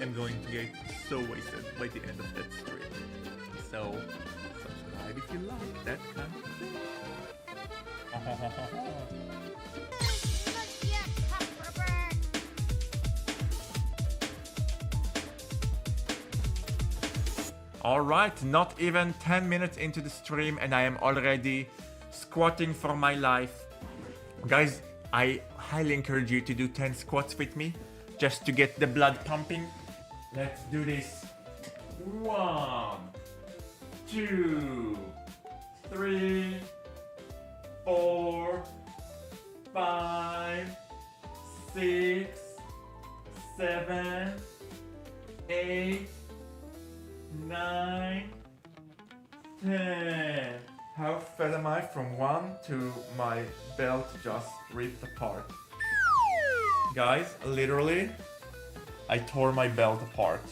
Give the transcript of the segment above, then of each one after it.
am going to get so wasted by the end of that stream. So, subscribe if you like that kind of thing. Alright, not even 10 minutes into the stream and I am already squatting for my life. Guys, I highly encourage you to do 10 squats with me, just to get the blood pumping. Let's do this. 1, 2, 3, 4, 5, 6, 7, 8, 9, 10. How fed am I from 1 to my belt just ripped apart? Guys, literally, I tore my belt apart.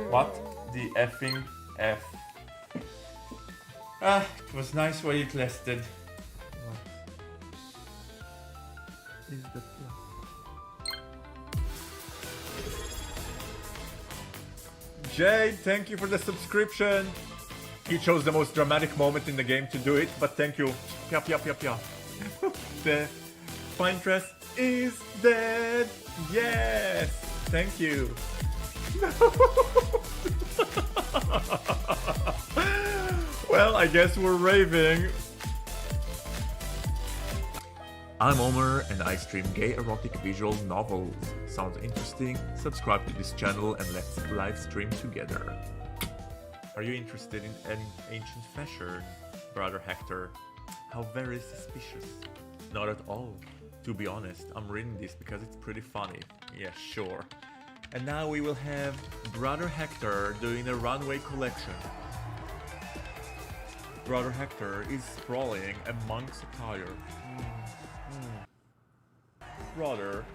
What the effing F? It was nice while it lasted. What is the plot? Jade, thank you for the subscription. You chose the most dramatic moment in the game to do it, but thank you. Pia pia pia pia. The Pinterest is dead. Yes, thank you. Well, I guess we're raving. I'm Omer and I stream gay erotic visual novels. Sounds interesting? Subscribe to this channel and let's live stream together. Are you interested in an ancient fashion, Brother Hector? How very suspicious. Not at all. To be honest, I'm reading this because it's pretty funny. Yeah, sure. And now we will have Brother Hector doing a runway collection. Brother Hector is sprawling a monk's attire. Brother,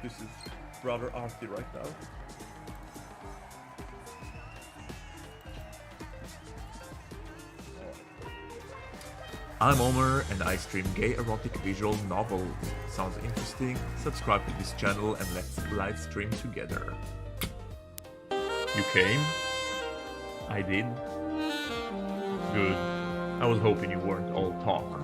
this is Brother Artie right now. I'm Omer and I stream gay erotic visual novels. Sounds interesting? Subscribe to this channel and let's live stream together. You came? I did? Good. I was hoping you weren't all talk.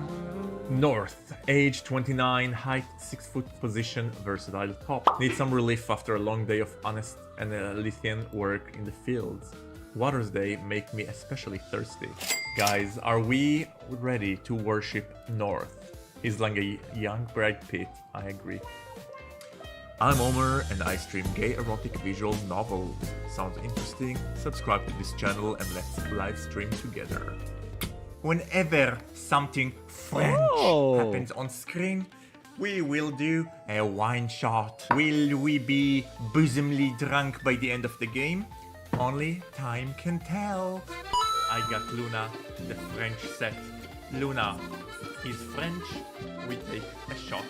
North, age 29, height 6 foot, position versatile top. Need some relief after a long day of honest and Lithian work in the fields. Water's Day make me especially thirsty. Guys, are we ready to worship North? He's like a young Brad Pitt, I agree. I'm Omer and I stream gay erotic visual novels. Sounds interesting? Subscribe to this channel and let's live stream together. Whenever something French happens on screen, we will do a wine shot. Will we be bosomly drunk by the end of the game? Only time can tell. I got Luna, the French set. Luna is French, we take a shot.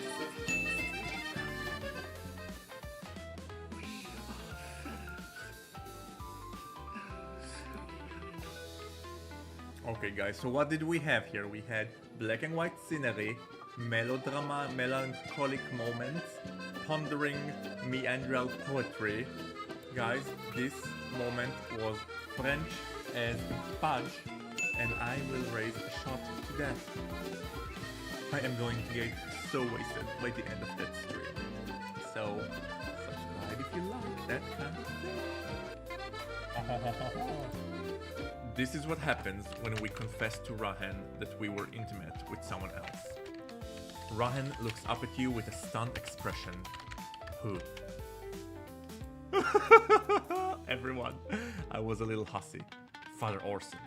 Okay guys, so what did we have here? We had black and white scenery, melodrama, melancholic moments, pondering meandral poetry. Guys, this moment was French as fudge, and I will raise a shot to that. I am going to get so wasted by the end of that stream. So, subscribe if you like that kind of thing. This is what happens when we confess to Rahen that we were intimate with someone else. Rahen looks up at you with a stunned expression. Who? Everyone, I was a little hussy. Father Orson.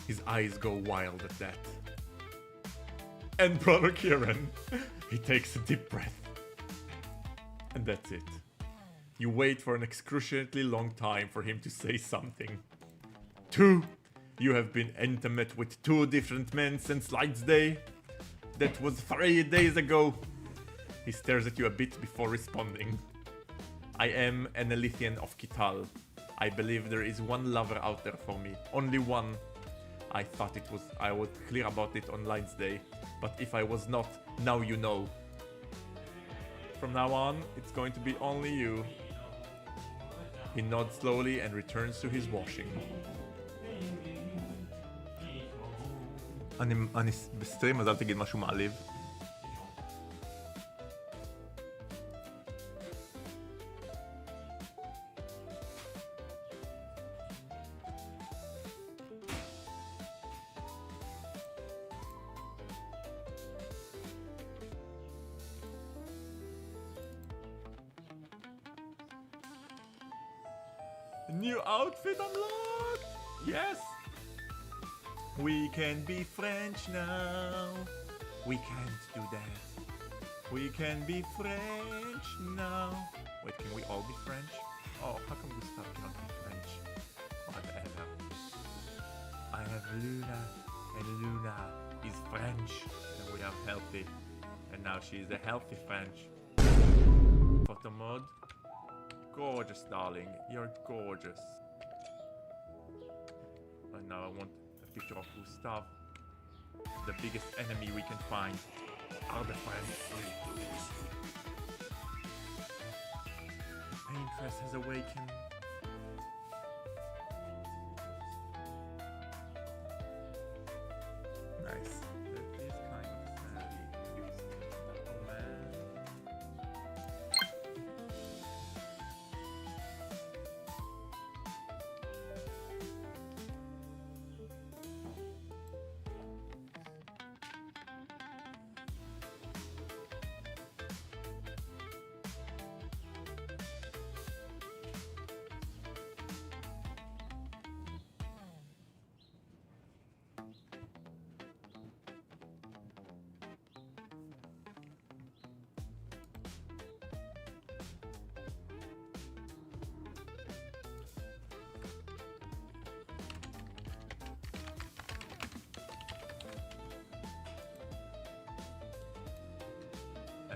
His eyes go wild at that. And Brother Kieran. He takes a deep breath. And that's it. You wait for an excruciatingly long time for him to say something. 2. You have been intimate with 2 different men since Light's Day. That was 3 days ago. He stares at you a bit before responding. I am an Elythian of Kital. I believe there is one lover out there for me. Only one. I thought I was clear about it on Light's Day. But if I was not, now you know. From now on, it's going to be only you. He nods slowly and returns to his washing. אני בסטרים, אז אל תגיד משהו מעליב. New outfit unlocked! Yes! We can be French now. We can't do that. We can be French now. Wait, can we all be French? Oh, how come Gustav cannot be French? Whatever. I have Luna, and Luna is French. And we are healthy. And now she is a healthy French. Photo mode. Gorgeous, darling. You're gorgeous. And now I want a picture of Gustav. The biggest enemy we can find are the French. Paintress has awakened. Nice. That is kind of sandy.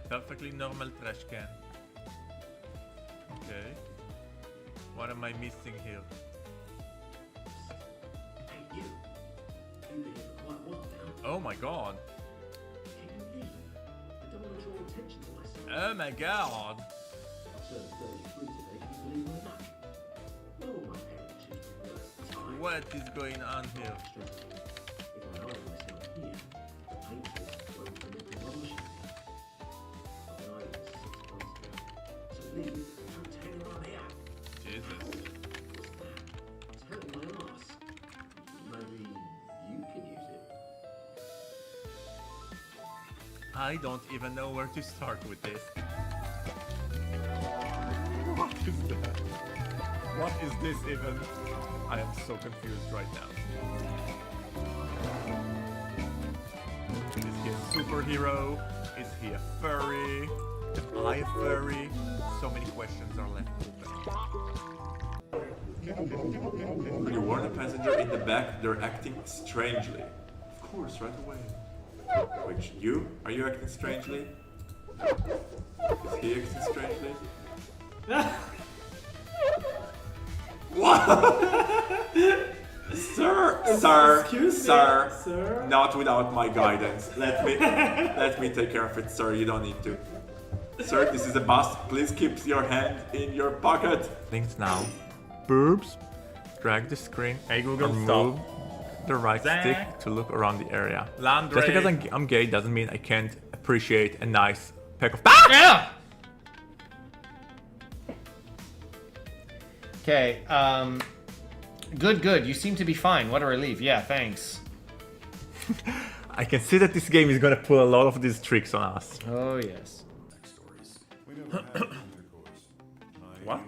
Perfectly normal trash can. Okay. What am I missing here? Hey, you. You've been here for quite a while now. Oh my god. Can you leave? I don't want to draw attention to myself. Oh my god. I turned 33 today, can you believe my luck? Not all my parents choose the worst time. What is going on here? If I hide myself here, the painters won't permit demolition. So leave, don't tear around here. Jesus. What's that? It's hurting my ass. Maybe you can use it. I don't even know where to start with this. What is that? What is this even? I am so confused right now. Is he a superhero? Is he a furry? Am I a furry? So many questions are left open. You warn a passenger in the back they're acting strangely. Of course, right away. Which, you? Are you acting strangely? Is he acting strangely? What? Sir, not without my guidance. Let me take care of it, sir. You don't need to. Sir, this is a bus. Please keep your hand in your pocket. Things now. Boobs. Drag the screen. Hey Google, move stop. the right Zach. stick to look around the area. Landry. Just because I'm gay doesn't mean I can't appreciate a nice peck of. Yeah! Okay, good. You seem to be fine. What a relief. Yeah, thanks. I can see that this game is gonna pull a lot of these tricks on us. Oh, yes. What?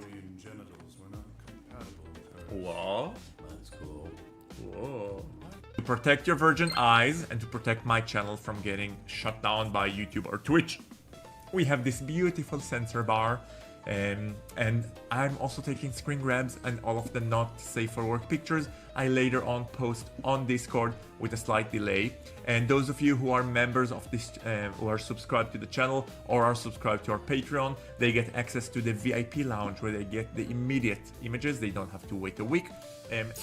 Whoa. That's cool. Whoa. To protect your virgin eyes and to protect my channel from getting shut down by YouTube or Twitch, we have this beautiful sensor bar. And I'm also taking screen grabs and all of the not safe for work pictures I later on post on Discord with a slight delay. And those of you who are members of this, who are subscribed to the channel or are subscribed to our Patreon, they get access to the VIP lounge where they get the immediate images. They don't have to wait a week. And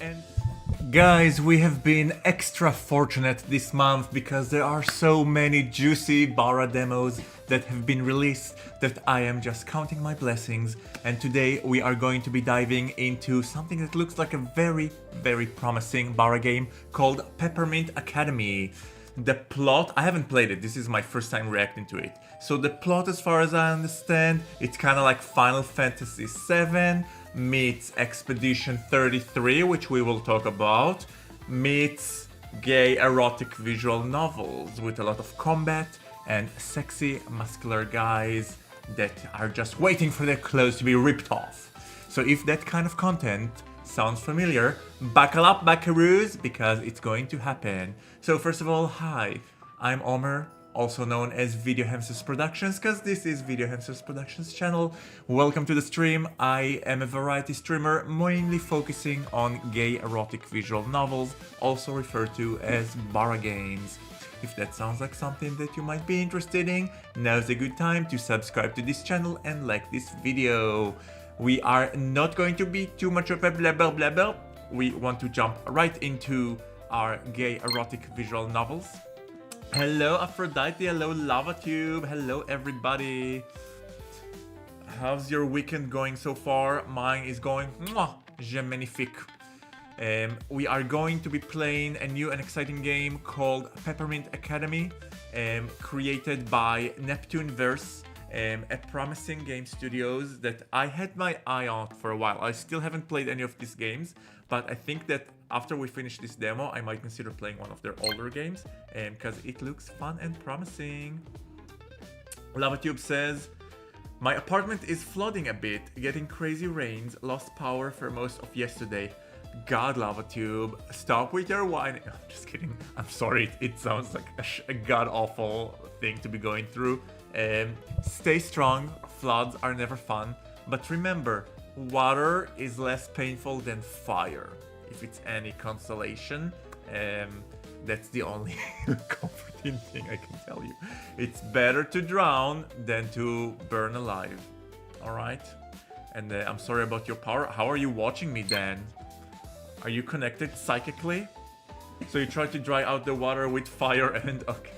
Guys, we have been extra fortunate this month because there are so many juicy Bara demos that have been released that I am just counting my blessings, and today we are going to be diving into something that looks like a very promising Bara game called Peppermint Academy. The plot, I haven't played it, this is my first time reacting to it. So the plot, as far as I understand, it's kind of like Final Fantasy VII meets Expedition 33, which we will talk about, meets gay erotic visual novels with a lot of combat and sexy muscular guys that are just waiting for their clothes to be ripped off. So if that kind of content sounds familiar, buckle up, buckaroos, because it's going to happen. So first of all, hi, I'm Omer, also known as Video Hamsters Productions, because this is Video Hamsters Productions channel. Welcome to the stream. I am a variety streamer, mainly focusing on gay erotic visual novels, also referred to as Bara games. If that sounds like something that you might be interested in, now's a good time to subscribe to this channel and like this video. We are not going to be too much of a blah blah blah blah. We want to jump right into our gay erotic visual novels. Hello Aphrodite, hello LavaTube, hello everybody. How's your weekend going so far? Mine is going magnifique. We are going to be playing a new and exciting game called Peppermint Academy, created by Neptune-Verse, a promising game studios that I had my eye on for a while. I still haven't played any of these games, but I think that after we finish this demo, I might consider playing one of their older games, because it looks fun and promising. LavaTube says, my apartment is flooding a bit, getting crazy rains, lost power for most of yesterday. God, LavaTube, stop with your whining. I'm just kidding. I'm sorry, it sounds like a god-awful thing to be going through. Stay strong, floods are never fun, but remember, water is less painful than fire. If it's any consolation, that's the only comforting thing I can tell you. It's better to drown than to burn alive. Alright? And I'm sorry about your power. How are you watching me, Dan? Are you connected psychically? So you try to dry out the water with fire and... okay.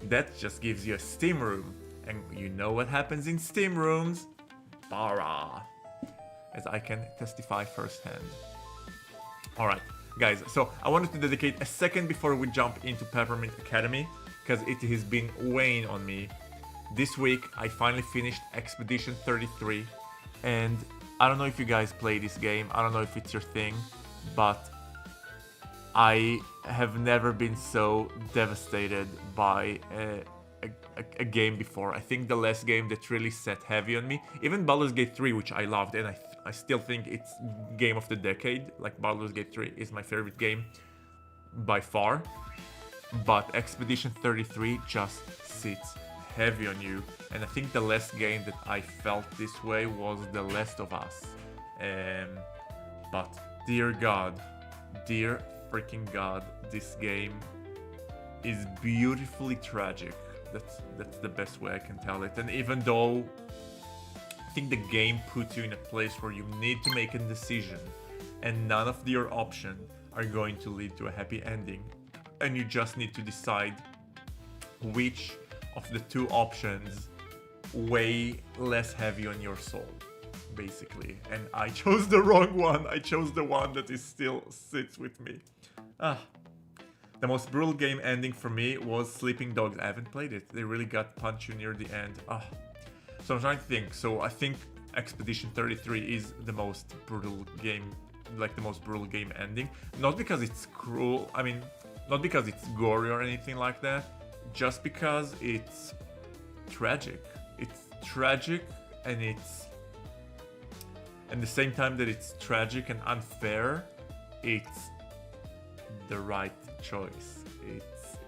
That just gives you a steam room. And you know what happens in steam rooms? Bara. As I can testify firsthand. Alright, guys, so I wanted to dedicate a second before we jump into Peppermint Academy, because it has been weighing on me. This week, I finally finished Expedition 33, and I don't know if you guys play this game, I don't know if it's your thing, but I have never been so devastated by a game before. I think the last game that really set heavy on me, even Baldur's Gate 3, which I loved, and I still think it's game of the decade. Like, Baldur's Gate 3 is my favorite game by far, but Expedition 33 just sits heavy on you. And I think the last game that I felt this way was The Last of Us. But dear God, dear freaking God, this game is beautifully tragic. That's the best way I can tell it. And even though I think the game puts you in a place where you need to make a decision, and none of your options are going to lead to a happy ending, and you just need to decide which of the two options weigh less heavy on your soul, basically. And I chose the wrong one. I chose the one that is still sits with me. The most brutal game ending for me was Sleeping Dogs. I haven't played it. They really got punch you near the end. So I'm trying to think. So I think Expedition 33 is the most brutal game, like the most brutal game ending. Not because it's cruel, I mean, not because it's gory or anything like that, just because it's tragic. It's tragic, and it's... at the same time that it's tragic and unfair, it's the right choice.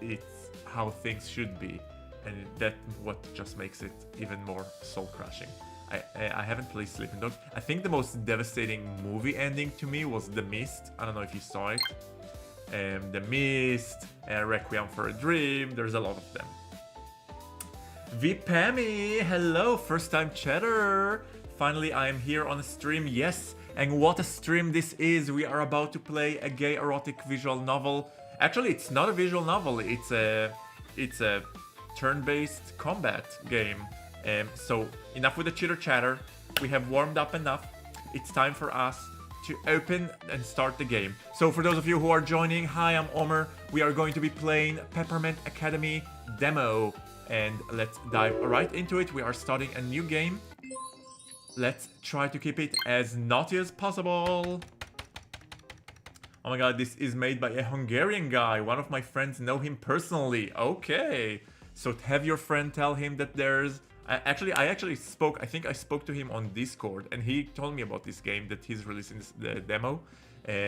It's how things should be, and that's what just makes it even more soul-crushing. I haven't played Sleeping Dogs. I think the most devastating movie ending to me was The Mist. I don't know if you saw it. The Mist, Requiem for a Dream, there's a lot of them. Vipami, hello, first time chatter. Finally, I am here on a stream, yes, and what a stream this is. We are about to play a gay erotic visual novel. Actually, it's not a visual novel, it's a turn-based combat game. So, enough with the chitter-chatter, we have warmed up enough. It's time for us to open and start the game. So for those of you who are joining, hi, I'm Omer. We are going to be playing Peppermint Academy demo. And let's dive right into it. We are starting a new game. Let's try to keep it as naughty as possible. Oh my god, this is made by a Hungarian guy. One of my friends know him personally. Okay. So have your friend tell him that there's... I actually spoke, I think I spoke to him on Discord, and he told me about this game, that he's releasing the demo.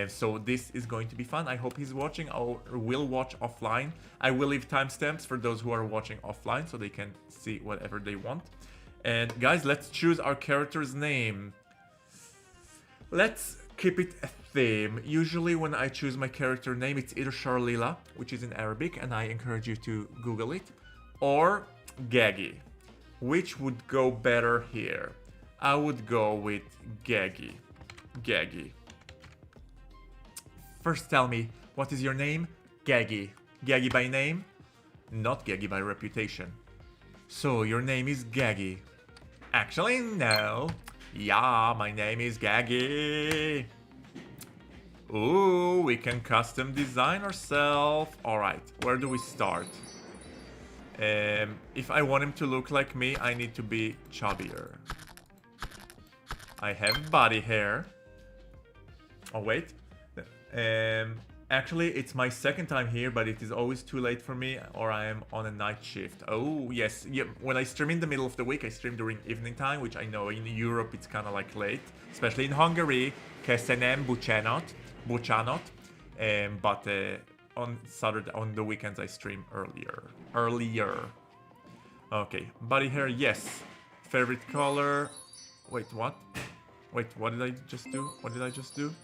So this is going to be fun. I hope he's watching, or will watch offline. I will leave timestamps for those who are watching offline, so they can see whatever they want. And guys, let's choose our character's name. Let's keep it a theme. Usually when I choose my character name, it's either Sharlila, which is in Arabic, and I encourage you to Google it, or Gaggy. Which would go better here? I would go with Gaggy. Gaggy. First tell me, what is your name? Gaggy. Gaggy by name? Not Gaggy by reputation. So, your name is Gaggy. Actually, no. Yeah, my name is Gaggy. Ooh, we can custom design ourselves. Alright, where do we start? If I want him to look like me, I need to be chubbier. I have body hair. Oh, wait. Actually, it's my second time here, but it is always too late for me, or I am on a night shift. Oh, yes. Yeah, when I stream in the middle of the week, I stream during evening time, which I know in Europe it's kind of like late. Especially in Hungary. Kesenem bucsanat. But on Saturday, on the weekends, I stream earlier. Okay, body hair, yes. Favorite color. Wait, what? Wait, what did I just do?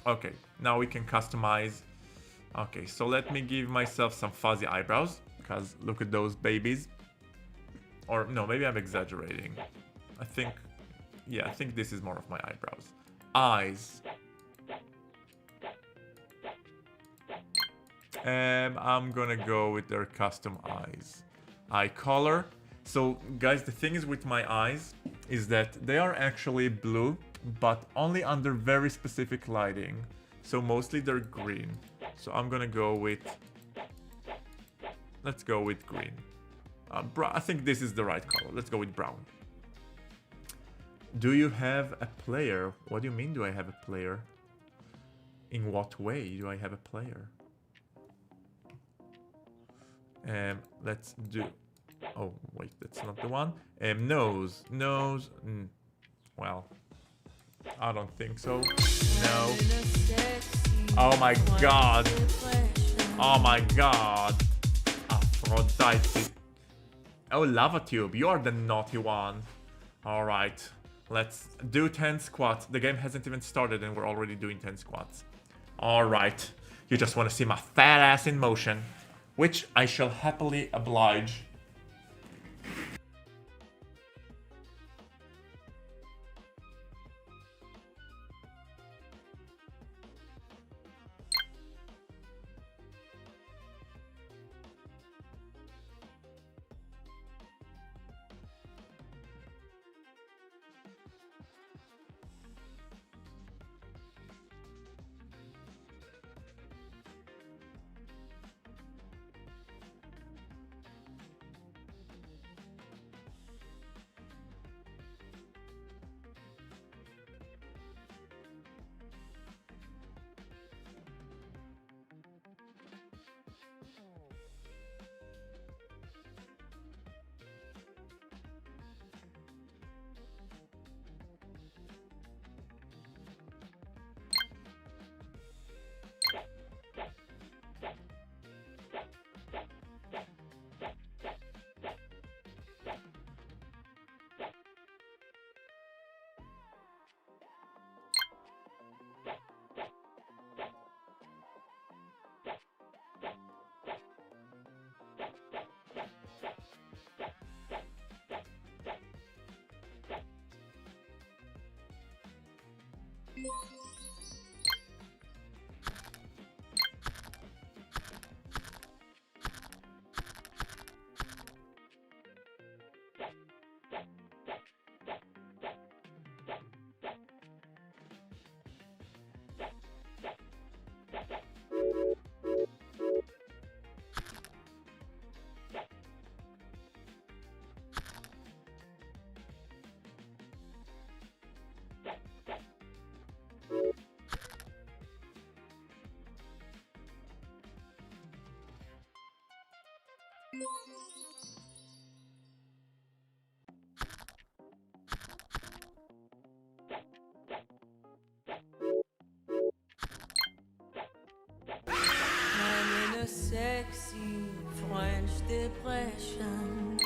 Okay, now we can customize. Okay, so let me give myself some fuzzy eyebrows, because look at those babies. Or no, maybe I'm exaggerating. I think this is more of my eyebrows. Eyes. I'm gonna go with their custom eyes. Eye color. So guys, the thing is with my eyes is that they are actually blue, but only under very specific lighting. So mostly they're green. So I'm gonna go with... Let's go with green. I think this is the right color. Let's go with brown. Do you have a player? What do you mean, do I have a player? In what way do I have a player? Let's do... Oh, wait, that's not the one. Nose. Well, I don't think so. No. Oh my god. Oh my god. Aphrodite. Oh, Lava Tube, you are the naughty one. Alright, let's do 10 squats. The game hasn't even started and we're already doing 10 squats. Alright, you just want to see my fat ass in motion, which I shall happily oblige. I'm in a sexy French depression.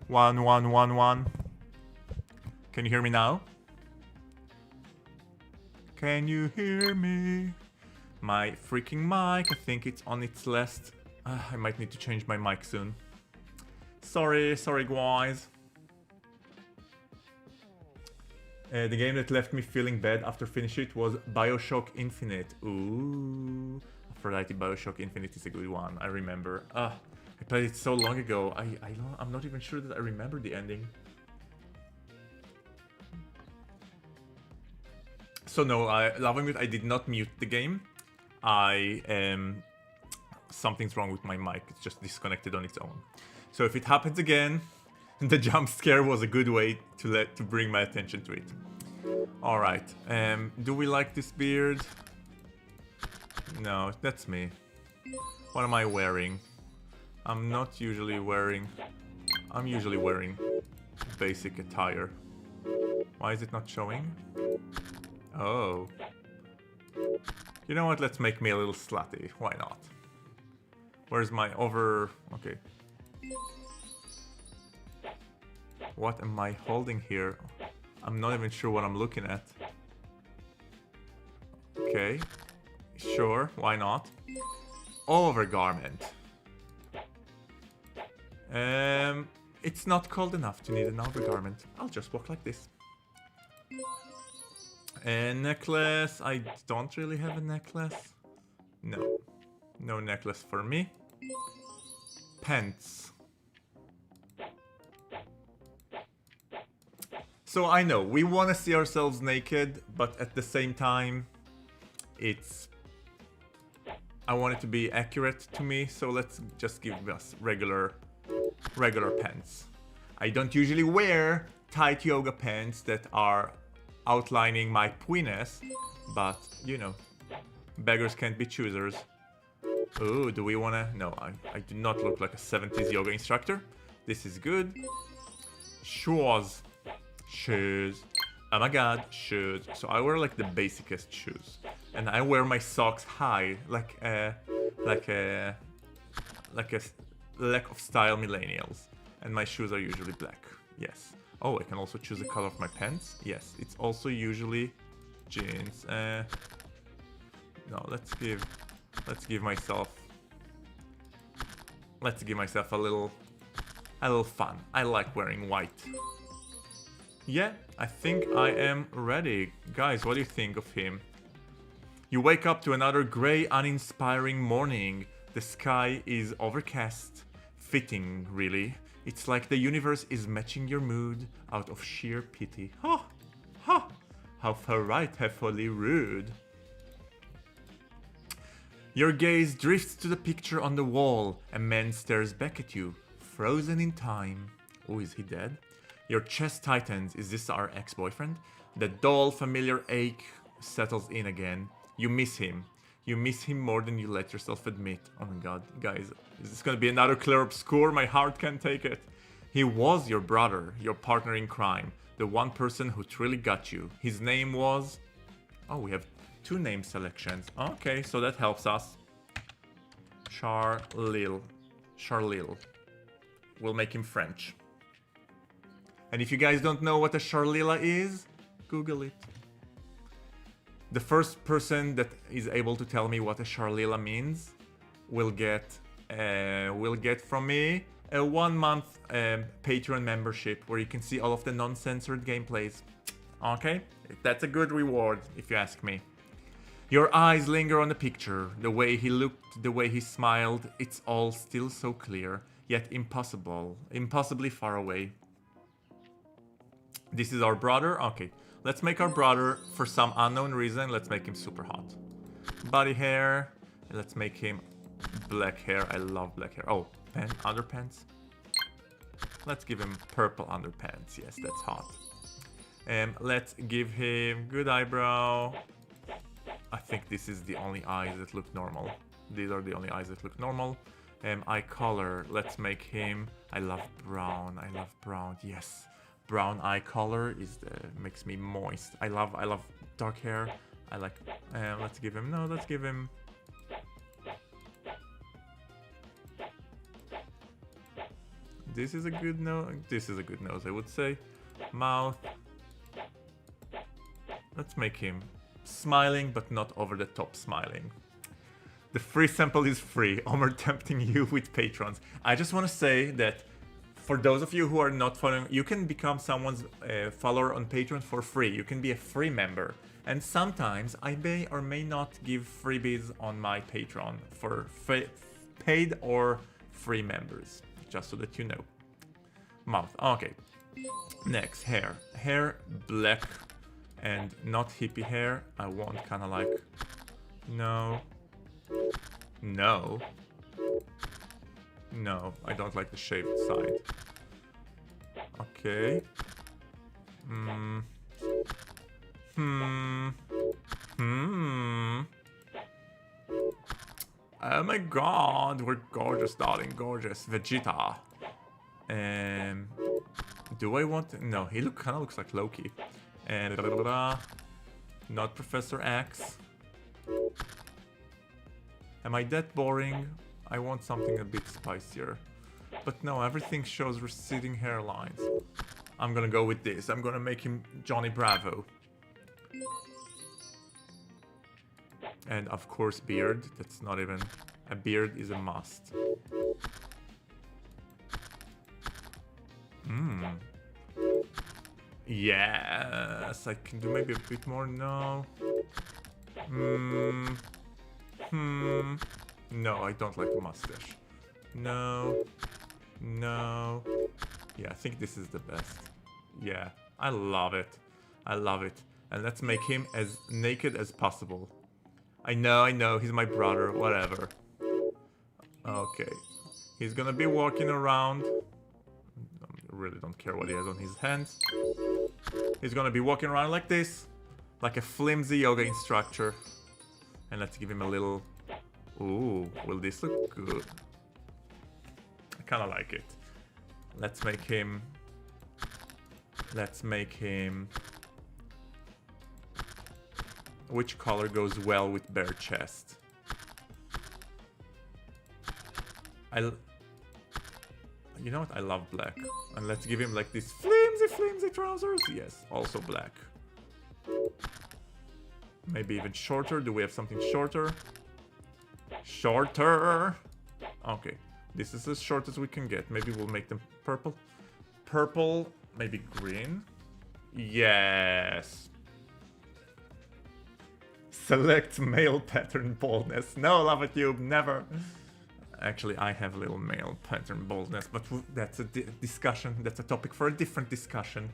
One, one, one, one. Can you hear me now? Can you hear me? My freaking mic, I think it's on its last. I might need to change my mic soon. Sorry guys. The game that left me feeling bad after finishing it was BioShock Infinite. Ooh, Aphrodite BioShock Infinite is a good one. I remember. I played it so long ago. I'm not even sure that I remember the ending. So no, Lavamute, I did not mute the game. Something's wrong with my mic. It's just disconnected on its own. So if it happens again, the jump scare was a good way to bring my attention to it. All right. Do we like this beard? No, that's me. What am I wearing? I'm usually wearing basic attire. Why is it not showing? Oh. You know what? Let's make me a little slutty. Why not? Where's my over... Okay. What am I holding here? I'm not even sure what I'm looking at. Okay. Sure, why not? Overgarment. It's not cold enough to need an overgarment. I'll just walk like this. A necklace. I don't really have a necklace. No. No necklace for me. Pants. So I know, we want to see ourselves naked, but at the same time, I want it to be accurate to me, so let's just give us regular pants. I don't usually wear tight yoga pants that are outlining my penis, but, you know, beggars can't be choosers. Ooh, do we wanna... No, I do not look like a 70s yoga instructor. This is good. Shoes. Oh my god, shoes. So I wear like the basicest shoes. And I wear my socks high, like a lack of style millennials. And my shoes are usually black. Yes. Oh, I can also choose the color of my pants. Yes, it's also usually jeans. No, let's give myself a little fun. I like wearing white. Yeah, I think I am ready. Guys, what do you think of him? You wake up to another grey, uninspiring morning. The sky is overcast. Fitting, really. It's like the universe is matching your mood out of sheer pity. Ha! Ha! How frightfully rude. Your gaze drifts to the picture on the wall. A man stares back at you, frozen in time. Oh, is he dead? Your chest tightens. Is this our ex-boyfriend? The dull, familiar ache settles in again. You miss him. You miss him more than you let yourself admit. Oh my god, guys, is this gonna be another clear obscure? My heart can't take it. He was your brother, your partner in crime, the one person who truly got you. His name was... Oh, we have 2 name selections. Okay, so that helps us. Charlil. We'll make him French. And if you guys don't know what a Charlila is, Google it. The first person that is able to tell me what a Charlila means will get from me a 1-month Patreon membership where you can see all of the non-censored gameplays. Okay? That's a good reward, if you ask me. Your eyes linger on the picture, the way he looked, the way he smiled. It's all still so clear, yet impossibly far away. This is our brother? Okay. Let's make our brother, for some unknown reason, let's make him super hot. Body hair. Let's make him black hair. I love black hair. Oh, underpants. Let's give him purple underpants. Yes, that's hot. Let's give him good eyebrow. I think this is the only eyes that look normal. These are the only eyes that look normal. Eye color. Let's make him... I love brown. I love brown. Yes. Brown eye color is makes me moist. I love dark hair. I like... let's give him... No, let's give him... This is a good nose. This is a good nose, I would say. Mouth. Let's make him smiling, but not over the top smiling. The free sample is free. Omer tempting you with patrons. I just want to say that for those of you who are not following, you can become someone's follower on Patreon for free. You can be a free member. And sometimes I may or may not give freebies on my Patreon for paid or free members. Just so that you know. Mouth. Okay. Next, hair. Hair, black and not hippie hair. I want kind of like... No. No. No, I don't like the shaved side. Okay. Oh my god, we're gorgeous, darling, gorgeous. Vegeta. Do I want... No, he kind of looks like Loki. And not Professor X. Am I that boring? I want something a bit spicier. But no, everything shows receding hairlines. I'm gonna go with this. I'm gonna make him Johnny Bravo. And of course beard. That's not even... A beard is a must. Yes, I can do maybe a bit more. No. No, I don't like the mustache. No. No. Yeah, I think this is the best. Yeah, I love it. I love it. And let's make him as naked as possible. I know, he's my brother, whatever. Okay. He's gonna be walking around. I really don't care what he has on his hands. He's gonna be walking around like this. Like a flimsy yoga instructor. And let's give him a little... Ooh, will this look good? I kinda like it. Let's make him... Which color goes well with bare chest? You know what? I love black. And let's give him like these flimsy trousers. Yes, also black. Maybe even shorter. Do we have something shorter? Shorter! Okay. This is as short as we can get. Maybe we'll make them purple. Purple. Maybe green. Yes. Select male pattern baldness. No, LavaTube, never. Actually, I have a little male pattern baldness, but that's a discussion. That's a topic for a different discussion.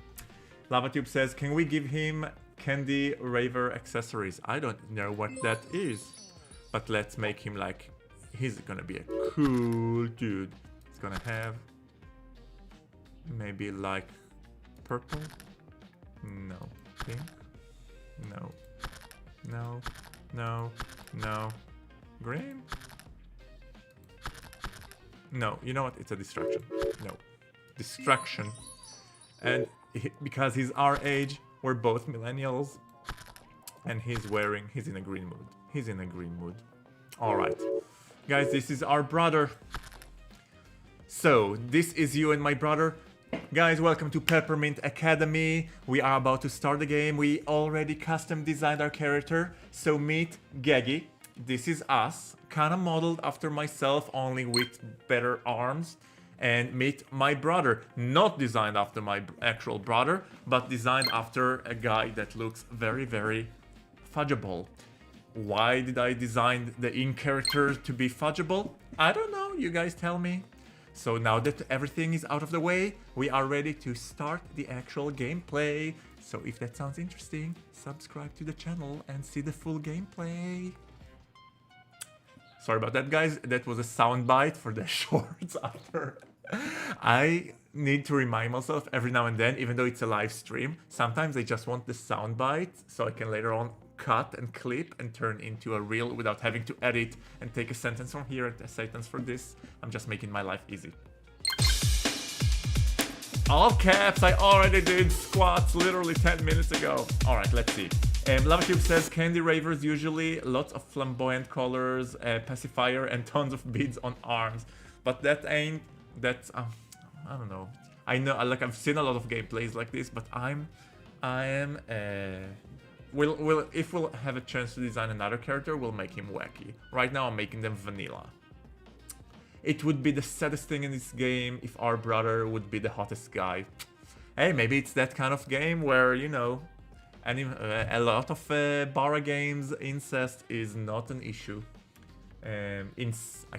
LavaTube says, can we give him candy raver accessories? I don't know what that is. But let's make him like... He's gonna be a cool dude. He's gonna have... Maybe like... Purple? No. Pink? No. No. No. No. Green? No, you know what? It's a distraction. No. Distraction. And because he's our age, we're both millennials. And he's in a green mood. He's in a green mood. Alright. Guys, this is our brother. So, this is you and my brother. Guys, welcome to Peppermint Academy. We are about to start the game. We already custom designed our character. So meet Geggy. This is us. Kinda modeled after myself, only with better arms. And meet my brother. Not designed after my actual brother, but designed after a guy that looks very, very fudgeable. Why did I design the in-character to be fudgeable? I don't know, you guys tell me. So now that everything is out of the way, we are ready to start the actual gameplay. So if that sounds interesting, subscribe to the channel and see the full gameplay. Sorry about that, guys. That was a soundbite for the shorts after. I need to remind myself every now and then, even though it's a live stream, sometimes I just want the soundbite so I can later on cut and clip and turn into a reel without having to edit and take a sentence from here and a sentence for this. I'm just making my life easy. All caps, I already did squats literally 10 minutes ago. Alright, let's see. LavaTube says candy ravers usually lots of flamboyant colors, pacifier and tons of beads on arms. But that's I don't know. I know, like, I've seen a lot of gameplays like this, but if we'll have a chance to design another character, we'll make him wacky. Right now I'm making them vanilla. It would be the saddest thing in this game if our brother would be the hottest guy. Hey, maybe it's that kind of game where, you know, a lot of Bara games, incest is not an issue. I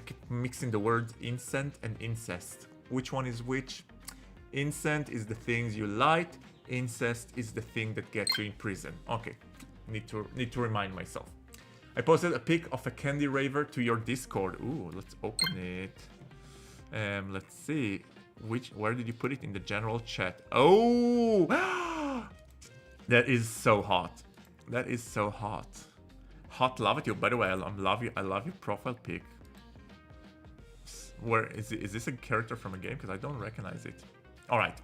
keep mixing the words incest and incest. Which one is which? Incest is the things you light. Incest is the thing that gets you in prison. Okay, need to remind myself. I posted a pic of a candy raver to your Discord. Ooh, let's open it. Let's see. Where did you put it? In the general chat. Oh, that is so hot. That is so hot. Hot LavaTube. By the way, I love your profile pic. Where is it? Is this a character from a game? Because I don't recognize it. All right.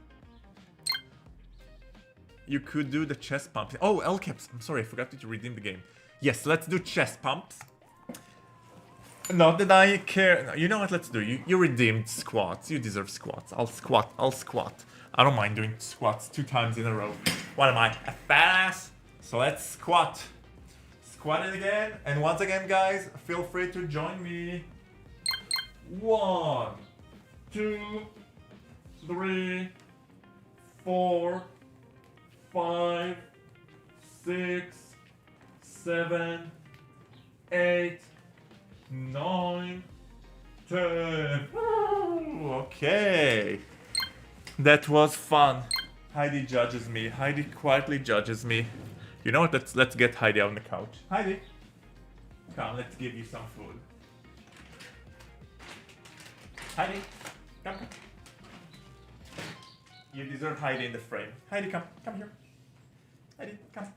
You could do the chest pumps. Oh, L caps. I'm sorry, I forgot to redeem the game. Yes, let's do chest pumps. Not that I care. No, you know what? Let's do. You redeemed squats. You deserve squats. I'll squat. I don't mind doing squats 2 times in a row. What am I? A fat ass? So let's squat. Squat it again. And once again, guys, feel free to join me. 1, 2, 3, 4, 5, 6, 7, 8, 9, 10. Okay. That was fun. Heidi judges me. Heidi quietly judges me. You know what? Let's get Heidi on the couch. Heidi, come. Let's give you some food. Heidi, come. You deserve Heidi in the frame. Heidi, come here. Heidi, come.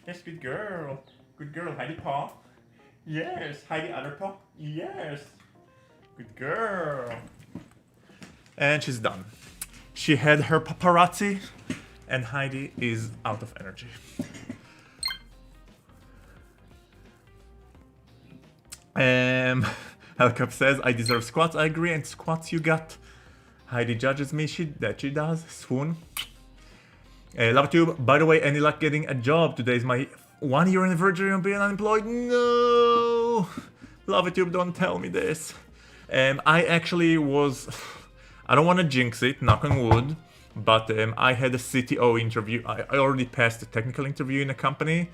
Yes, good girl. Good girl. Heidi paw. Yes. Heidi other paw. Yes. Good girl. And she's done. She had her paparazzi, and Heidi is out of energy. Hellcup says, I deserve squats. I agree, and squats you got. Heidi judges me, she does. Swoon. LavaTube, by the way, any luck getting a job? Today is my 1-year anniversary of being unemployed. No! LavaTube, don't tell me this. I actually was... I don't want to jinx it, knock on wood, but I had a CTO interview. I already passed a technical interview in a company.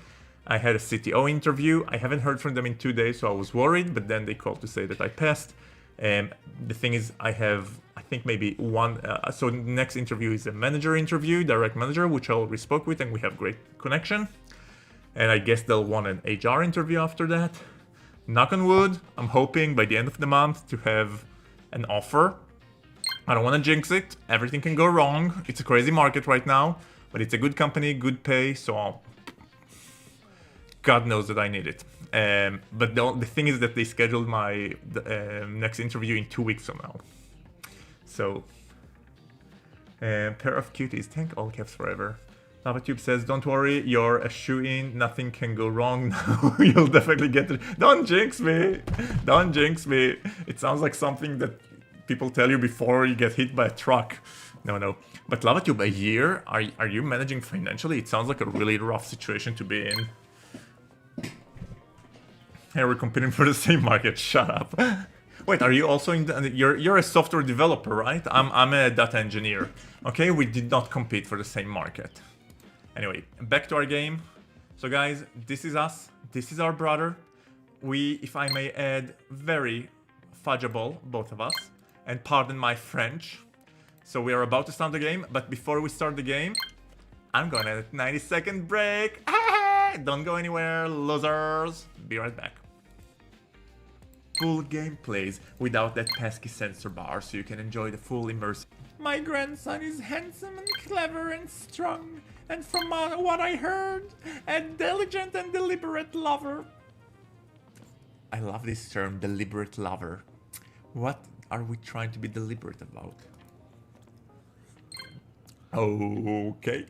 I had a CTO interview. I haven't heard from them in 2 days, so I was worried, but then they called to say that I passed. The thing is, I think maybe one, so the next interview is a manager interview, direct manager, which I already spoke with, and we have great connection. And I guess they'll want an HR interview after that. Knock on wood, I'm hoping by the end of the month to have an offer. I don't want to jinx it, everything can go wrong, it's a crazy market right now. But it's a good company, good pay, so God knows that I need it. But the thing is that they scheduled my next interview in 2 weeks from now. So, pair of cuties, thank all caps forever. LavaTube says, don't worry, you're a shoe-in, nothing can go wrong now. You'll definitely get it. Don't jinx me! Don't jinx me! It sounds like something that people tell you before you get hit by a truck. No. But LavaTube, a year? Are you managing financially? It sounds like a really rough situation to be in. Hey, we're competing for the same market, shut up. Wait, are you also in the, you're a software developer, right? I'm a data engineer. Okay, we did not compete for the same market. Anyway, back to our game. So guys, this is us. This is our brother. We, if I may add, very fudgeable, both of us. And pardon my French. So we are about to start the game, but before we start the game, I'm gonna have a 90-second break. Don't go anywhere, losers. Be right back. Full gameplays without that pesky censor bar, so you can enjoy the full immersive. My grandson is handsome and clever and strong, and from what I heard, a diligent and deliberate lover. I love this term, deliberate lover. What are we trying to be deliberate about? Okay.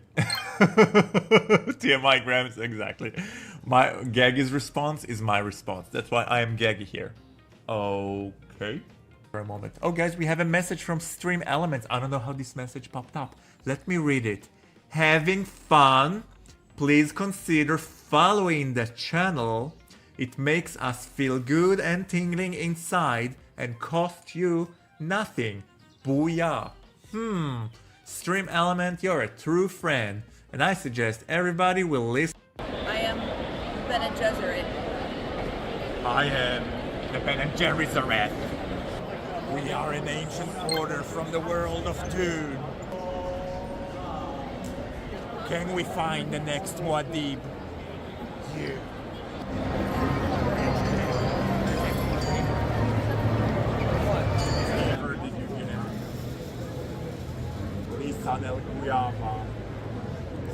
TMI Grams, exactly. My Gaggy's response is my response. That's why I am Gaggy here. Okay. For a moment. Oh guys, we have a message from Stream Elements. I don't know how this message popped up. Let me read it. Having fun? Please consider following the channel. It makes us feel good and tingling inside and cost you nothing. Booyah. Stream Element, you're a true friend. And I suggest everybody will listen. I am Bene Gesserit. I am the Ben & Jerry's Zareth. We are an ancient order from the world of Dune. Can we find the next Muad'Dib? You. Lisan El Guyama.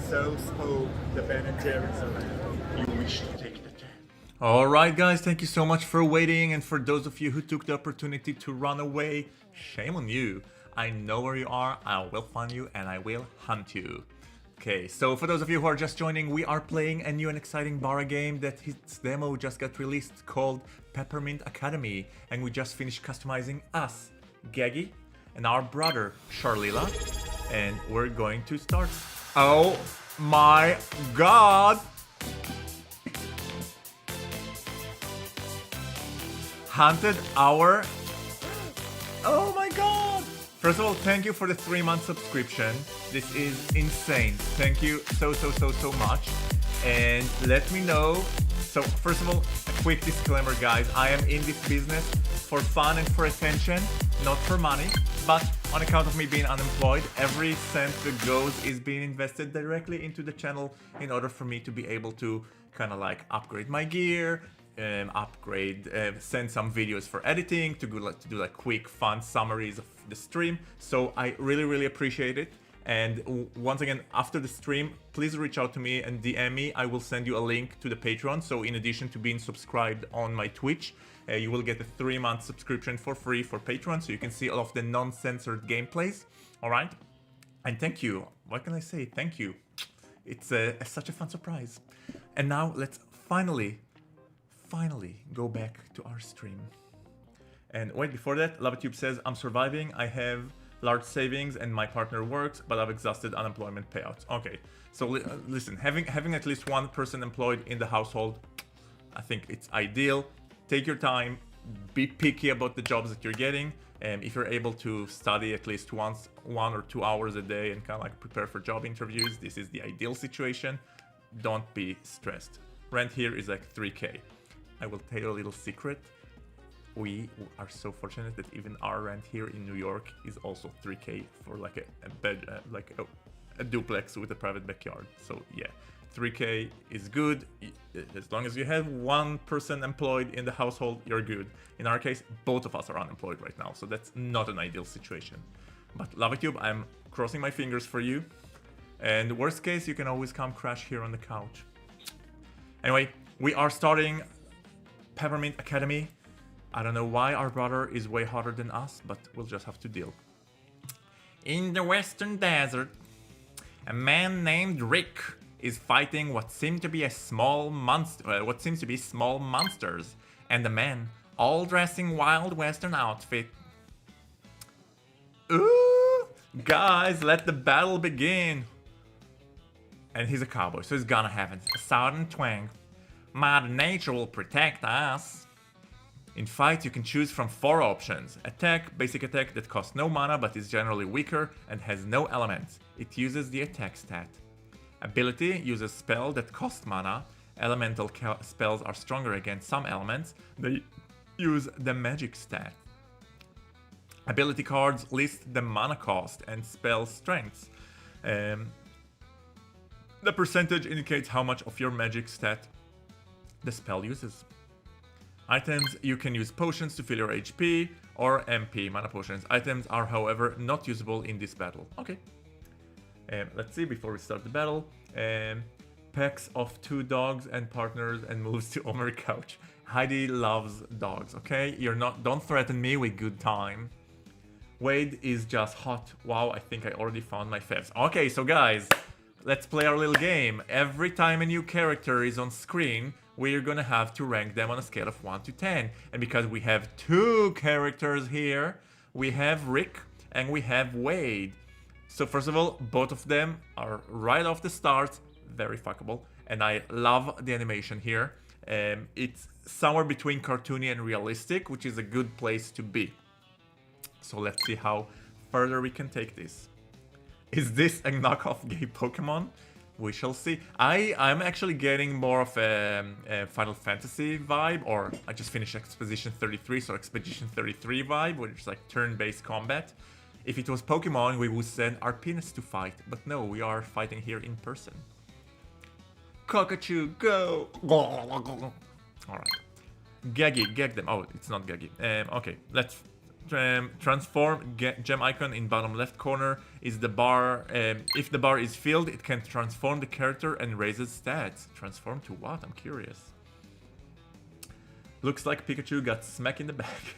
So spoke the Ben & Jerry's Zareth. You wish to take the chance. Alright guys, thank you so much for waiting, and for those of you who took the opportunity to run away, shame on you. I know where you are, I will find you, and I will hunt you. Okay, so for those of you who are just joining, we are playing a new and exciting Bara game that its demo just got released called Peppermint Academy, and we just finished customizing us, Gaggy, and our brother, Charlila, and we're going to start. Oh my god! Hunted our... Oh my god! First of all, thank you for the 3-month subscription. This is insane. Thank you so much. And let me know. So first of all, a quick disclaimer guys. I am in this business for fun and for attention, not for money. But on account of me being unemployed, every cent that goes is being invested directly into the channel in order for me to be able to kind of like upgrade my gear, send some videos for editing, to do like quick fun summaries of the stream. So I really appreciate it. And once again, after the stream, please reach out to me and DM me. I will send you a link to the Patreon. So in addition to being subscribed on my Twitch, you will get a 3-month subscription for free for Patreon, so you can see all of the non-censored gameplays. All right, and thank you. What can I say? Thank you. It's such a fun surprise. And now let's finally go back to our stream. And wait, before that, LavaTube says, I'm surviving. I have large savings and my partner works, but I've exhausted unemployment payouts. Okay, so listen, having at least one person employed in the household, I think it's ideal. Take your time, be picky about the jobs that you're getting. If you're able to study at least 1 or 2 hours a day and kind of like prepare for job interviews, this is the ideal situation. Don't be stressed. Rent here is like 3K. I will tell you a little secret. We are so fortunate that even our rent here in New York is also 3K for like a bed, a duplex with a private backyard. So yeah, 3K is good. As long as you have one person employed in the household, you're good. In our case, both of us are unemployed right now, so that's not an ideal situation. But LavaTube, I'm crossing my fingers for you. And worst case, you can always come crash here on the couch. Anyway, we are starting Peppermint Academy. I don't know why our brother is way harder than us, but we'll just have to deal. In the western desert, a man named Rick is fighting what seem to be small monsters, and the men, all dressing wild western outfit. Ooh, guys, let the battle begin. And he's a cowboy, so he's gonna have a southern twang. Mother Nature will protect us. In fight, you can choose from 4 options. Attack, basic attack that costs no mana but is generally weaker and has no elements. It uses the attack stat. Ability uses spell that cost mana. Elemental spells are stronger against some elements. They use the magic stat. Ability cards list the mana cost and spell strengths. The percentage indicates how much of your magic stat the spell uses. Items, you can use potions to fill your HP or MP, mana potions. Items are, however, not usable in this battle. Okay. Let's see, before we start the battle. Packs of 2 dogs and partners and moves to Omer couch. Heidi loves dogs, okay? Don't threaten me with good time. Wade is just hot. Wow, I think I already found my favs. Okay, so guys, let's play our little game. Every time a new character is on screen, we're gonna have to rank them on a scale of 1 to 10. And because we have 2 characters here, we have Rick and we have Wade. So first of all, both of them are right off the start very fuckable. And I love the animation here. It's somewhere between cartoony and realistic, which is a good place to be. So let's see how further we can take this. Is this a knockoff gay Pokemon? We shall see. I'm actually getting more of a Final Fantasy vibe, or I just finished Expedition 33, so Expedition 33 vibe, which is like turn-based combat. If it was Pokemon, we would send our penis to fight, but no, we are fighting here in person. Cockatoo, go! Alright. Gaggy, gag them. Oh, it's not Gaggy. Okay, let's transform. Gem icon in bottom left corner is the bar. If the bar is filled, it can transform the character and raises stats. Transform to what? I'm curious. Looks like Pikachu got smacked in the back.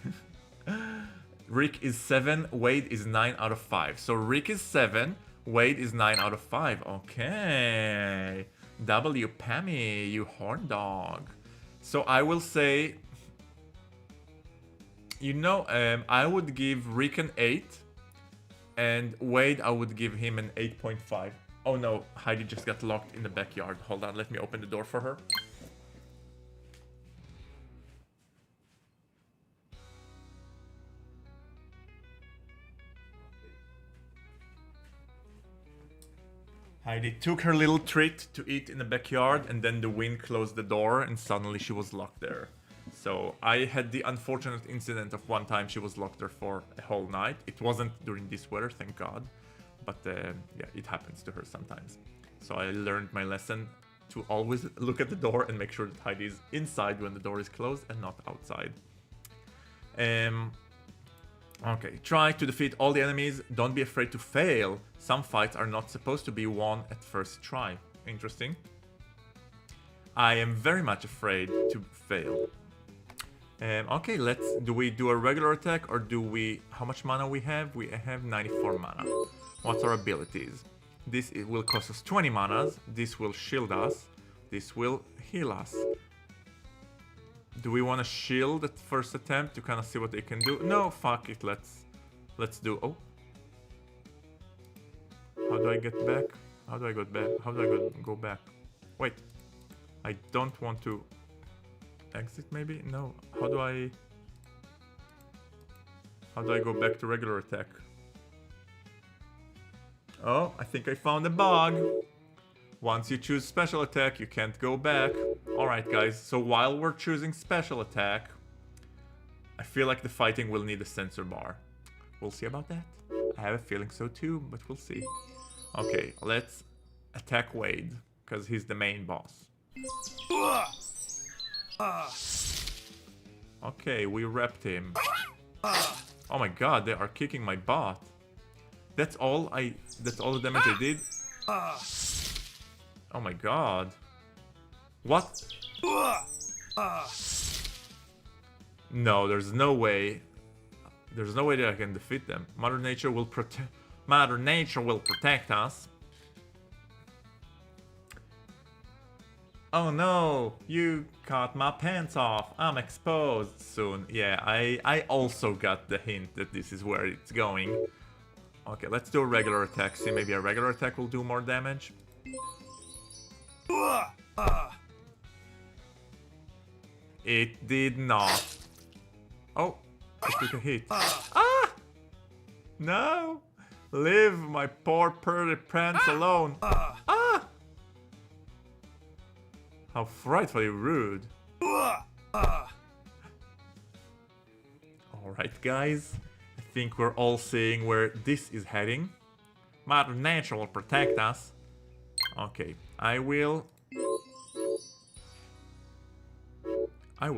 Rick is 7, Wade is 9 out of 5. So Rick is 7, Wade is 9 out of 5. Okay. W Pammy, you horn dog. So I will say, you know, I would give Rick an 8, and Wade, I would give him an 8.5. Oh no, Heidi just got locked in the backyard. Hold on, let me open the door for her. Heidi took her little treat to eat in the backyard, and then the wind closed the door, and suddenly she was locked there. So I had the unfortunate incident of one time she was locked there for a whole night. It wasn't during this weather, thank God. But yeah, it happens to her sometimes. So I learned my lesson to always look at the door and make sure that Heidi is inside when the door is closed and not outside. Okay, try to defeat all the enemies. Don't be afraid to fail. Some fights are not supposed to be won at first try. Interesting. I am very much afraid to fail. Okay, do we do a regular attack or do we... How much mana we have? We have 94 mana. What's our abilities? This will cost us 20 manas. This will shield us. This will heal us. Do we want to shield at first attempt to kind of see what they can do? No, fuck it. Let's do... Oh. How do I get back? How do I go back? How do I go back? Wait. I don't want to... Exit maybe? No. How do I go back to regular attack? Oh, I think I found a bug. Once you choose special attack, you can't go back. Alright guys, so while we're choosing special attack, I feel like the fighting will need a sensor bar. We'll see about that. I have a feeling so too, but we'll see. Okay, let's attack Wade, because he's the main boss. Okay, we repped him. Oh my god, they are kicking my butt. That's all the damage I did. Oh my god. What? No, there's no way. There's no way that I can defeat them. Mother Nature will protect us. Oh no, you cut my pants off. I'm exposed soon. Yeah, I also got the hint that this is where it's going. Okay, let's do a regular attack. See, maybe a regular attack will do more damage. It did not. Oh, I took a hit. Ah! No! Leave my poor pretty pants alone. Ah! How frightfully rude. Alright, guys. I think we're all seeing where this is heading. Mother Nature will protect us. Okay, I will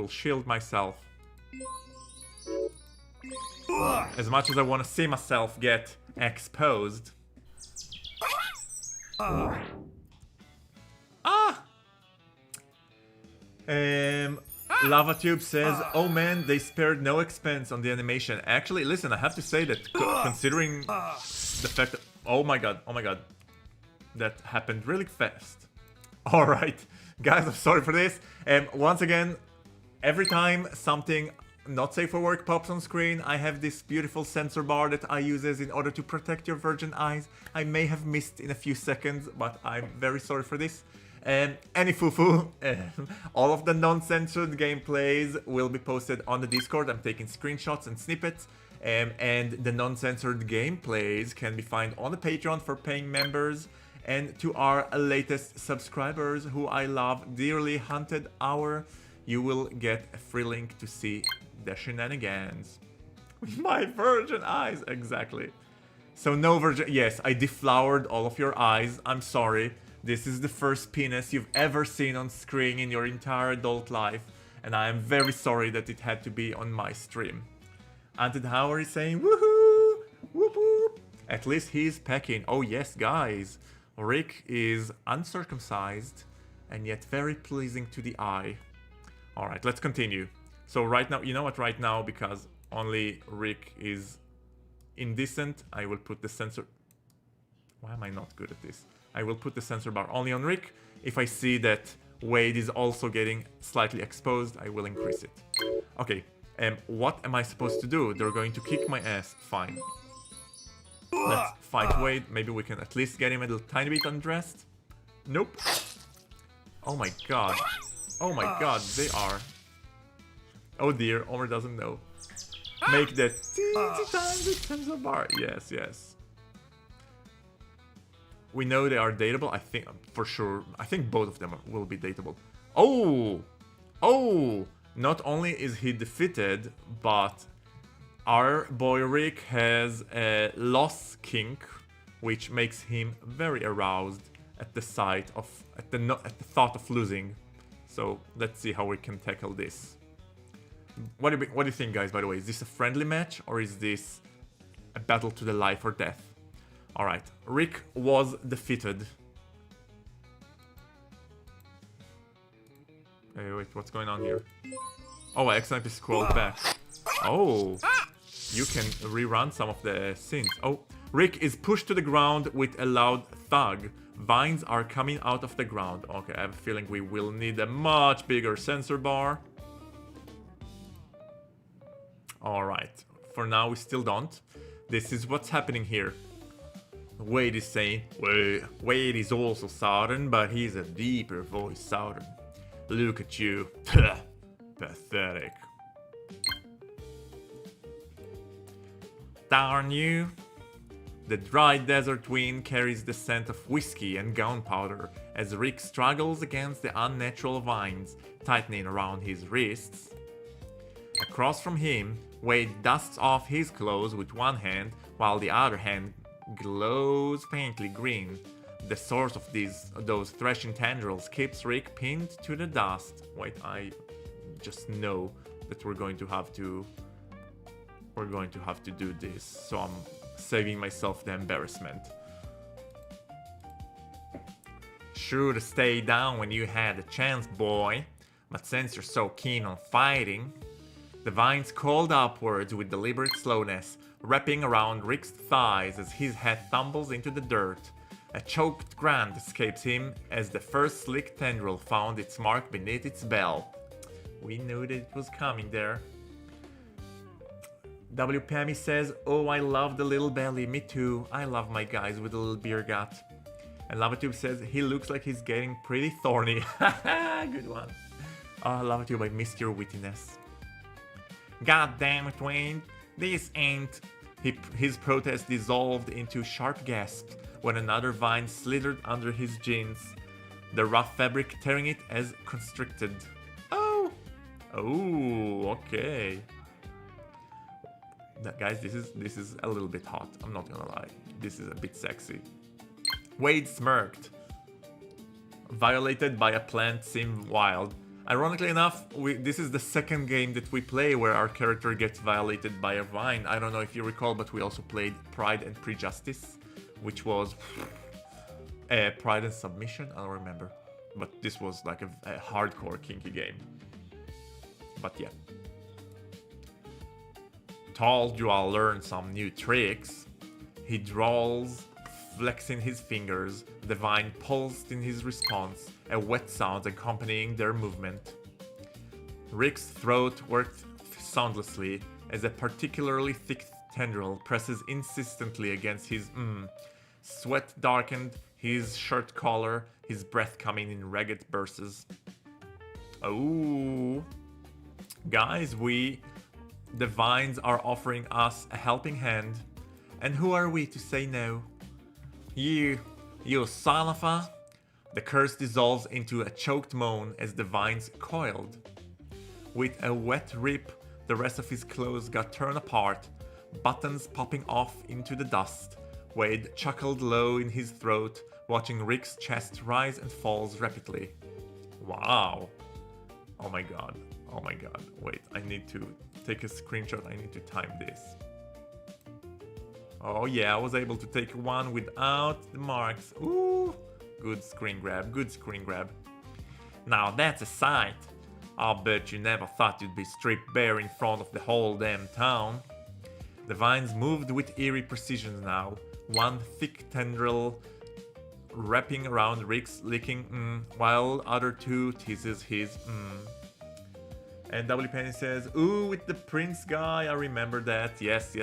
shield myself. As much as I want to see myself get exposed. Ah! Lava Tube says, oh man, they spared no expense on the animation. Actually, listen, I have to say that considering the fact that... Oh my god, that happened really fast. Alright, guys, I'm sorry for this. Once again, every time something not safe for work pops on screen, I have this beautiful sensor bar that I use in order to protect your virgin eyes. I may have missed in a few seconds, but I'm very sorry for this. Any foo-foo, all of the non-censored gameplays will be posted on the Discord. I'm taking screenshots and snippets, and the non-censored gameplays can be found on the Patreon for paying members. And to our latest subscribers, who I love dearly, Hunted Hour, you will get a free link to see the shenanigans. With my virgin eyes, exactly. So no virgin, yes, I deflowered all of your eyes, I'm sorry. This is the first penis you've ever seen on screen in your entire adult life, and I am very sorry that it had to be on my stream. Hunted Hour is saying, woohoo! Whoop whoop! At least he's pecking. Oh yes, guys. Rick is uncircumcised, and yet very pleasing to the eye. Alright, let's continue. So right now, you know what, right now, because only Rick is indecent, I will put the sensor... Why am I not good at this? I will put the sensor bar only on Rick. If I see that Wade is also getting slightly exposed, I will increase it. Okay, what am I supposed to do? They're going to kick my ass. Fine. Let's fight Wade. Maybe we can at least get him a little tiny bit undressed. Nope. Oh my god. Oh my god, they are... Oh dear, Omer doesn't know. Make that teensy tiny sensor bar. Yes, yes. We know they are dateable. I think, for sure, I think both of them will be dateable. Oh! Oh! Not only is he defeated, but our boy Rick has a loss kink, which makes him very aroused at the sight of, at the thought of losing. So let's see how we can tackle this. What do you think, guys, by the way? Is this a friendly match, or is this a battle to the life or death? Alright, Rick was defeated. Hey, wait, what's going on here? Oh, I accidentally scrolled back. Oh, you can rerun some of the scenes. Oh, Rick is pushed to the ground with a loud thug. Vines are coming out of the ground. Okay, I have a feeling we will need a much bigger sensor bar. Alright, for now we still don't. This is what's happening here. Wade is saying, Wade is also Southern, but he's a deeper voice Southern. Look at you. Pathetic. Darn you. The dry desert wind carries the scent of whiskey and gunpowder as Rick struggles against the unnatural vines tightening around his wrists. Across from him, Wade dusts off his clothes with one hand while the other hand glows faintly green. The source of those threshing tendrils keeps Rick pinned to the dust. Wait, I just know that we're going to have to do this, so I'm saving myself the embarrassment. Should have stayed down when you had the chance, boy. But since you're so keen on fighting... The vines called upwards with deliberate slowness, wrapping around Rick's thighs as his head tumbles into the dirt. A choked grunt escapes him as the first slick tendril found its mark beneath its bell. We knew that it was coming there. W. Pammy says, "Oh, I love the little belly. Me too. I love my guys with a little beer gut." And LavaTube says, "He looks like he's getting pretty thorny." Good one. Oh, LavaTube, I missed your wittiness. God damn it, Wayne. This ain't... His protest dissolved into sharp gasps when another vine slithered under his jeans, the rough fabric tearing it as constricted. Oh! Oh, okay. Guys, this is a little bit hot. I'm not gonna lie. This is a bit sexy. Wade smirked. Violated by a plant seemed wild. Ironically enough, this is the second game that we play where our character gets violated by a vine. I don't know if you recall, but we also played Pride and Prejustice, which was Pride and Submission, I don't remember. But this was like a hardcore kinky game. But yeah. Told you I'll learn some new tricks. He drawls, flexing his fingers. The vine pulsed in his response, a wet sound accompanying their movement. Rick's throat worked soundlessly as a particularly thick tendril presses insistently against his Sweat darkened his shirt collar, his breath coming in ragged bursts. Oh, guys, the vines are offering us a helping hand, and who are we to say no? You son of a... The curse dissolves into a choked moan as the vines coiled. With a wet rip, the rest of his clothes got torn apart, buttons popping off into the dust. Wade chuckled low in his throat, watching Rick's chest rise and falls rapidly. Wow. Oh my god. Oh my god. Wait, I need to take a screenshot. I need to time this. Oh yeah, I was able to take one without the marks. Ooh. Good screen grab, good screen grab. Now that's a sight. I'll bet you never thought you'd be stripped bare in front of the whole damn town. The vines moved with eerie precision now, one thick tendril wrapping around Rick's licking while other two teases his And W. Penny says, "Ooh, with the prince guy, I remember that. Yes.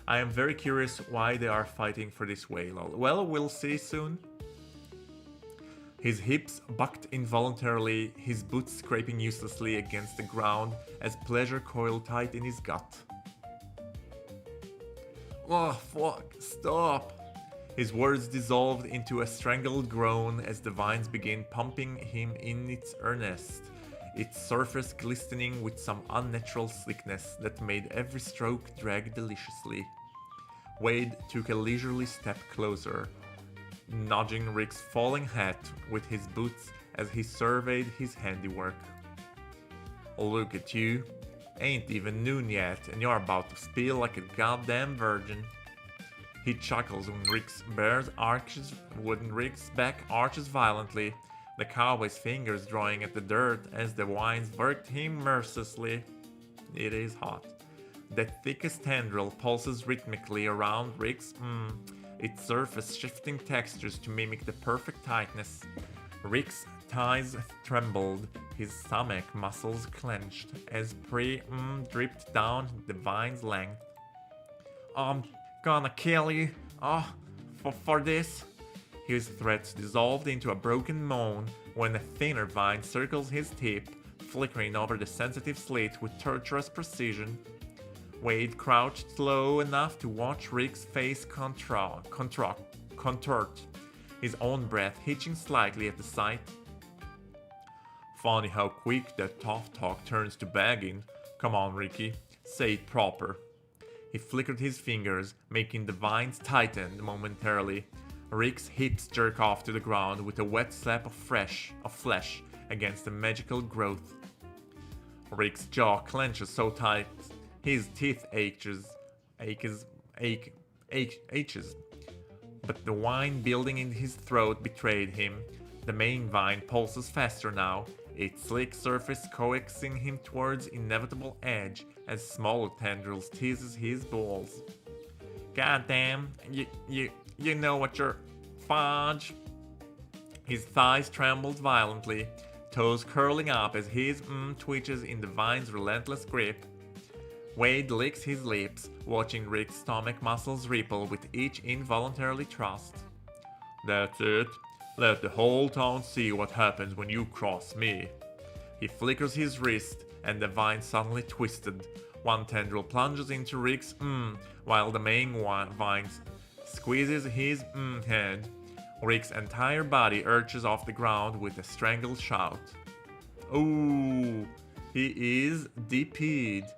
I am very curious why they are fighting for this way, lol. Well, we'll see soon." His hips bucked involuntarily, his boots scraping uselessly against the ground as pleasure coiled tight in his gut. Oh, fuck, stop. His words dissolved into a strangled groan as the vines began pumping him in its earnest, its surface glistening with some unnatural slickness that made every stroke drag deliciously. Wade took a leisurely step closer, nudging Rick's falling hat with his boots as he surveyed his handiwork. "Look at you. Ain't even noon yet, and you're about to spill like a goddamn virgin." He chuckles when Rick's back arches violently, the cowboy's fingers drawing at the dirt as the vines worked him mercilessly. It is hot. The thickest tendril pulses rhythmically around Rick's its surface shifting textures to mimic the perfect tightness. Rick's thighs trembled, his stomach muscles clenched as prey dripped down the vine's length. "I'm gonna kill you, for this." His threats dissolved into a broken moan when a thinner vine circles his tip, flickering over the sensitive slit with torturous precision. Wade crouched low enough to watch Rick's face contort, his own breath hitching slightly at the sight. "Funny how quick that tough talk turns to begging. Come on, Ricky, say it proper." He flickered his fingers, making the vines tighten momentarily. Rick's hips jerk off to the ground with a wet slap of flesh against the magical growth. Rick's jaw clenches so tight, his teeth aches. But the wine building in his throat betrayed him. The main vine pulses faster now, its slick surface coaxing him towards inevitable edge as smaller tendrils teases his balls. Goddamn, you know what you're... fudge. His thighs trembled violently, toes curling up as his twitches in the vine's relentless grip. Wade licks his lips, watching Rick's stomach muscles ripple with each involuntary thrust. That's it. Let the whole town see what happens when you cross me. He flickers his wrist, and the vine suddenly twisted. One tendril plunges into Rick's while the main vine squeezes his head. Rick's entire body arches off the ground with a strangled shout. Ooh, he is DP'd.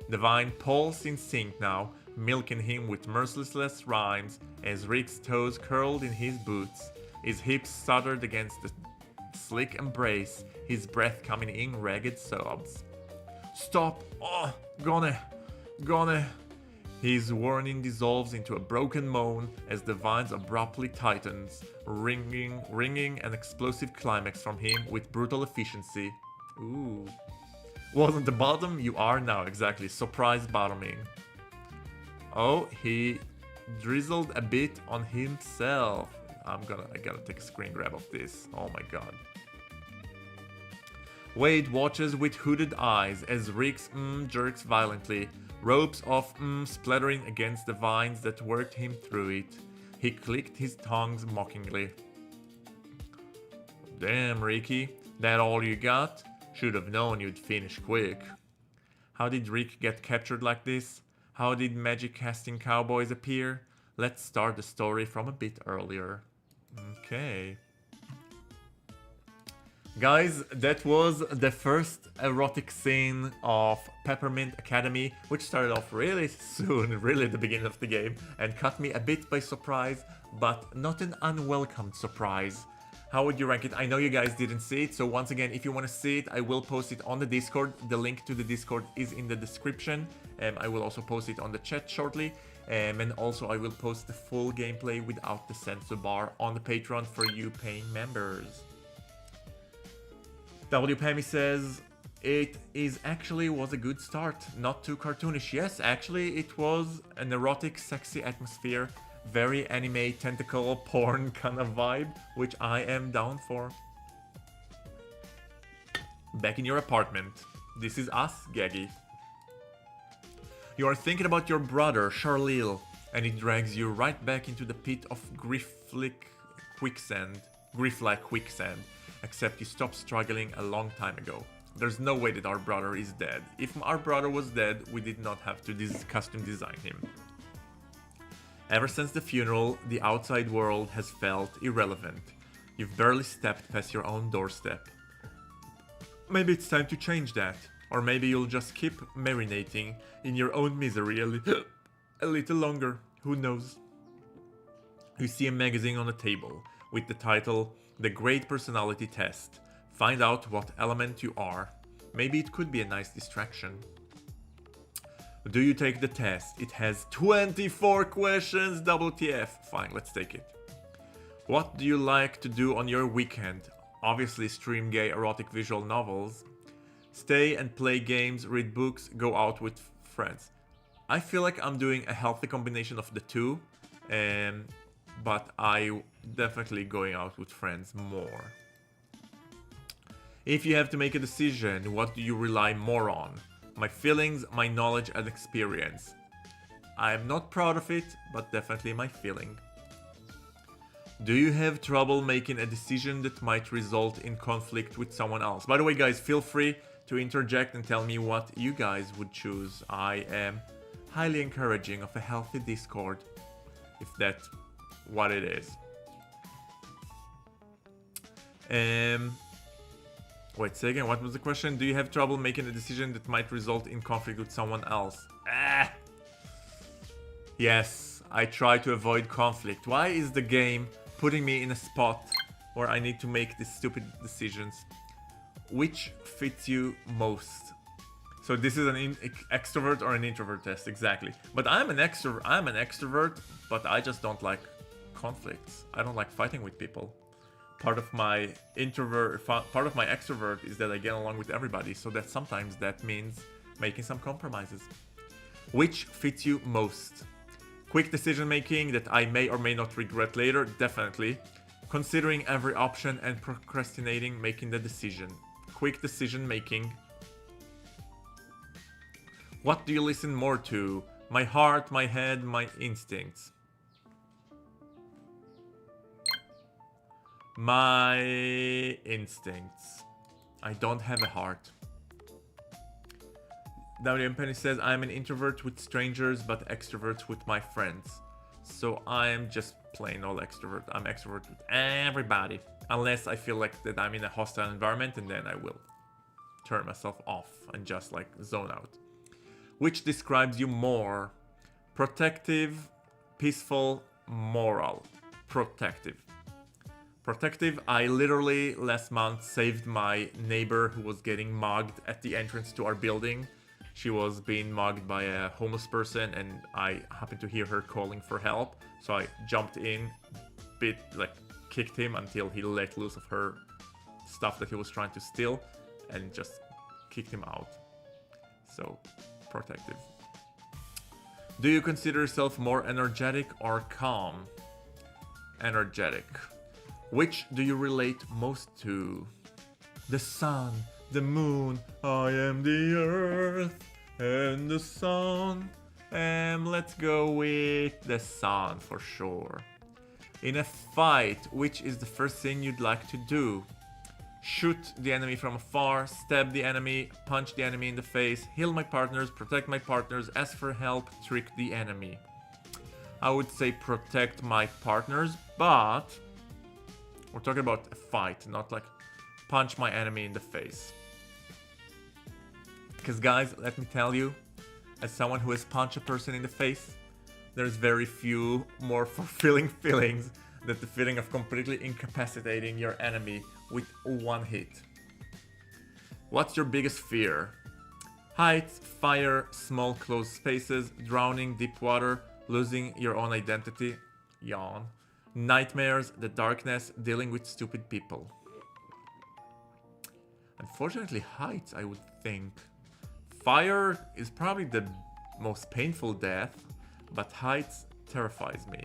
The vine pulls in sync now, milking him with merciless rhymes as Rick's toes curled in his boots, his hips stuttered against the slick embrace, his breath coming in ragged sobs. Stop! Oh, gonna... His warning dissolves into a broken moan as the vines abruptly tightens, ringing an explosive climax from him with brutal efficiency. Ooh. Wasn't the bottom? You are now, exactly. Surprise bottoming. Oh, he drizzled a bit on himself. I gotta take a screen grab of this. Oh my god. Wade watches with hooded eyes as Rick's jerks violently, ropes of splattering against the vines that worked him through it. He clicked his tongues mockingly. Damn, Ricky, that all you got? Should have known you'd finish quick. How did Rick get captured like this? How did magic casting cowboys appear? Let's start the story from a bit earlier. Okay. Guys, that was the first erotic scene of Peppermint Academy, which started off really soon, really at the beginning of the game, and caught me a bit by surprise, but not an unwelcome surprise. How would you rank it? I know you guys didn't see it, so once again, if you want to see it, I will post it on the Discord. The link to the Discord is in the description. I will also post it on the chat shortly. And also I will post the full gameplay without the censor bar on the Patreon for you paying members. W. Pammy says, it was a good start, not too cartoonish. Yes, actually it was an erotic, sexy atmosphere, very anime, tentacle, porn kind of vibe, which I am down for. Back in your apartment. This is us, Gaggy. You are thinking about your brother, Charlil, and it drags you right back into the pit of grief-like quicksand, except you stopped struggling a long time ago. There's no way that our brother is dead. If our brother was dead, we did not have to custom design him. Ever since the funeral, the outside world has felt irrelevant. You've barely stepped past your own doorstep. Maybe it's time to change that. Or maybe you'll just keep marinating in your own misery a little longer. Who knows? You see a magazine on the table with the title The Great Personality Test. Find out what element you are. Maybe it could be a nice distraction. Do you take the test? It has 24 questions, WTF. Fine, let's take it. What do you like to do on your weekend? Obviously stream gay erotic visual novels. Stay and play games, read books, go out with friends. I feel like I'm doing a healthy combination of the two, but I definitely going out with friends more. If you have to make a decision, what do you rely more on? My feelings, my knowledge and experience. I am not proud of it, but definitely my feeling. Do you have trouble making a decision that might result in conflict with someone else? By the way, guys, feel free to interject and tell me what you guys would choose. I am highly encouraging of a healthy Discord, if that's what it is. Wait, say again, what was the question? Do you have trouble making a decision that might result in conflict with someone else? Yes, I try to avoid conflict. Why is the game putting me in a spot where I need to make these stupid decisions? Which fits you most? So this is an extrovert or an introvert test, exactly. But I'm an extrovert, but I just don't like conflicts. I don't like fighting with people. part of my part of my extrovert is that I get along with everybody, so that sometimes that means making some compromises. Which fits you most? Quick decision making that I may or may not regret later, definitely. Considering every option and procrastinating making the decision. Quick decision making. What do you listen more to? My heart, my head, my instincts. My instincts. I don't have a heart. WM Penny says, I'm an introvert with strangers, but extrovert with my friends. So I'm just plain old extrovert. I'm extrovert with everybody. Unless I feel like that I'm in a hostile environment, and then I will turn myself off and just like zone out. Which describes you more? Protective, peaceful, moral. Protective. Protective, I literally last month saved my neighbor who was getting mugged at the entrance to our building. She was being mugged by a homeless person and I happened to hear her calling for help. So I jumped in, kicked him until he let loose of her stuff that he was trying to steal and just kicked him out. So, protective. Do you consider yourself more energetic or calm? Energetic. Which do you relate most to? The sun, the moon, I am the earth, and the sun. Let's go with the sun for sure. In a fight, which is the first thing you'd like to do? Shoot the enemy from afar, stab the enemy, punch the enemy in the face, heal my partners, protect my partners, ask for help, trick the enemy. I would say protect my partners, but we're talking about a fight, not like punch my enemy in the face. Because guys, let me tell you, as someone who has punched a person in the face, there's very few more fulfilling feelings than the feeling of completely incapacitating your enemy with one hit. What's your biggest fear? Heights, fire, small closed spaces, drowning, deep water, losing your own identity, yawn, nightmares, the darkness, dealing with stupid people. Unfortunately, heights, I would think. Fire is probably the most painful death, but heights terrifies me.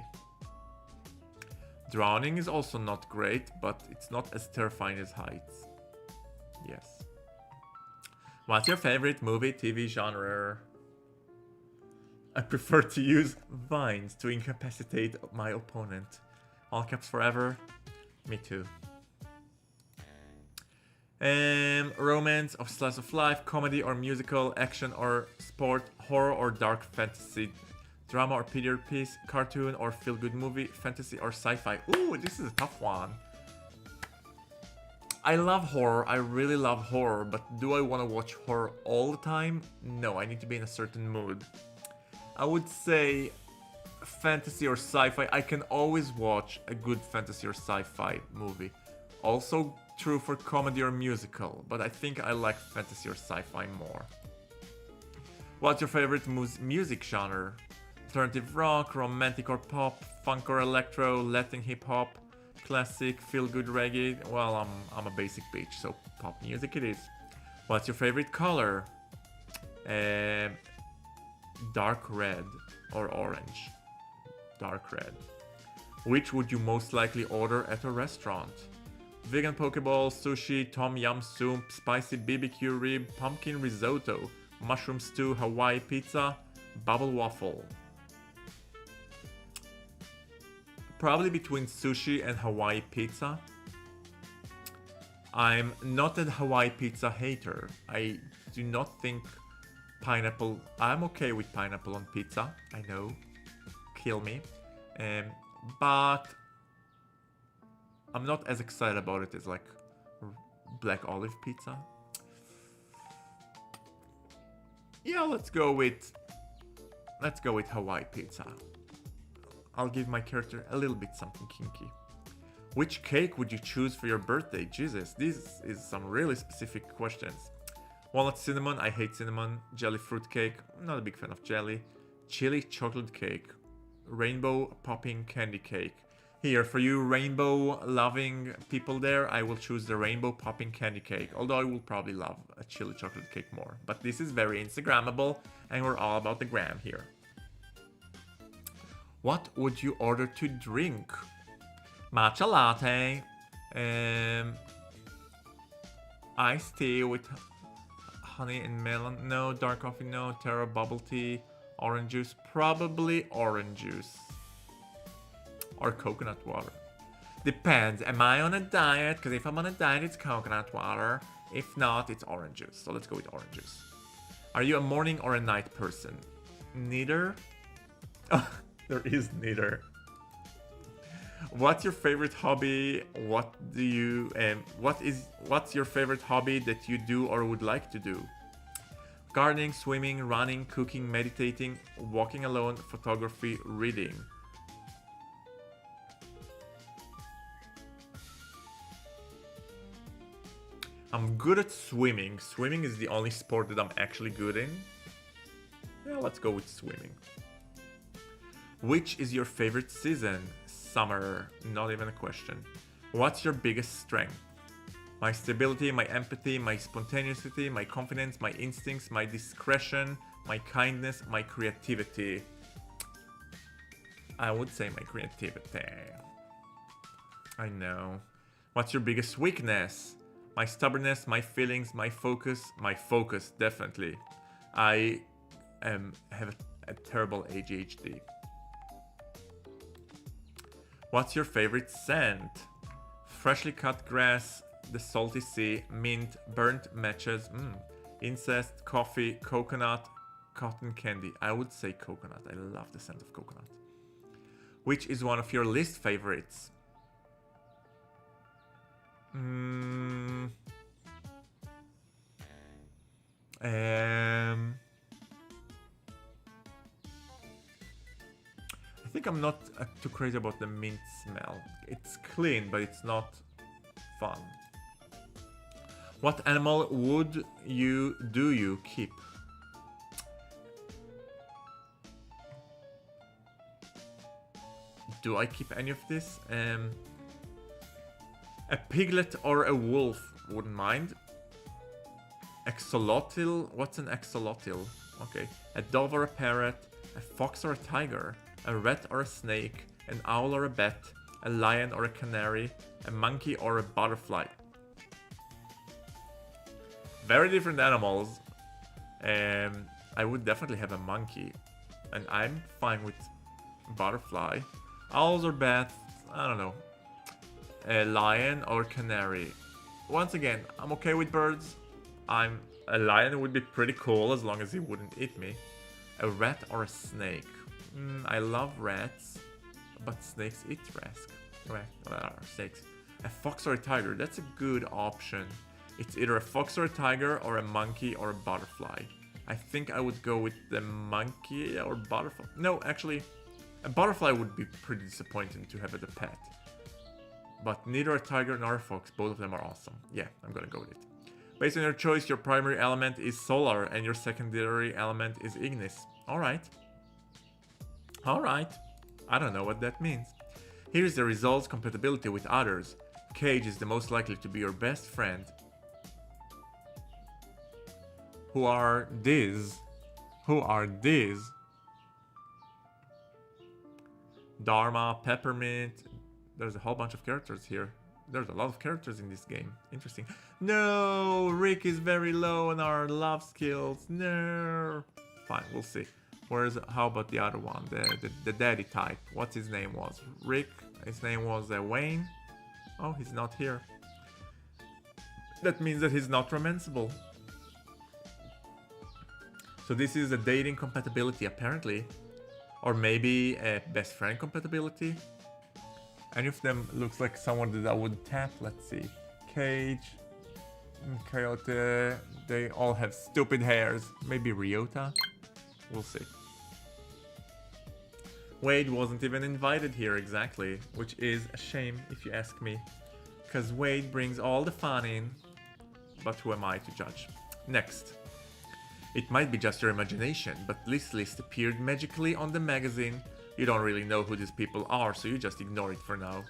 Drowning is also not great, but it's not as terrifying as heights. Yes. What's your favorite movie, TV genre? I prefer to use vines to incapacitate my opponent. All caps forever. Me too. Romance or slice of life, comedy or musical, action or sport, horror or dark fantasy, drama or period piece, cartoon or feel-good movie, fantasy or sci-fi. Ooh, this is a tough one. I love horror, I really love horror, but do I want to watch horror all the time? No, I need to be in a certain mood. I would say fantasy or sci-fi. I can always watch a good fantasy or sci-fi movie. Also true for comedy or musical, but I think I like fantasy or sci-fi more. What's your favorite music genre? Alternative rock, romantic or pop, funk or electro, Latin hip-hop, classic, feel-good reggae? Well, I'm a basic bitch, so pop music it is. What's your favorite color? Dark red or orange. Dark red. Which would you most likely order at a restaurant? Vegan Pokeball, sushi, tom yum soup, spicy BBQ rib, pumpkin risotto, mushroom stew, Hawaii pizza, bubble waffle. Probably between sushi and Hawaii pizza. I'm not a Hawaii pizza hater. I do not think pineapple... I'm okay with pineapple on pizza. I know. Kill me. But I'm not as excited about it as like black olive pizza. Yeah, let's go with Hawaii pizza. I'll give my character a little bit something kinky. Which cake would you choose for your birthday? Jesus, this is some really specific questions. Walnut cinnamon, I hate cinnamon. Jelly fruit cake, I'm not a big fan of jelly. Chili chocolate cake. Rainbow popping candy cake. Here, for you rainbow-loving people there, I will choose the rainbow popping candy cake, although I will probably love a chili chocolate cake more. But this is very Instagrammable, and we're all about the gram here. What would you order to drink? Matcha latte, iced tea with honey and melon, no. Dark coffee, no. Taro bubble tea, orange juice, probably orange juice. Or coconut water. Depends. Am I on a diet? Because if I'm on a diet, it's coconut water. If not, it's orange juice. So let's go with orange juice. Are you a morning or a night person? Neither. Oh, there is neither. What's your favorite hobby? What's your favorite hobby that you do or would like to do? Gardening, swimming, running, cooking, meditating, walking alone, photography, reading. I'm good at swimming. Swimming is the only sport that I'm actually good in. Yeah, let's go with swimming. Which is your favorite season? Summer. Not even a question. What's your biggest strength? My stability, my empathy, my spontaneity, my confidence, my instincts, my discretion, my kindness, my creativity. I would say my creativity. I know. What's your biggest weakness? My stubbornness, my feelings, my focus, definitely. I have a terrible ADHD. What's your favorite scent? Freshly cut grass, the salty sea, mint, burnt matches, incest, coffee, coconut, cotton candy. I would say coconut. I love the scent of coconut. Which is one of your least favorites? I think I'm not too crazy about the mint smell. It's clean, but it's not fun. What animal would you keep? Do I keep any of this? A piglet or a wolf, wouldn't mind. Axolotl, what's an axolotl? Okay, a dove or a parrot, a fox or a tiger, a rat or a snake, an owl or a bat, a lion or a canary, a monkey or a butterfly. Very different animals. I would definitely have a monkey, and I'm fine with butterfly. Owls or bats, I don't know. A lion or canary. Once again, I'm okay with birds. A lion would be pretty cool as long as he wouldn't eat me. A rat or a snake. I love rats, but snakes eat snakes. A fox or a tiger. That's a good option. It's either a fox or a tiger or a monkey or a butterfly. I think I would go with the monkey or butterfly. No, actually, a butterfly would be pretty disappointing to have as a pet. But neither a tiger nor a fox, both of them are awesome. Yeah, I'm gonna go with it. Based on your choice, your primary element is solar and your secondary element is ignis. Alright. Alright. I don't know what that means. Here's the results: compatibility with others. Cage is the most likely to be your best friend. Who are these? Who are these? Dharma, Peppermint. There's a whole bunch of characters here. There's a lot of characters in this game. Interesting. No! Rick is very low on our love skills. No! Fine, we'll see. How about the other one? The daddy type. What's his name was? Rick. His name was Wayne. Oh, he's not here. That means that he's not romanceable. So this is a dating compatibility, apparently. Or maybe a best friend compatibility. Any of them looks like someone that I would tap. Let's see. Cage, Coyote, they all have stupid hairs. Maybe Ryota? We'll see. Wade wasn't even invited here exactly, which is a shame if you ask me. Because Wade brings all the fun in, but who am I to judge? Next. It might be just your imagination, but this list appeared magically on the magazine You don't really know who these people are, so you just ignore it for now.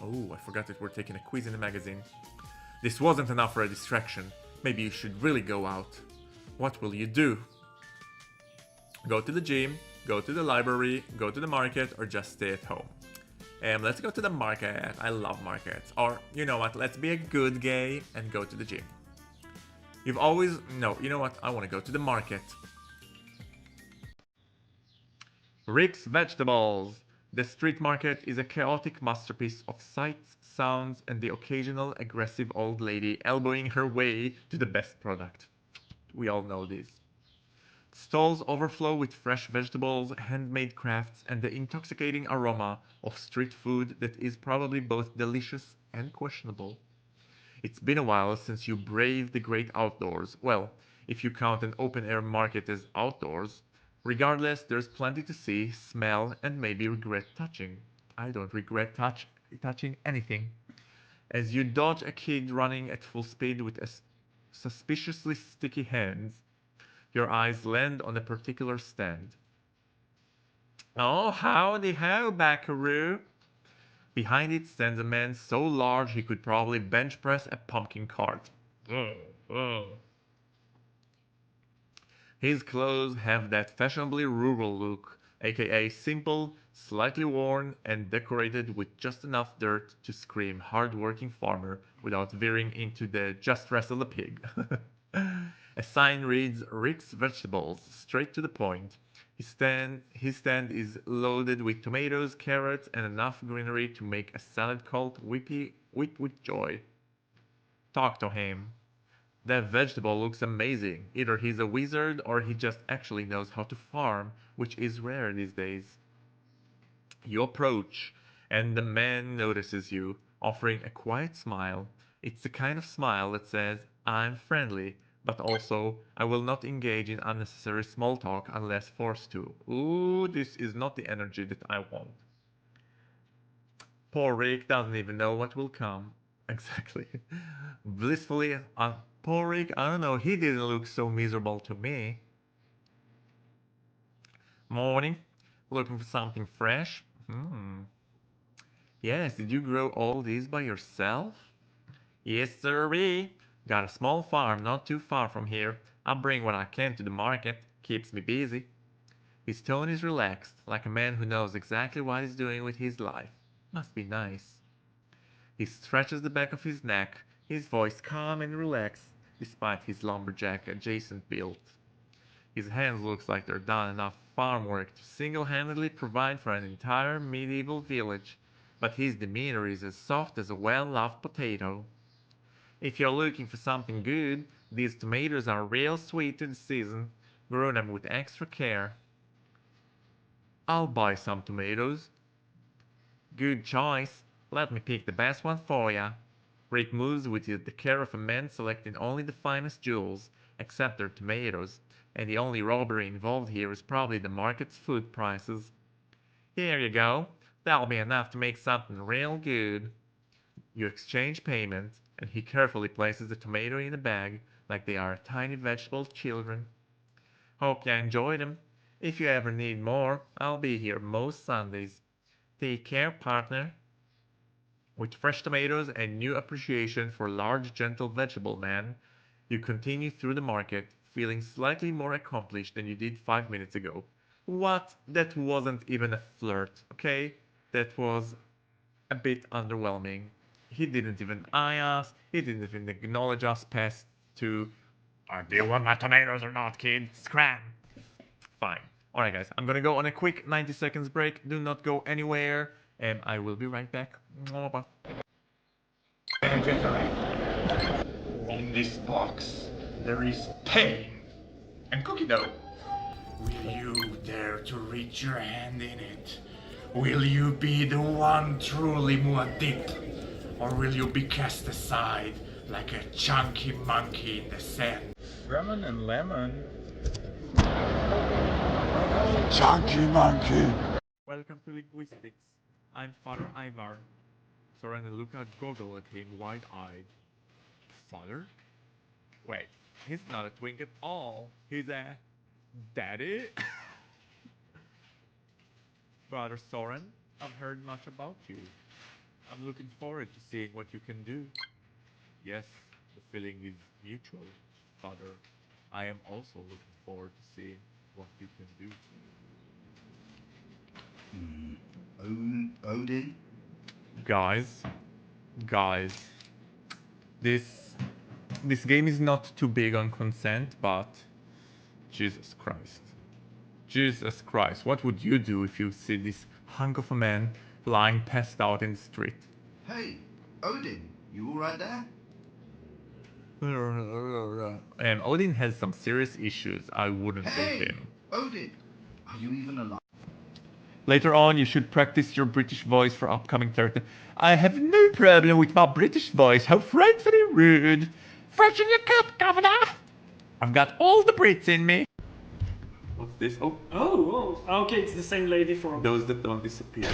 Oh, I forgot that we're taking a quiz in the magazine. This wasn't enough for a distraction. Maybe you should really go out. What will you do? Go to the gym, go to the library, go to the market, or just stay at home? Let's go to the market. I love markets. Or, you know what, let's be a good gay and go to the gym. You've always... No, you know what, I want to go to the market. Rick's Vegetables. The street market is a chaotic masterpiece of sights, sounds, and the occasional aggressive old lady elbowing her way to the best product. We all know this. Stalls overflow with fresh vegetables, handmade crafts, and the intoxicating aroma of street food that is probably both delicious and questionable. It's been a while since you braved the great outdoors. Well, if you count an open-air market as outdoors. Regardless, there's plenty to see, smell, and maybe regret touching. I don't regret touching anything. As you dodge a kid running at full speed with suspiciously sticky hands, your eyes land on a particular stand. Oh, howdy ho, Buckaroo! Behind it stands a man so large he could probably bench press a pumpkin cart. His clothes have that fashionably rural look, aka simple, slightly worn, and decorated with just enough dirt to scream hard-working farmer without veering into the just wrestle the pig. A sign reads Rick's Vegetables, straight to the point. His stand is loaded with tomatoes, carrots, and enough greenery to make a salad cult whip with joy. Talk to him. That vegetable looks amazing. Either he's a wizard or he just actually knows how to farm, which is rare these days. You approach, and the man notices you, offering a quiet smile. It's the kind of smile that says, I'm friendly, but also, I will not engage in unnecessary small talk unless forced to. Ooh, this is not the energy that I want. Poor Rick doesn't even know what will come. Exactly. Blissfully, poor Rick, I don't know, he didn't look so miserable to me. Morning. Looking for something fresh? Yes, did you grow all these by yourself? Yes, sirree. Got a small farm not too far from here. I bring what I can to the market. Keeps me busy. His tone is relaxed, like a man who knows exactly what he's doing with his life. Must be nice. He stretches the back of his neck, his voice calm and relaxed, despite his lumberjack adjacent build. His hands look like they're done enough farm work to single-handedly provide for an entire medieval village, but his demeanor is as soft as a well-loved potato. If you're looking for something good, these tomatoes are real sweet to the season, grown up with extra care. I'll buy some tomatoes. Good choice. Let me pick the best one for ya. Rick moves with the care of a man selecting only the finest jewels, except their tomatoes, and the only robbery involved here is probably the market's food prices. Here you go. That'll be enough to make something real good. You exchange payment, and he carefully places the tomato in a bag like they are tiny vegetable children. Hope you enjoyed them. If you ever need more, I'll be here most Sundays. Take care, partner. With fresh tomatoes and new appreciation for large, gentle vegetable man, you continue through the market, feeling slightly more accomplished than you did 5 minutes ago. What? That wasn't even a flirt, okay? That was a bit underwhelming. He didn't even eye us, he didn't even acknowledge us past to, do you want my tomatoes or not, kid? Scram! Fine. Alright, guys, I'm gonna go on a quick 90 seconds break. Do not go anywhere, and I will be right back. Bye. On this box, there is pain and cookie dough. Will you dare to reach your hand in it? Will you be the one truly Muad'Dib? Or will you be cast aside like a chunky monkey in the sand? Lemon and lemon. Chunky monkey! Welcome to Linguistics. I'm Father Ivar. Soren and Luca goggle at him wide-eyed. Father? Wait, he's not a twink at all. He's a... daddy? Brother Soren. I've heard much about you. I'm looking forward to seeing what you can do. Yes, the feeling is mutual, Father. I am also looking forward to seeing what you can do. Odin? Guys, this game is not too big on consent, but Jesus Christ. Jesus Christ, what would you do if you see this hunk of a man lying passed out in the street? Hey, Odin, you alright there? Odin has some serious issues. I wouldn't leave Hey, him. Odin, are you even alive? Later on, you should practice your British voice for upcoming character. I have no problem with my British voice. How frightfully rude. Freshen your cup, Governor. I've got all the Brits in me. What's this? Oh, Oh, okay, it's the same lady from. those that don't disappear.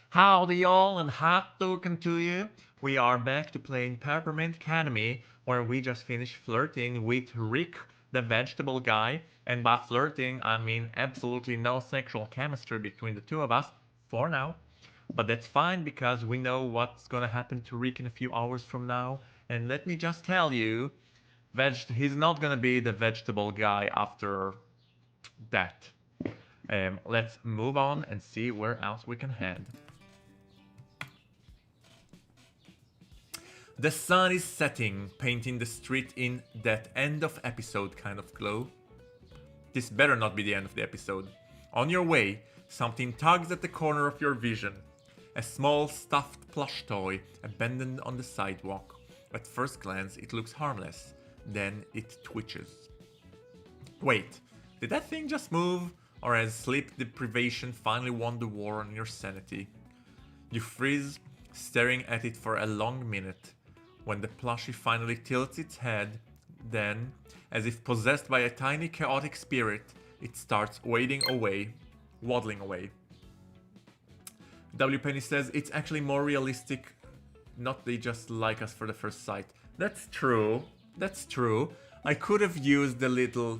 Howdy y'all and hot talking to you. We are back to playing Peppermint Academy, where we just finished flirting with Rick, the vegetable guy. And by flirting, I mean absolutely no sexual chemistry between the two of us, for now. But that's fine because we know what's gonna happen to Rick in a few hours from now. And let me just tell you, he's not gonna be the vegetable guy after that. Let's move on and see where else we can head. The sun is setting, painting the street in that end of episode kind of glow. This better not be the end of the episode. On your way, something tugs at the corner of your vision. A small stuffed plush toy abandoned on the sidewalk. At first glance, it looks harmless. Then it twitches. Wait, did that thing just move? Or has sleep deprivation finally won the war on your sanity? You freeze, staring at it for a long minute. When the plushie finally tilts its head, then, as if possessed by a tiny chaotic spirit, it starts waddling away. W. Penny says it's actually more realistic, not they just like us for the first sight. That's true. I could have used the little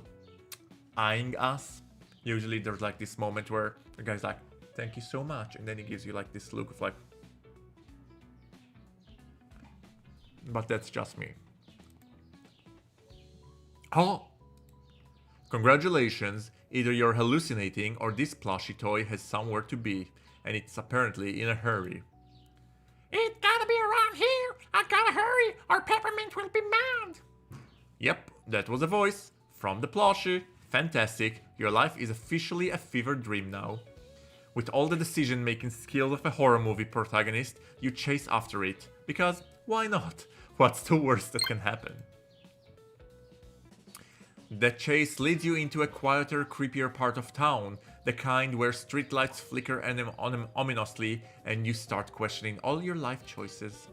eyeing us. Usually there's like this moment where the guy's like, thank you so much, and then he gives you like this look of like, but that's just me. Oh! Congratulations, either you're hallucinating or this plushie toy has somewhere to be, and it's apparently in a hurry. It gotta be around here! I gotta hurry, or Peppermint will be mad! Yep, that was a voice from the plushie. Fantastic, your life is officially a fever dream now. With all the decision-making skills of a horror movie protagonist, you chase after it, because why not? What's the worst that can happen? The chase leads you into a quieter, creepier part of town, the kind where streetlights flicker ominously and you start questioning all your life choices.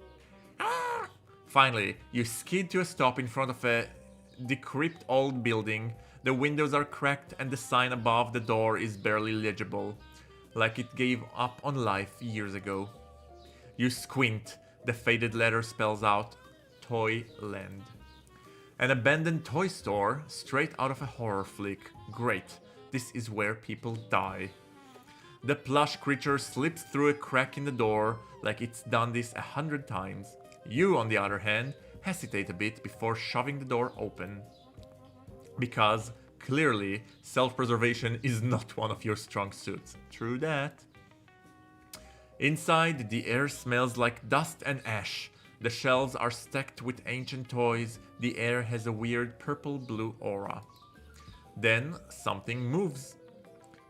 Ah! Finally, you skid to a stop in front of a decrepit old building. The windows are cracked and the sign above the door is barely legible, like it gave up on life years ago. You squint, the faded letter spells out Toyland. An abandoned toy store, straight out of a horror flick. Great, this is where people die. The plush creature slips through a crack in the door like it's done this 100 times. You, on the other hand, hesitate a bit before shoving the door open. Because, clearly, self-preservation is not one of your strong suits. True that. Inside, the air smells like dust and ash. The shelves are stacked with ancient toys. The air has a weird purple-blue aura. Then, something moves.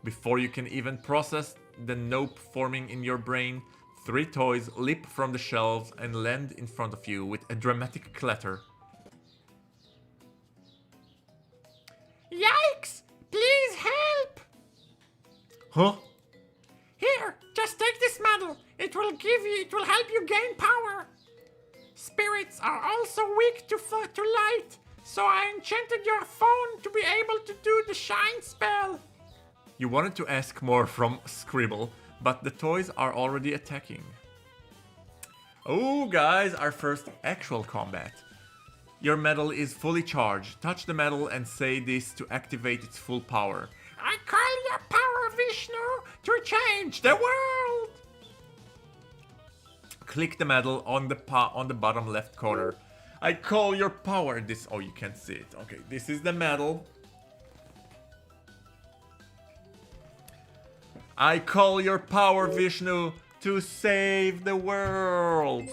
Before you can even process the nope forming in your brain, 3 toys leap from the shelves and land in front of you with a dramatic clatter. Yikes! Please help! Huh? Here, just take this medal. It will help you gain power. Spirits are also weak to light, so I enchanted your phone to be able to do the shine spell. You wanted to ask more from Scribble, but the toys are already attacking. Oh, guys, our first actual combat. Your medal is fully charged. Touch the medal and say this to activate its full power. I call your power, Vishnu, to change the world. Click the medal on the bottom left corner. I call your power. This. Oh, you can't see it. Okay, this is the medal. I call your power, Vishnu, to save the world.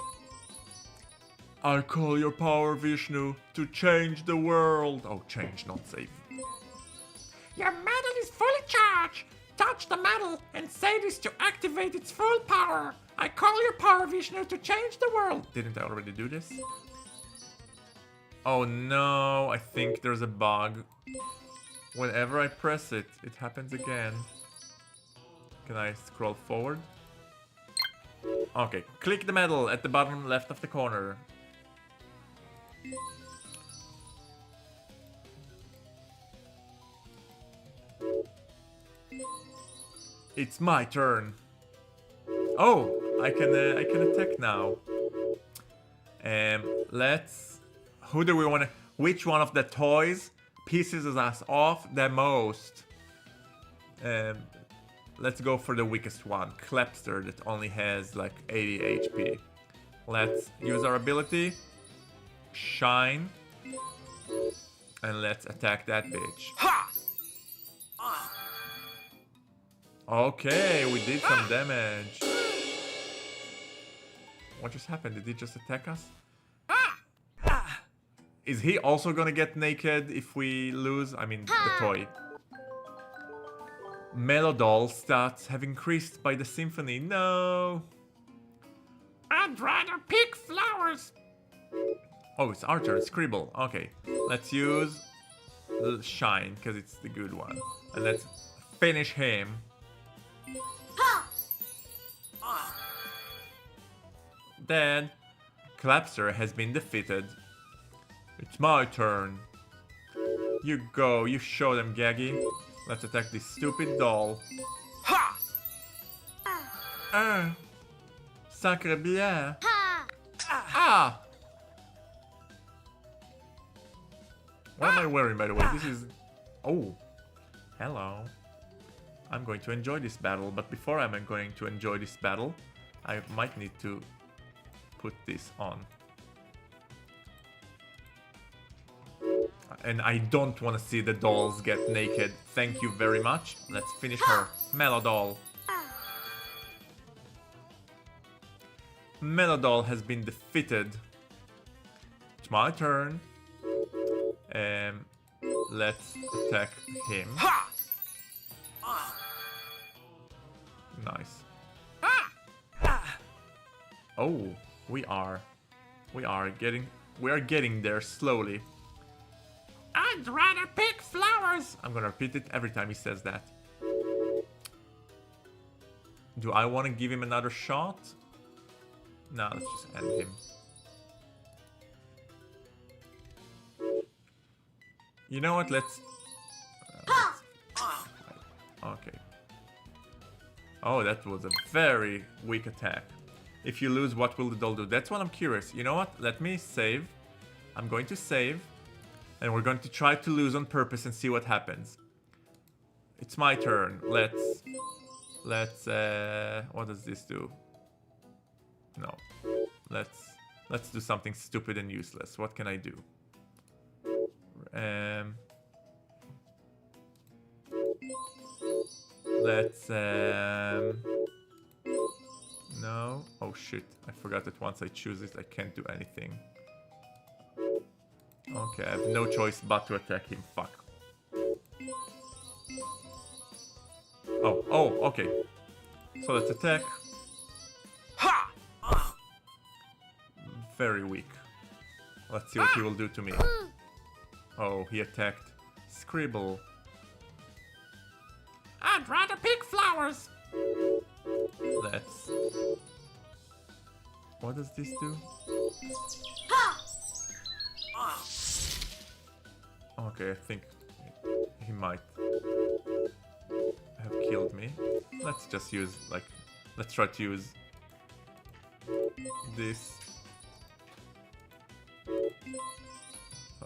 I call your power, Vishnu, to change the world. Oh, change, not save. Your medal is fully charged. Touch the medal and say this to activate its full power. I call your power, Vishnu, to change the world. Didn't I already do this? Oh no, I think there's a bug. Whenever I press it, it happens again. Can I scroll forward? Okay, click the medal at the bottom left of the corner. It's my turn. Oh, I can attack now. Let's. Who do we want to? Which one of the toys pisses us off the most? Let's go for the weakest one, Clapster, that only has like 80 HP. Let's use our ability, Shine, and let's attack that bitch. Okay, we did some damage. What just happened? Did he just attack us? Is he also gonna get naked if we lose? I mean, the toy. Melodol stats have increased by the symphony. No. I'd rather pick flowers. Oh, it's our turn. Scribble. Okay. Let's use Shine, because it's the good one. And let's finish him. Dead. Clapster has been defeated. It's my turn. You go. You show them, Gaggy. Let's attack this stupid doll. Ha! Sacre bien. Ah! What am I wearing, by the way? This is... Oh. Hello. I'm going to enjoy this battle, but before I'm going to enjoy this battle, I might need to put this on. And I don't want to see the dolls get naked. Thank you very much. Let's finish her. Melodoll. Melodoll has been defeated. It's my turn. Let's attack him. Nice. Oh, we are getting there slowly. I'd rather pick flowers. I'm gonna repeat it every time he says that. Do I want to give him another shot? No, let's just end him. You know what? Let's okay. Oh, that was a very weak attack. If you lose, what will the doll do? That's what I'm curious. You know what? Let me save. I'm going to save. And we're going to try to lose on purpose and see what happens. It's my turn. Let's what does this do? No. Let's do something stupid and useless. What can I do? Let's no. Oh shit. I forgot that once I choose it, I can't do anything. Okay, I have no choice but to attack him. Fuck. Oh, okay. So let's attack. Very weak. Let's see what he will do to me. Oh, he attacked Scribble. I'd rather pick flowers. Let's... What does this do? Okay, I think he might have killed me. Let's just use, like... Let's try to use this.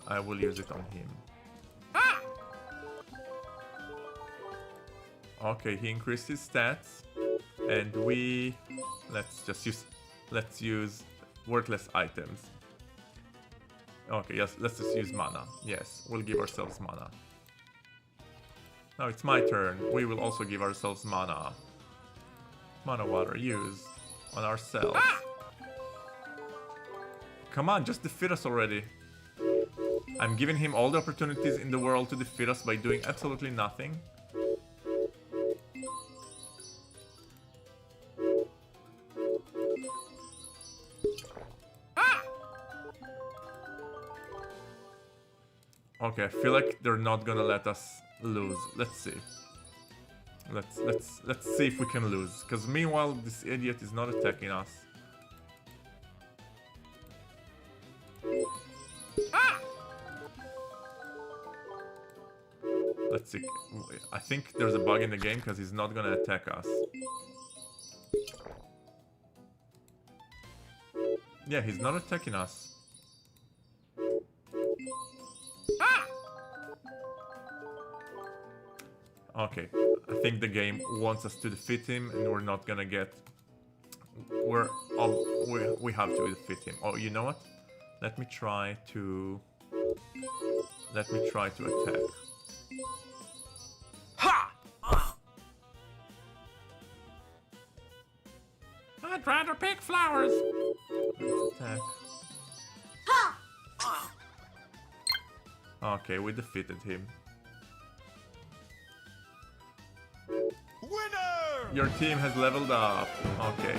I will use it on him. Okay, he increased his stats, and let's use worthless items. Okay, yes, let's just use mana. Yes, we'll give ourselves mana. Now it's my turn. We will also give ourselves mana. Mana water, use on ourselves. Come on, just defeat us already. I'm giving him all the opportunities in the world to defeat us by doing absolutely nothing. Okay, I feel like they're not gonna let us lose. Let's see. Let's see if we can lose. Because meanwhile, this idiot is not attacking us. Let's see. I think there's a bug in the game because he's not gonna attack us. Yeah, he's not attacking us. Okay, I think the game wants us to defeat him, and we're not gonna get. We have to defeat him. Oh, you know what? Let me try to attack. I'd rather pick flowers. Let's attack. Okay, we defeated him. Winner! Your team has leveled up. Okay.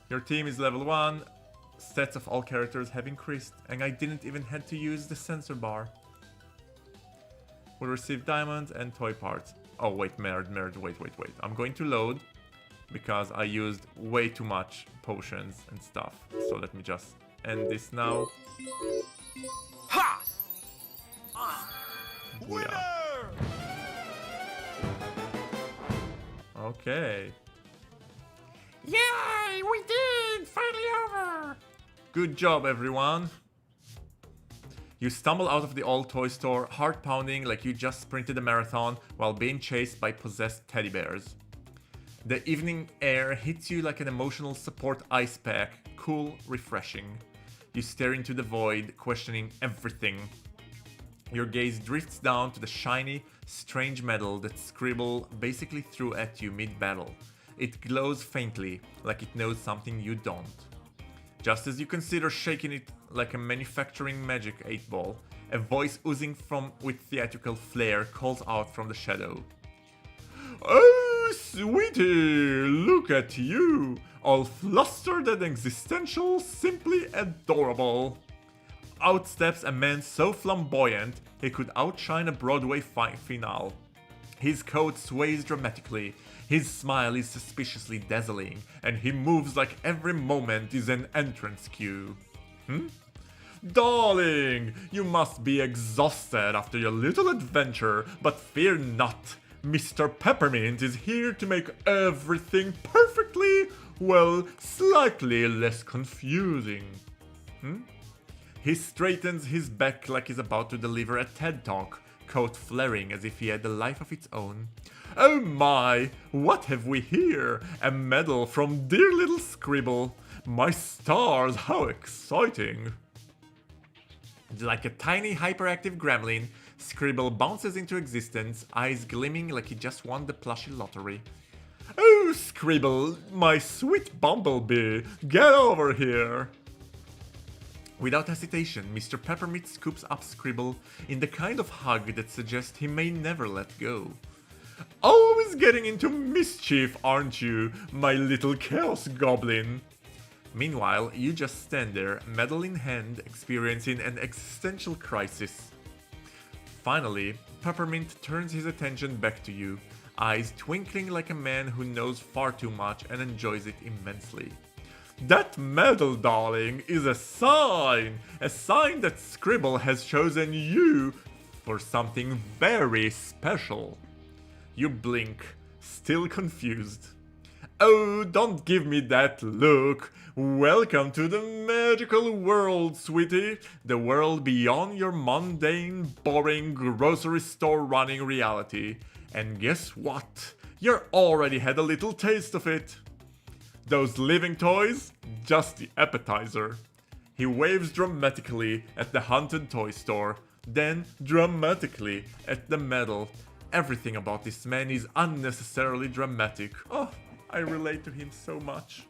Your team is level 1. Stats of all characters have increased, and I didn't even have to use the sensor bar. We received diamonds and toy parts. Oh, wait, wait. I'm going to load because I used way too much potions and stuff. So let me just end this now. Ha! Booyah. Okay. Yay! We did! Finally over! Good job, everyone. You stumble out of the old toy store, heart pounding like you just sprinted a marathon while being chased by possessed teddy bears. The evening air hits you like an emotional support ice pack, cool, refreshing. You stare into the void, questioning everything. Your gaze drifts down to the shiny, strange metal that Scribble basically threw at you mid-battle. It glows faintly, like it knows something you don't. Just as you consider shaking it like a manufacturing magic 8-ball, a voice oozing with theatrical flair calls out from the shadow. Oh, sweetie, look at you! All flustered and existential, simply adorable. Out steps a man so flamboyant he could outshine a Broadway finale. His coat sways dramatically, his smile is suspiciously dazzling, and he moves like every moment is an entrance cue. Darling, you must be exhausted after your little adventure, but fear not. Mr. Peppermint is here to make everything perfectly, well, slightly less confusing. He straightens his back like he's about to deliver a TED Talk, coat flaring as if he had a life of its own. Oh my, what have we here? A medal from dear little Scribble. My stars, how exciting! Like a tiny hyperactive gremlin, Scribble bounces into existence, eyes gleaming like he just won the plushy lottery. Oh, Scribble, my sweet bumblebee, get over here! Without hesitation, Mr. Peppermint scoops up Scribble in the kind of hug that suggests he may never let go. Always getting into mischief, aren't you, my little chaos goblin? Meanwhile, you just stand there, medal in hand, experiencing an existential crisis. Finally, Peppermint turns his attention back to you, eyes twinkling like a man who knows far too much and enjoys it immensely. That medal, darling, is a sign that Scribble has chosen you for something very special. You blink, still confused. Oh, don't give me that look. Welcome to the magical world, sweetie. The world beyond your mundane, boring, grocery store running reality. And guess what? You already had a little taste of it. Those living toys? Just the appetizer. He waves dramatically at the haunted toy store, then dramatically at the medal. Everything about this man is unnecessarily dramatic. Oh, I relate to him so much.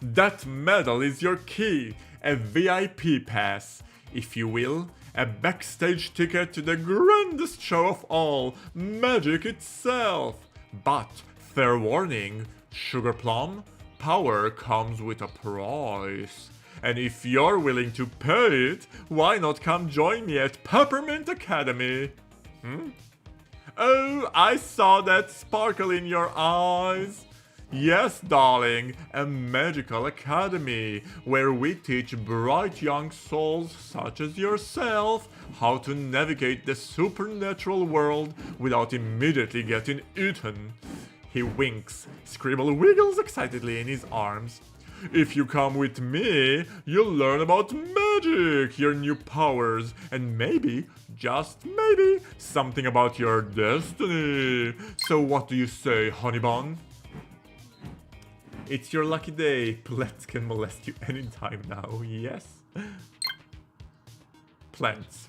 That medal is your key, a VIP pass, if you will, a backstage ticket to the grandest show of all, magic itself. But, fair warning, Sugar Plum, power comes with a price. And if you're willing to pay it, why not come join me at Peppermint Academy? Oh, I saw that sparkle in your eyes. Yes, darling, a magical academy where we teach bright young souls such as yourself how to navigate the supernatural world without immediately getting eaten. He winks. Scribble wiggles excitedly in his arms. If you come with me, you'll learn about magic, your new powers, and maybe, just maybe, something about your destiny. So what do you say, honey bun? It's your lucky day. Plants can molest you anytime now, yes? Plants,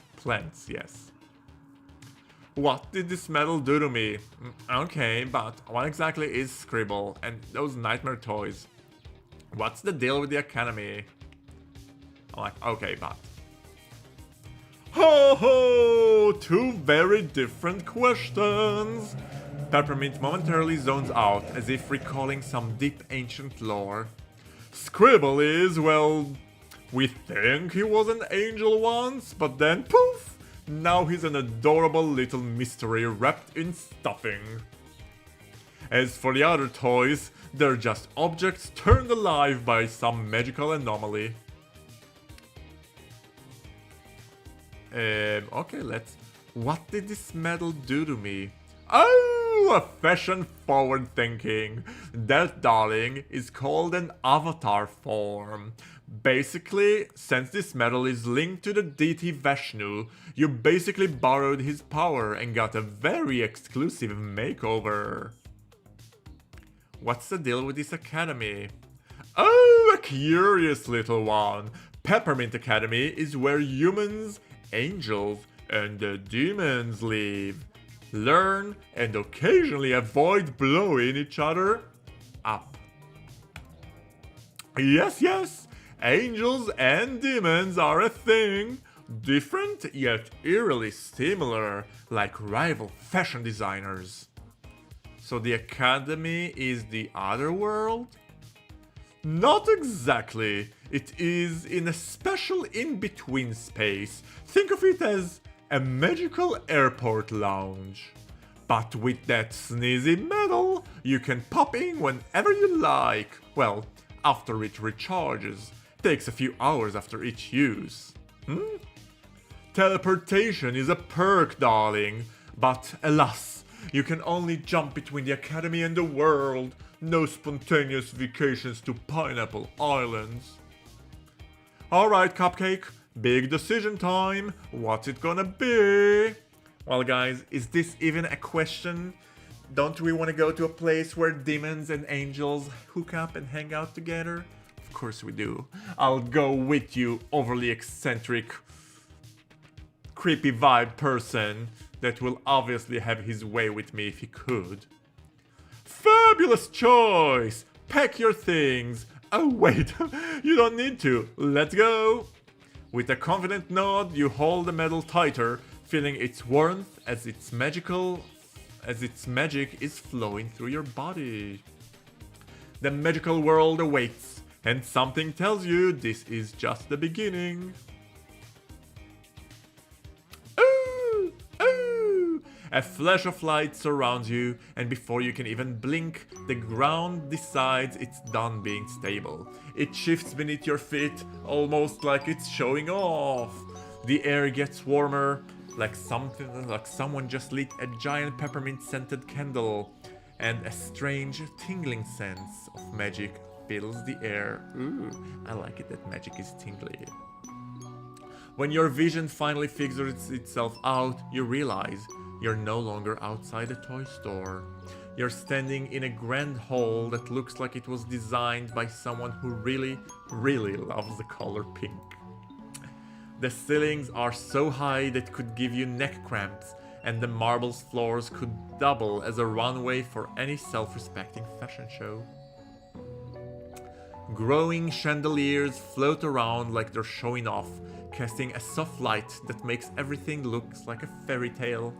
yes. What did this medal do to me? Okay, but what exactly is Scribble and those nightmare toys? What's the deal with the academy? I'm like, okay, but... Ho ho! Two very different questions! Peppermint momentarily zones out, as if recalling some deep ancient lore. Scribble is, well... We think he was an angel once, but then poof! Now he's an adorable little mystery wrapped in stuffing. As for the other toys, they're just objects turned alive by some magical anomaly. Okay, let's... What did this medal do to me? Oh, a fashion-forward thinking. That, darling, is called an avatar form. Basically, since this medal is linked to the deity Vishnu, you basically borrowed his power and got a very exclusive makeover. What's the deal with this academy? Oh, a curious little one. Peppermint Academy is where humans, angels, and the demons live. Learn and occasionally avoid blowing each other up. Yes, angels and demons are a thing. Different yet eerily similar, like rival fashion designers. So the academy is the other world? Not exactly. It is in a special in-between space. Think of it as a magical airport lounge. But with that sneezy medal, you can pop in whenever you like. Well, after it recharges. Takes a few hours after each use. Teleportation is a perk, darling. But alas, you can only jump between the academy and the world. No spontaneous vacations to Pineapple Islands. Alright, Cupcake. Big decision time. What's it gonna be? Well, guys, is this even a question? Don't we want to go to a place where demons and angels hook up and hang out together? Of course we do. I'll go with you, overly eccentric, creepy vibe person that will obviously have his way with me if he could. Fabulous choice! Pack your things. Oh wait, you don't need to. Let's go! With a confident nod, you hold the medal tighter, feeling its warmth as its magic is flowing through your body. The magical world awaits, and something tells you this is just the beginning. Ooh! Ooh! A flash of light surrounds you, and before you can even blink, the ground decides it's done being stable. It shifts beneath your feet, almost like it's showing off. The air gets warmer, like someone just lit a giant peppermint-scented candle. and a strange tingling sense of magic fills the air. Ooh, I like it that magic is tingly. When your vision finally figures itself out, you realize you're no longer outside a toy store. You're standing in a grand hall that looks like it was designed by someone who really, really loves the color pink. The ceilings are so high that could give you neck cramps, and the marble floors could double as a runway for any self-respecting fashion show. Glowing chandeliers float around like they're showing off, casting a soft light that makes everything look like a fairy tale.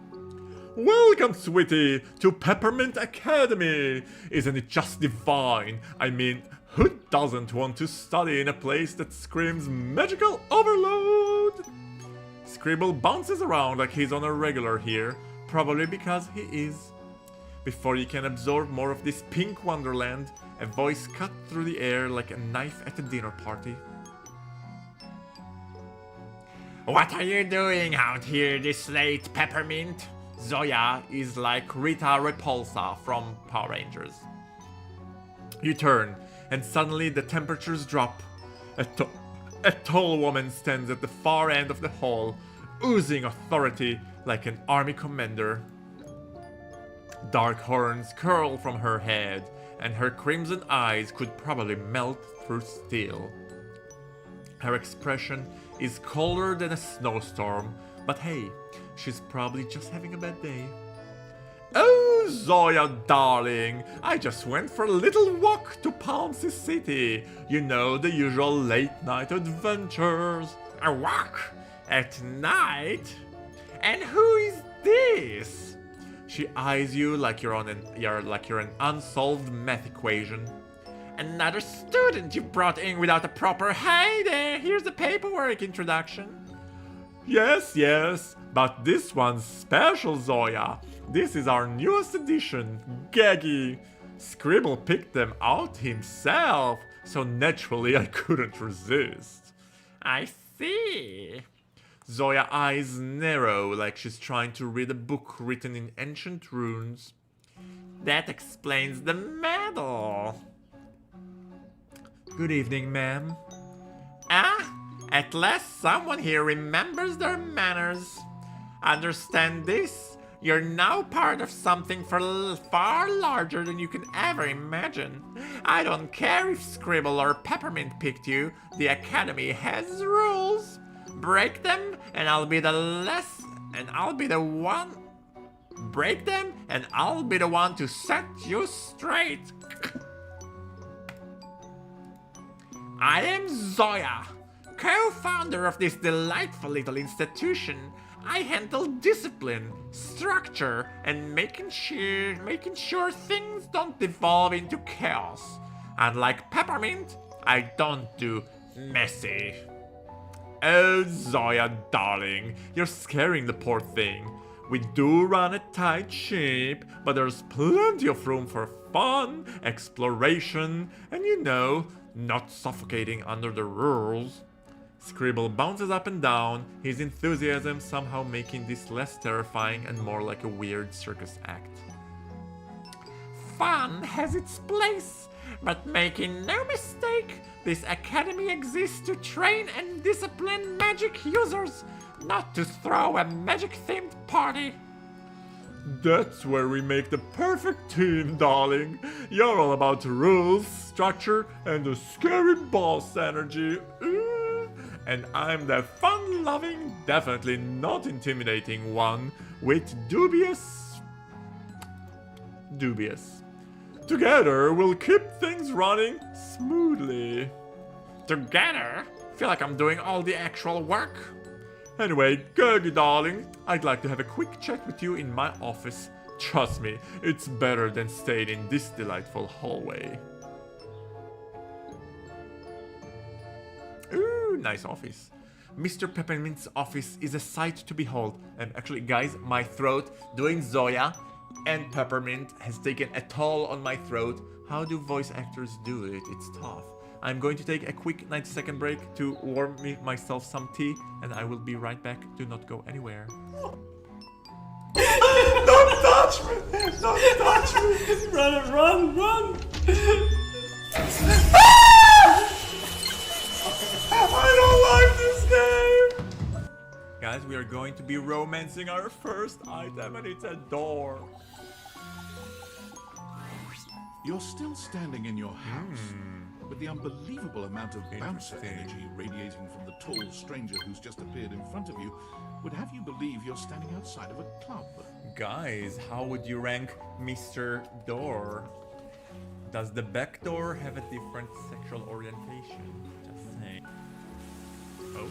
Welcome, sweetie, to Peppermint Academy! Isn't it just divine? I mean, who doesn't want to study in a place that screams magical overload? Scribble bounces around like he's on a regular here, probably because he is. Before you can absorb more of this pink wonderland, a voice cut through the air like a knife at a dinner party. What are you doing out here this late, Peppermint? Zoya is like Rita Repulsa from Power Rangers. You turn, and suddenly the temperatures drop. A tall woman stands at the far end of the hall, oozing authority like an army commander. Dark horns curl from her head, and her crimson eyes could probably melt through steel. Her expression is colder than a snowstorm, but hey, she's probably just having a bad day. Oh, Zoya, darling, I just went for a little walk to Pouncy City. You know, the usual late-night adventures. A walk? At night? And who is this? She eyes you like you're an unsolved math equation. Another student you brought in without a proper Heidi. Here's the paperwork introduction. Yes, but this one's special, Zoya. This is our newest edition, Gaggy. Scribble picked them out himself, so naturally I couldn't resist. I see. Zoya eyes narrow like she's trying to read a book written in ancient runes. That explains the medal. Good evening, ma'am. At last someone here remembers their manners. Understand this? You're now part of something far larger than you can ever imagine. I don't care if Scribble or Peppermint picked you, the Academy has rules. Break them, and I'll be the one to set you straight. I am Zoya, co-founder of this delightful little institution. I handle discipline, structure, and making sure things don't devolve into chaos. Unlike Peppermint, I don't do messy. Oh, Zoya, darling, you're scaring the poor thing. We do run a tight ship, but there's plenty of room for fun, exploration, and not suffocating under the rules. Scribble bounces up and down, his enthusiasm somehow making this less terrifying and more like a weird circus act. Fun has its place, but making no mistake, this academy exists to train and discipline magic users, not to throw a magic-themed party. That's where we make the perfect team, darling. You're all about rules, structure, and the scary boss energy. And I'm the fun-loving, definitely not intimidating one with dubious. Together, we'll keep things running smoothly. Together? Feel like I'm doing all the actual work. Anyway, Gergie, darling, I'd like to have a quick chat with you in my office. Trust me, it's better than staying in this delightful hallway. Ooh, nice office. Mr. Peppermint's office is a sight to behold. And actually, guys, my throat, doing Zoya and Peppermint, has taken a toll on my throat. How do voice actors do it? It's tough. I'm going to take a quick 90-second break to warm myself some tea, and I will be right back. Do not go anywhere. Don't touch me! Don't touch me! Run! I don't like this game! Guys, we are going to be romancing our first item, and it's a door. You're still standing in your house, but the unbelievable amount of bouncer energy radiating from the tall stranger who's just appeared in front of you would have you believe you're standing outside of a club. Guys, how would you rank Mr. Door? Does the back door have a different sexual orientation? Just saying. Oh.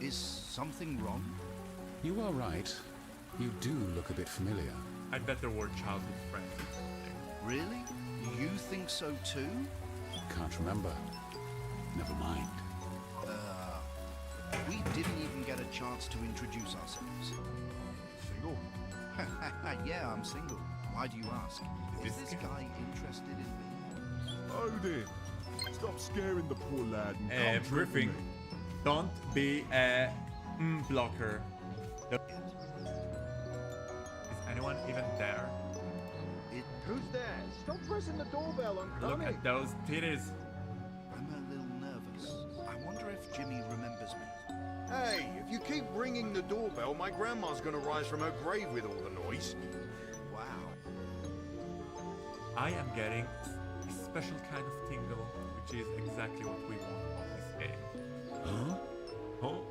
Is something wrong? You are right. You do look a bit familiar. I bet there were childhood friends. Really? You think so too? Can't remember. Never mind. We didn't even get a chance to introduce ourselves. Single? Yeah, I'm single. Why do you ask? Is this guy interested in me? Odin, stop scaring the poor lad and come drink with Briefing. me. Don't be a blocker. Is anyone even there? Who's there? Stop pressing the doorbell, I'm Look coming. at those titties. I'm a little nervous. I wonder if Jimmy remembers me. Hey, if you keep ringing the doorbell, my grandma's gonna rise from her grave with all the noise. Wow. I am getting a special kind of tingle, which is exactly what we want on this game. Huh? Oh.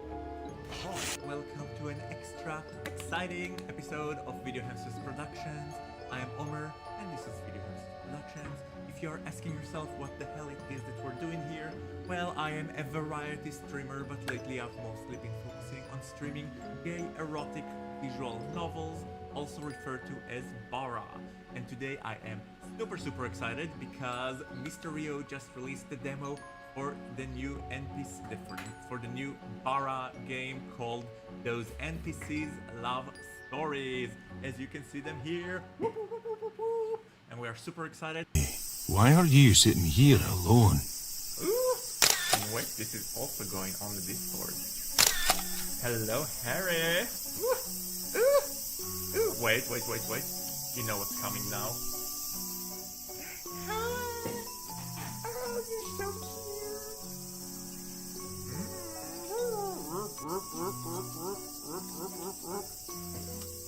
Welcome to an extra exciting episode of Video Hamsters Productions. I am Omer, and this is Video Hamsters Productions. If you're asking yourself what the hell it is that we're doing here, well, I am a variety streamer, but lately I've mostly been focusing on streaming gay erotic visual novels, also referred to as Bara. And today I am super excited because Mr. Rio just released the demo for the new NPC, for the new Bara game called Those NPCs Love Stories. As you can see them here. Whoop, whoop, whoop, whoop, whoop. And we are super excited. Why are you sitting here alone? Ooh. Wait, this is also going on the Discord. Hello, Harry. Ooh. Ooh. Ooh. Wait. You know what's coming now. Hi. Oh, you're so cute.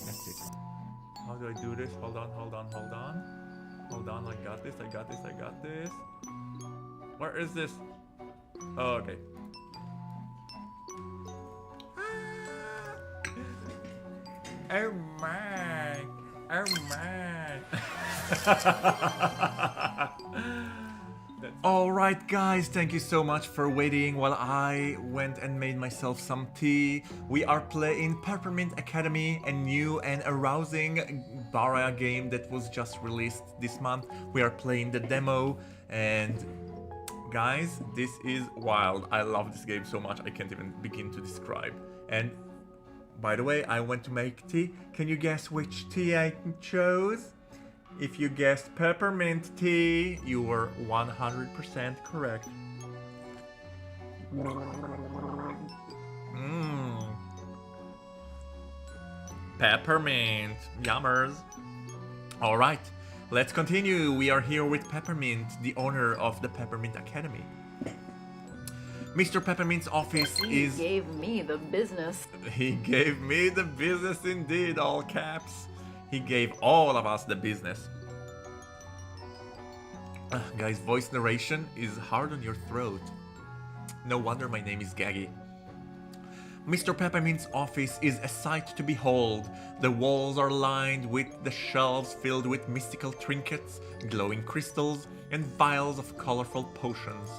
That's it. How do I do this? Hold on. Hold on, I got this. Where is this? Oh, okay. Oh my. Alright guys, thank you so much for waiting while I went and made myself some tea. We are playing Peppermint Academy, a new and arousing Bara game that was just released this month. We are playing the demo, and guys, this is wild. I love this game so much I can't even begin to describe. And by the way, I went to make tea. Can you guess which tea I chose? If you guessed peppermint tea, you were 100% correct. Peppermint, yummers. Alright, let's continue. We are here with Peppermint, the owner of the Peppermint Academy. Mr. Peppermint's office is... He gave me the business. He gave me the business indeed, all caps. He gave all of us the business. Guys, voice narration is hard on your throat. No wonder my name is Gaggy. Mr. Peppermint's office is a sight to behold. The walls are lined with the shelves filled with mystical trinkets, glowing crystals, and vials of colorful potions.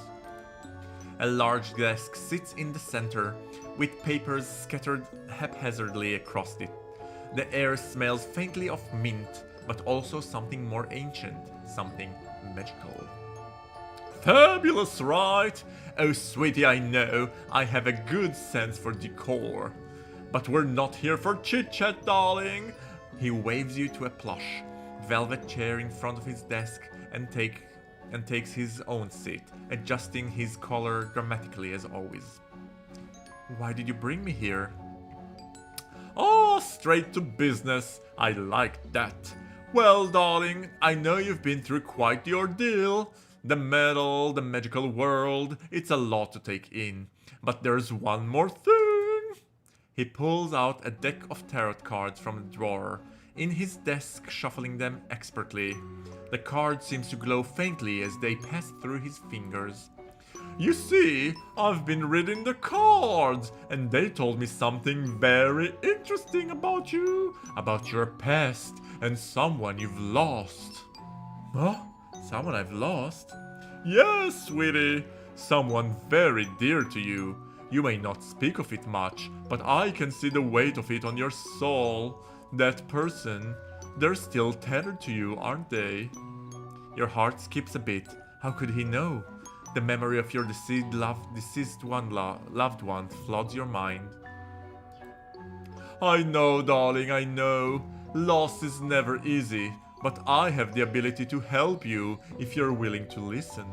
A large desk sits in the center, with papers scattered haphazardly across it. The air smells faintly of mint, but also something more ancient, something magical. Fabulous, right? Oh, sweetie, I know I have a good sense for decor. But we're not here for chit-chat, darling. He waves you to a plush, velvet chair in front of his desk and takes his own seat, adjusting his collar dramatically as always. Why did you bring me here? Oh, straight to business. I like that. Well, darling, I know you've been through quite the ordeal. The metal, the magical world, it's a lot to take in. But there's one more thing. He pulls out a deck of tarot cards from the drawer, in his desk shuffling them expertly. The card seems to glow faintly as they pass through his fingers. You see, I've been reading the cards, and they told me something very interesting about you, about your past, and someone you've lost. Huh? Someone I've lost? Yes, sweetie, someone very dear to you. You may not speak of it much, but I can see the weight of it on your soul. That person, they're still tethered to you, aren't they? Your heart skips a bit. How could he know? The memory of your deceased loved one floods your mind. I know, darling, I know. Loss is never easy, but I have the ability to help you if you're willing to listen.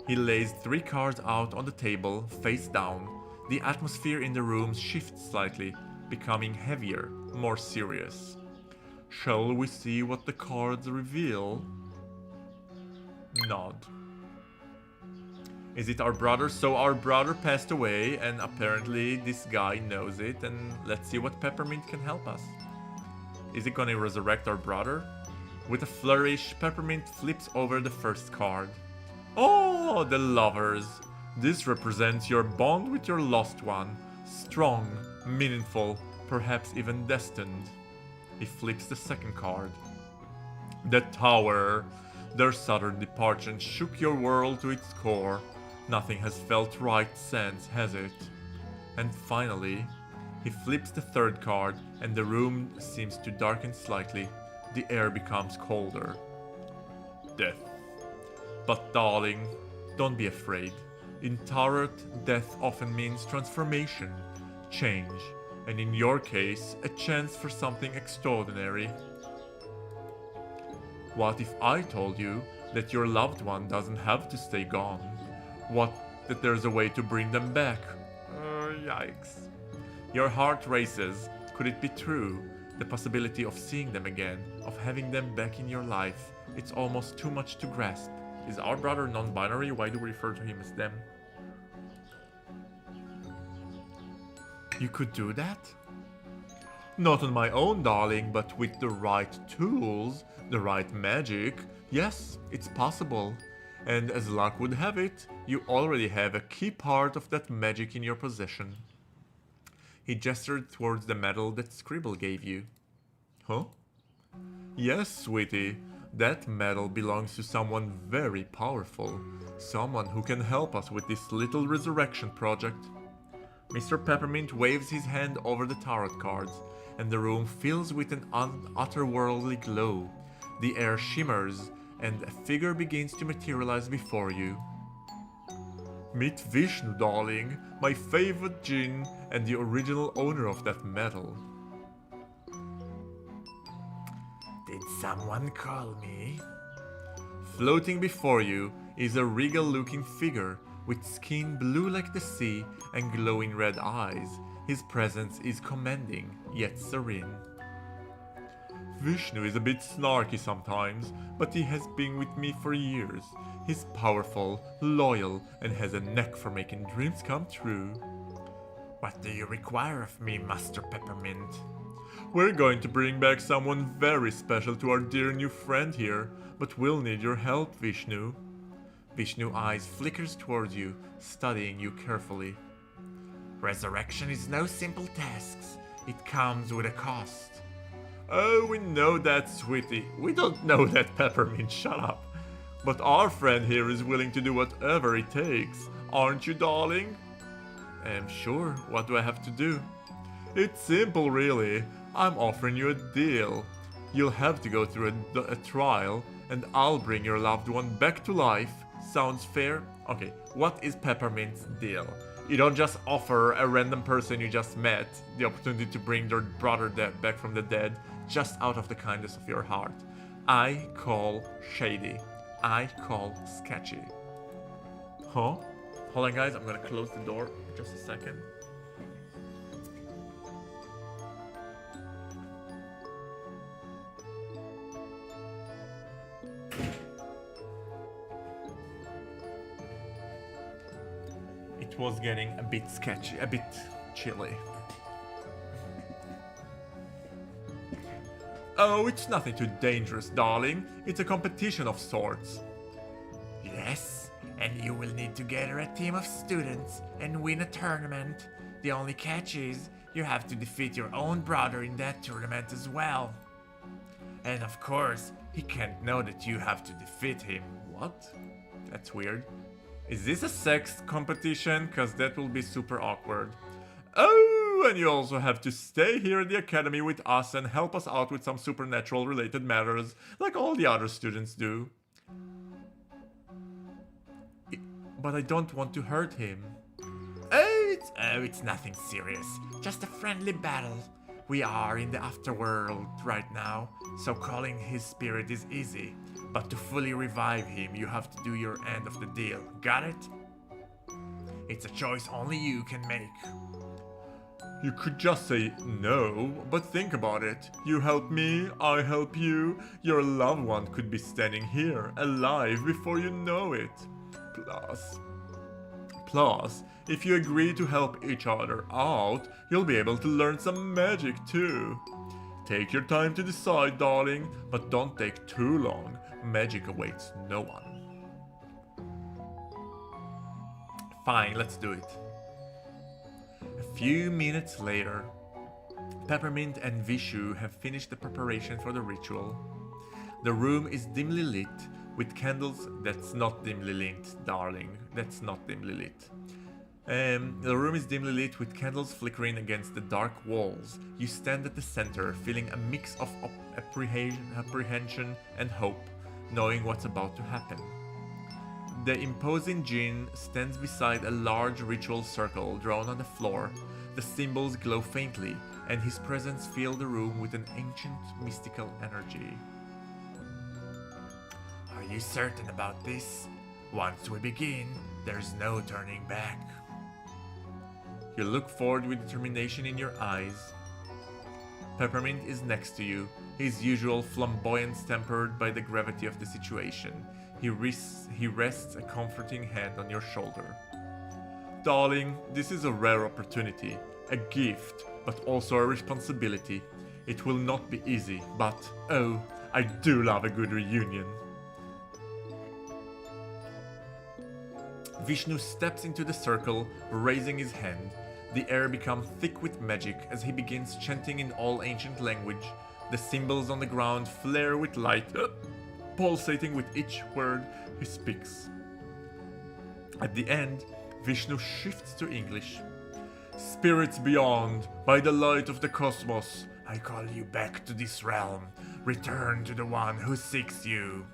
He lays 3 cards out on the table, face down. The atmosphere in the room shifts slightly, becoming heavier, more serious. Shall we see what the cards reveal? Nod. Is it our brother? So our brother passed away, and apparently this guy knows it, and let's see what Peppermint can help us. Is it gonna resurrect our brother? With a flourish, Peppermint flips over the first card. Oh, the lovers! This represents your bond with your lost one. Strong, meaningful, perhaps even destined. He flips the second card. The Tower. Their sudden departure shook your world to its core. Nothing has felt right since, has it? And finally, he flips the third card, and the room seems to darken slightly. The air becomes colder. Death. But darling, don't be afraid. In Tarot, death often means transformation, change, and in your case, a chance for something extraordinary. What if I told you that your loved one doesn't have to stay gone? What, that there's a way to bring them back? Yikes. Your heart races. Could it be true? The possibility of seeing them again, of having them back in your life, it's almost too much to grasp. Is our brother non-binary? Why do we refer to him as them? You could do that? Not on my own, darling, but with the right tools, the right magic, yes, it's possible. And as luck would have it, you already have a key part of that magic in your possession. He gestured towards the medal that Scribble gave you. Huh? Yes, sweetie, that medal belongs to someone very powerful. Someone who can help us with this little resurrection project. Mr. Peppermint waves his hand over the tarot cards, and the room fills with an otherworldly glow. The air shimmers, and a figure begins to materialize before you. Meet Vishnu, darling, my favorite djinn and the original owner of that medal. Did someone call me? Floating before you is a regal-looking figure with skin blue like the sea and glowing red eyes. His presence is commanding, yet serene. Vishnu is a bit snarky sometimes, but he has been with me for years. He's powerful, loyal, and has a knack for making dreams come true. What do you require of me, Master Peppermint? We're going to bring back someone very special to our dear new friend here, but we'll need your help, Vishnu. Vishnu's eyes flickers towards you, studying you carefully. Resurrection is no simple task. It comes with a cost. Oh, we know that, sweetie. We don't know that, Peppermint, shut up. But our friend here is willing to do whatever it takes. Aren't you, darling? Sure. What do I have to do? It's simple, really. I'm offering you a deal. You'll have to go through a trial, and I'll bring your loved one back to life. Sounds fair? Okay, what is Peppermint's deal? You don't just offer a random person you just met the opportunity to bring their brother back from the dead just out of the kindness of your heart. I call shady. I call sketchy. Huh? Hold on, guys, I'm gonna close the door just a second. It was getting a bit sketchy, a bit chilly. Oh, it's nothing too dangerous, darling. It's a competition of sorts. Yes, and you will need to gather a team of students and win a tournament. The only catch is, you have to defeat your own brother in that tournament as well. And of course, he can't know that you have to defeat him. What? That's weird. Is this a sex competition? Cause that will be super awkward. Oh, and you also have to stay here at the academy with us and help us out with some supernatural related matters, like all the other students do. But I don't want to hurt him. Oh, it's nothing serious. Just a friendly battle. We are in the afterworld right now, so calling his spirit is easy. But to fully revive him, you have to do your end of the deal. Got it? It's a choice only you can make. You could just say no, but think about it. You help me, I help you. Your loved one could be standing here, alive, before you know it. Plus, if you agree to help each other out, you'll be able to learn some magic too. Take your time to decide, darling, but don't take too long. Magic awaits no one. Fine, let's do it. A few minutes later, Peppermint and Vishu have finished the preparation for the ritual. The room is dimly lit with candles. That's not dimly lit, darling. That's not dimly lit. The room is dimly lit with candles flickering against the dark walls. You stand at the center, feeling a mix of apprehension and hope, knowing what's about to happen. The imposing Jinn stands beside a large ritual circle drawn on the floor. The symbols glow faintly, and his presence fills the room with an ancient mystical energy. Are you certain about this? Once we begin, there's no turning back. You look forward with determination in your eyes. Peppermint is next to you, his usual flamboyance tempered by the gravity of the situation. He rests a comforting hand on your shoulder. Darling, this is a rare opportunity, a gift, but also a responsibility. It will not be easy, but, oh, I do love a good reunion. Vishnu steps into the circle, raising his hand. The air becomes thick with magic as he begins chanting in all ancient language. The symbols on the ground flare with light, pulsating with each word he speaks. At the end, Vishnu shifts to English. Spirits beyond, by the light of the cosmos, I call you back to this realm. Return to the one who seeks you.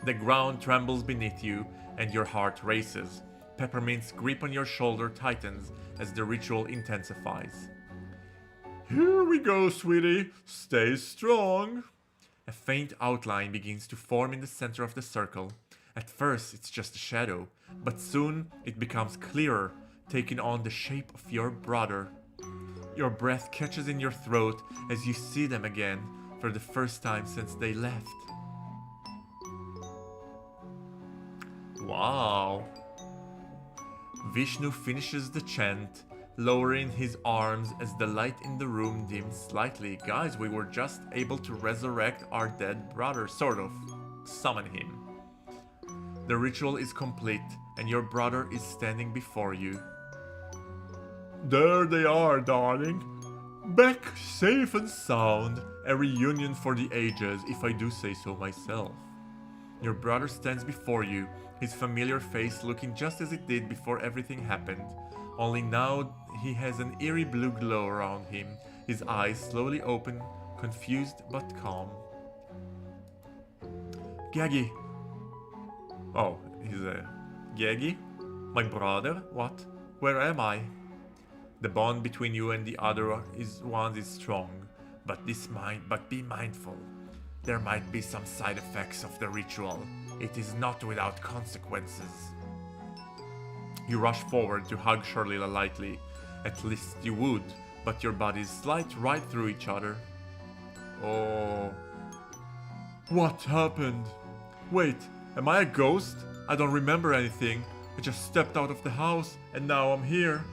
The ground trembles beneath you, and your heart races. Peppermint's grip on your shoulder tightens as the ritual intensifies. Here we go, sweetie. Stay strong. A faint outline begins to form in the center of the circle. At first, it's just a shadow, but soon it becomes clearer, taking on the shape of your brother. Your breath catches in your throat as you see them again for the first time since they left. Wow. Vishnu finishes the chant, lowering his arms as the light in the room dims slightly. Guys, we were just able to resurrect our dead brother, sort of. Summon him. The ritual is complete, and your brother is standing before you. There they are, darling. Back safe and sound. A reunion for the ages, if I do say so myself. Your brother stands before you, his familiar face looking just as it did before everything happened. Only now he has an eerie blue glow around him, his eyes slowly open, confused but calm. Gaggy. Oh, he's a... Gaggy? My brother? What? Where am I? The bond between you and the other is strong, but be mindful. There might be some side effects of the ritual. It is not without consequences. You rush forward to hug Shirlila lightly. At least you would, but your bodies slide right through each other. Oh. What happened? Wait, am I a ghost? I don't remember anything. just stepped out of the house and now I'm here.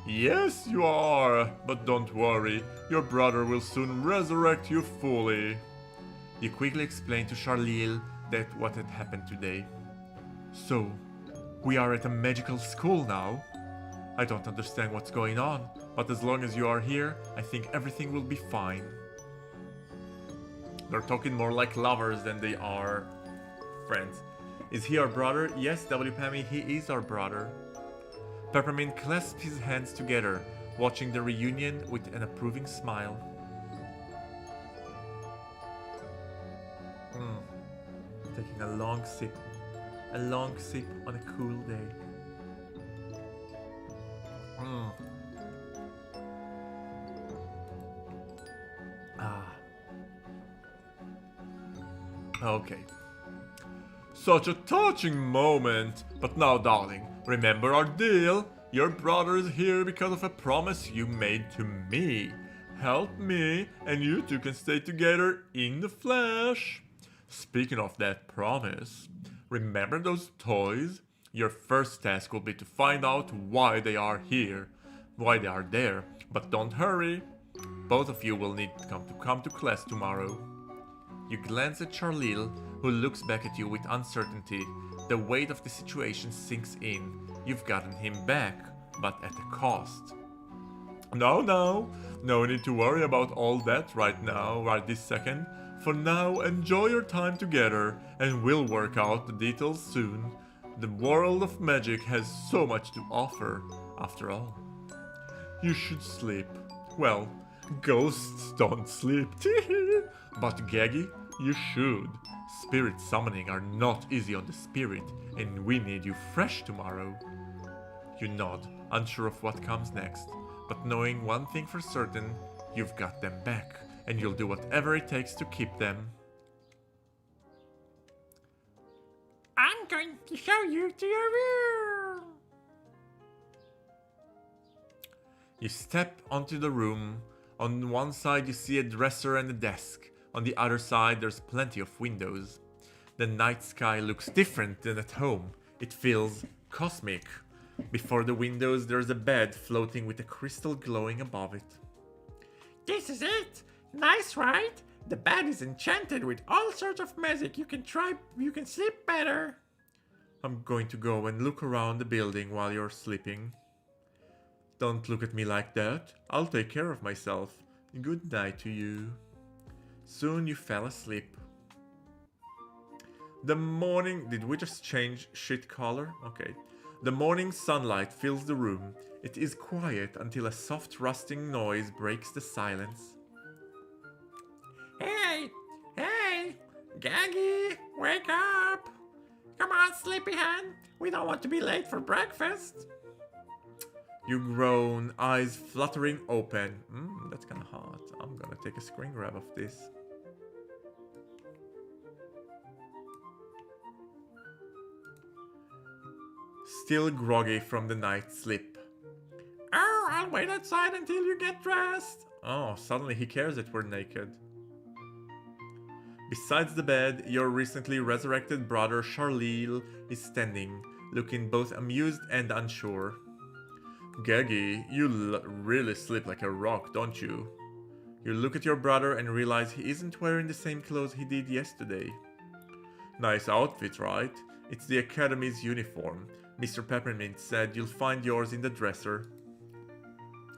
Yes, you are, but don't worry, your brother will soon resurrect you fully. You quickly explained to Charlil that what had happened today. So, we are at a magical school now? I don't understand what's going on, but as long as you are here, I think everything will be fine. They're talking more like lovers than they are friends. Is he our brother? Yes, W. Pammy, he is our brother. Peppermint clasped his hands together, watching the reunion with an approving smile. Taking a long sip on a cool day. Okay. Such a touching moment. But now, darling, remember our deal? Your brother is here because of a promise you made to me. Help me, and you two can stay together in the flesh. Speaking of that promise, remember those toys? Your first task will be to find out why they are here, why they are there. But don't hurry. Both of you will need to come to class tomorrow. You glance at Charlil, who looks back at you with uncertainty. The weight of the situation sinks in. You've gotten him back, but at a cost. No need to worry about all that right now, right this second. For now, enjoy your time together, and we'll work out the details soon. The world of magic has so much to offer, after all. You should sleep. Well, ghosts don't sleep. But Gaggy, you should. Spirit summoning are not easy on the spirit, and we need you fresh tomorrow. You nod, unsure of what comes next, but knowing one thing for certain, you've got them back, and you'll do whatever it takes to keep them. I'm going to show you to your room. You step onto the room. On one side you see a dresser and a desk. On the other side there's plenty of windows. The night sky looks different than at home. It feels cosmic. Before the windows there's a bed floating with a crystal glowing above it. This is it. Nice, right? The bed is enchanted with all sorts of magic. You can sleep better. I'm going to go and look around the building while you're sleeping. Don't look at me like that. I'll take care of myself. Good night to you. Soon you fell asleep. The morning... Did we just change shit color? Okay. The morning sunlight fills the room. It is quiet until a soft rustling noise breaks the silence. Hey! Gaggy, wake up! Come on, sleepyhead. We don't want to be late for breakfast. You groan, eyes fluttering open. That's kinda hot. I'm gonna take a screen grab of this. Still groggy from the night's sleep. Oh, I'll wait outside until you get dressed. Oh, suddenly he cares that we're naked. Besides the bed, your recently resurrected brother Charlil is standing, looking both amused and unsure. Gaggy, you really sleep like a rock, don't you? You look at your brother and realize he isn't wearing the same clothes he did yesterday. Nice outfit, right? It's the Academy's uniform. Mr. Peppermint said you'll find yours in the dresser.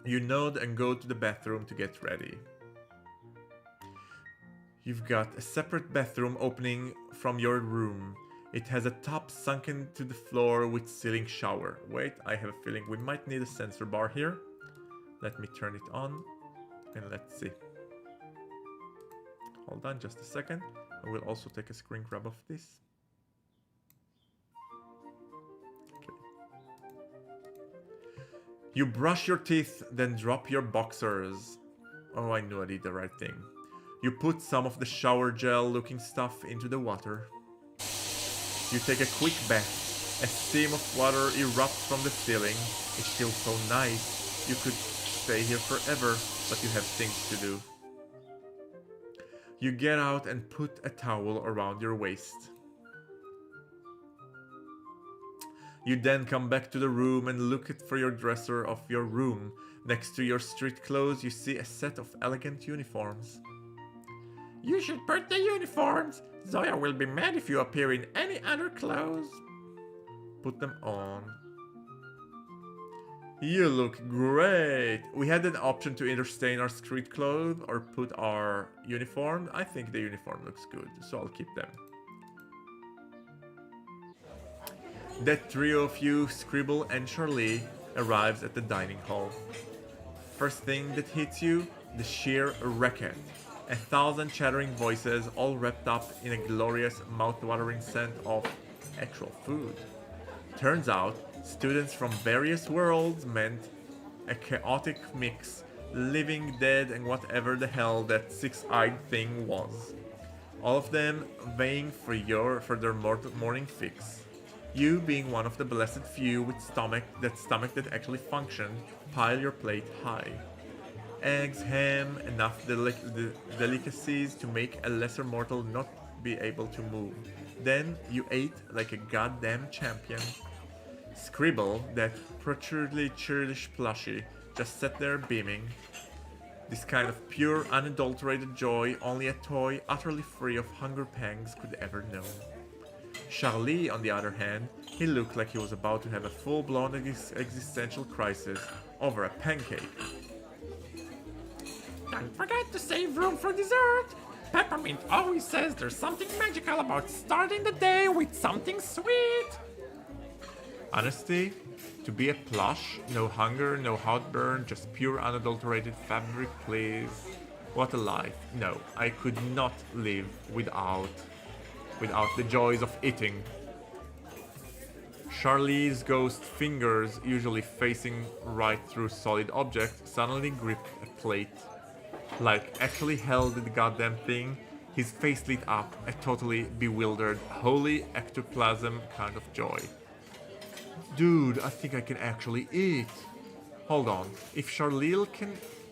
You nod and go to the bathroom to get ready. You've got a separate bathroom opening from your room. It has a top sunken to the floor with ceiling shower. Wait, I have a feeling we might need a sensor bar here. Let me turn it on and let's see. Hold on just a second. I will also take a screen grab of this. Okay. You brush your teeth, then drop your boxers. Oh, I knew I did the right thing. You put some of the shower gel looking stuff into the water. You take a quick bath. A stream of water erupts from the ceiling. It feels so nice. You could stay here forever, but you have things to do. You get out and put a towel around your waist. You then come back to the room and look for your dresser of your room. Next to your street clothes, you see a set of elegant uniforms. You should put the uniforms. Zoya will be mad if you appear in any other clothes. Put them on. You look great! We had an option to either stay in our street clothes or put our uniform. I think the uniform looks good, so I'll keep them. That trio of you, Scribble and Charlie, arrives at the dining hall. First thing that hits you, the sheer racket. 1,000 chattering voices all wrapped up in a glorious mouth-watering scent of actual food. Turns out, students from various worlds meant a chaotic mix, living, dead, and whatever the hell that six-eyed thing was. All of them vying for their morning fix. You, being one of the blessed few with stomach that actually functioned, pile your plate high. Eggs, ham, enough delicacies to make a lesser mortal not be able to move. Then you ate like a goddamn champion. Scribble, that prematurely childish plushie, just sat there beaming. This kind of pure, unadulterated joy only a toy utterly free of hunger pangs could ever know. Charlie, on the other hand, he looked like he was about to have a full-blown existential crisis over a pancake. Don't forget to save room for dessert. Peppermint always says there's something magical about starting the day with something sweet. Honesty? To be a plush? No hunger, no heartburn, just pure unadulterated fabric, please. What a life. No, I could not live without the joys of eating. Charlie's ghost fingers, usually facing right through solid objects, suddenly gripped a plate. Like, actually held the goddamn thing. His face lit up, a totally bewildered, holy ectoplasm kind of joy. Dude, I think I can actually eat. Hold on, if Charlie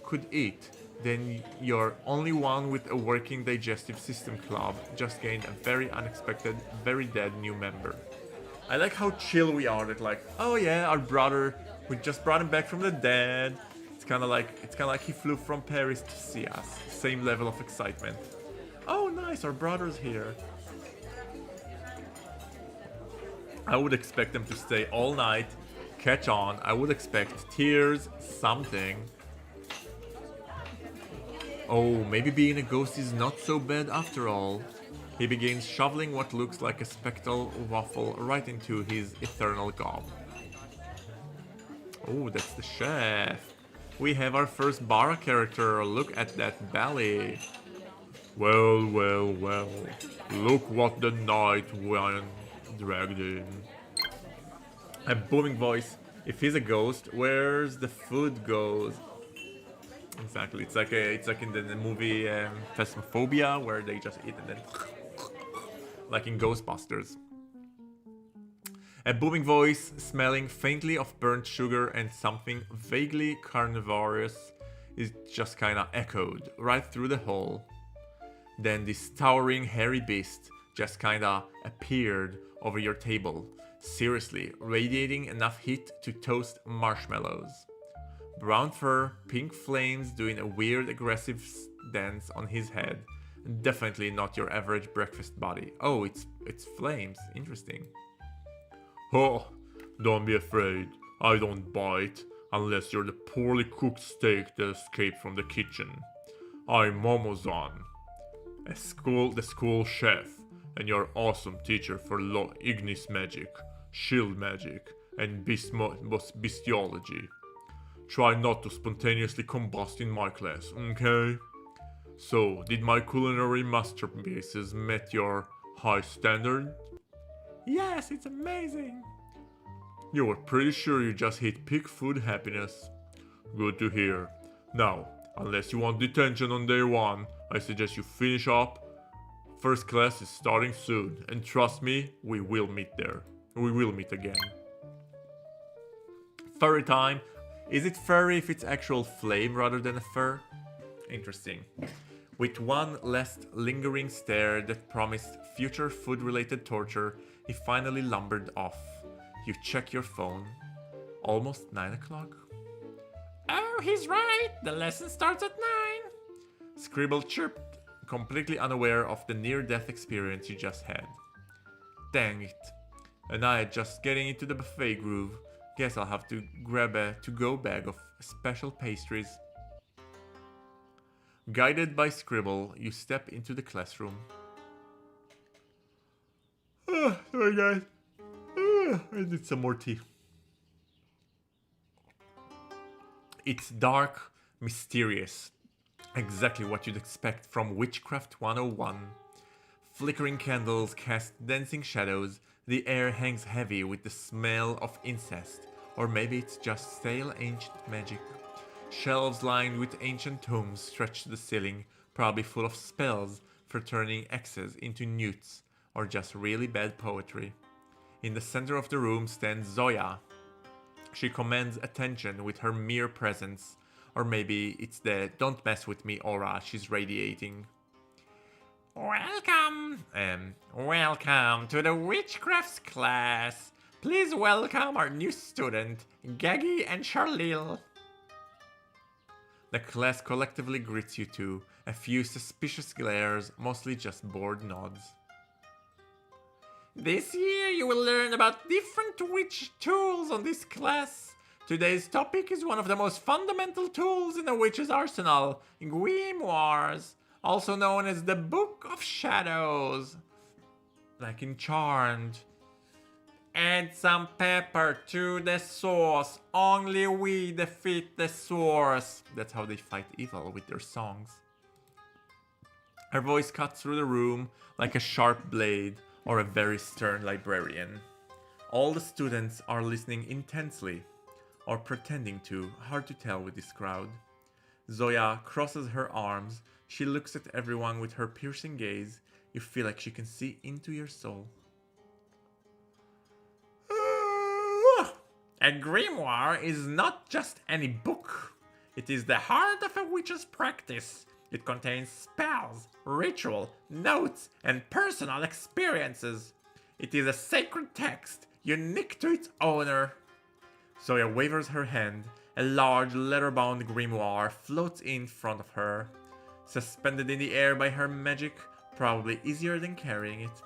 could eat, then your only one with a working digestive system club just gained a very unexpected, very dead new member. I like how chill we are that like, oh yeah, our brother, we just brought him back from the dead. It's kinda like he flew from Paris to see us. Same level of excitement. Oh nice, our brother's here. I would expect them to stay all night, catch on, I would expect tears, something. Oh, maybe being a ghost is not so bad after all. He begins shoveling what looks like a spectral waffle right into his eternal gob. Oh, that's the chef. We have our first Bara character. Look at that belly. Well, well, well. Look what the night went dragged in. A booming voice. If he's a ghost, where's the food goes? Exactly. It's like in the movie Phasmophobia, where they just eat and then like in Ghostbusters. A booming voice, smelling faintly of burnt sugar and something vaguely carnivorous, is just kinda echoed right through the hall. Then this towering hairy beast just kinda appeared over your table, seriously radiating enough heat to toast marshmallows. Brown fur, pink flames doing a weird aggressive dance on his head. Definitely not your average breakfast body. Oh, it's flames. Interesting. Oh, don't be afraid. I don't bite unless you're the poorly cooked steak that escaped from the kitchen. I'm Momozan, the school chef, and your awesome teacher for Ignis magic, shield magic, and bestiology. Try not to spontaneously combust in my class, okay? So, did my culinary masterpieces met your high standard? Yes, it's amazing. You were pretty sure you just hit peak food happiness. Good to hear. Now, unless you want detention on day one, I suggest you finish up. First class is starting soon, and trust me, we will meet there. We will meet again. Furry time. Is it furry if it's actual flame rather than a fur? Interesting. With one last lingering stare that promised future food-related torture, he finally lumbered off. You check your phone. Almost 9 o'clock. Oh, he's right. The lesson starts at 9. Scribble chirped, completely unaware of the near-death experience you just had. Dang it. And I just getting into the buffet groove. Guess I'll have to grab a to-go bag of special pastries. Guided by Scribble, you step into the classroom. Sorry guys. I need some more tea. It's dark, mysterious. Exactly what you'd expect from Witchcraft 101. Flickering candles cast dancing shadows. The air hangs heavy with the smell of incest. Or maybe it's just stale ancient magic. Shelves lined with ancient tomes stretch to the ceiling, probably full of spells for turning X's into newts, or just really bad poetry. In the center of the room stands Zoya. She commands attention with her mere presence, or maybe it's the "don't mess with me" aura she's radiating. Welcome to the Witchcrafts class. Please welcome our new student, Gaggy and Charlil. The class collectively greets you two, a few suspicious glares, mostly just bored nods. This year you will learn about different witch tools on this class. Today's topic is one of the most fundamental tools in a witch's arsenal, grimoires, also known as the Book of Shadows. Like in Charmed. Add some pepper to the sauce. Only we defeat the source. That's how they fight evil, with their songs. Her voice cuts through the room like a sharp blade or a very stern librarian. All the students are listening intensely, or pretending to, hard to tell with this crowd. Zoya crosses her arms. She looks at everyone with her piercing gaze. You feel like she can see into your soul. A grimoire is not just any book. It is the heart of a witch's practice. It contains spells, ritual, notes, and personal experiences. It is a sacred text, unique to its owner. Zoya wavers her hand. A large leather-bound grimoire floats in front of her. Suspended in the air by her magic, probably easier than carrying it.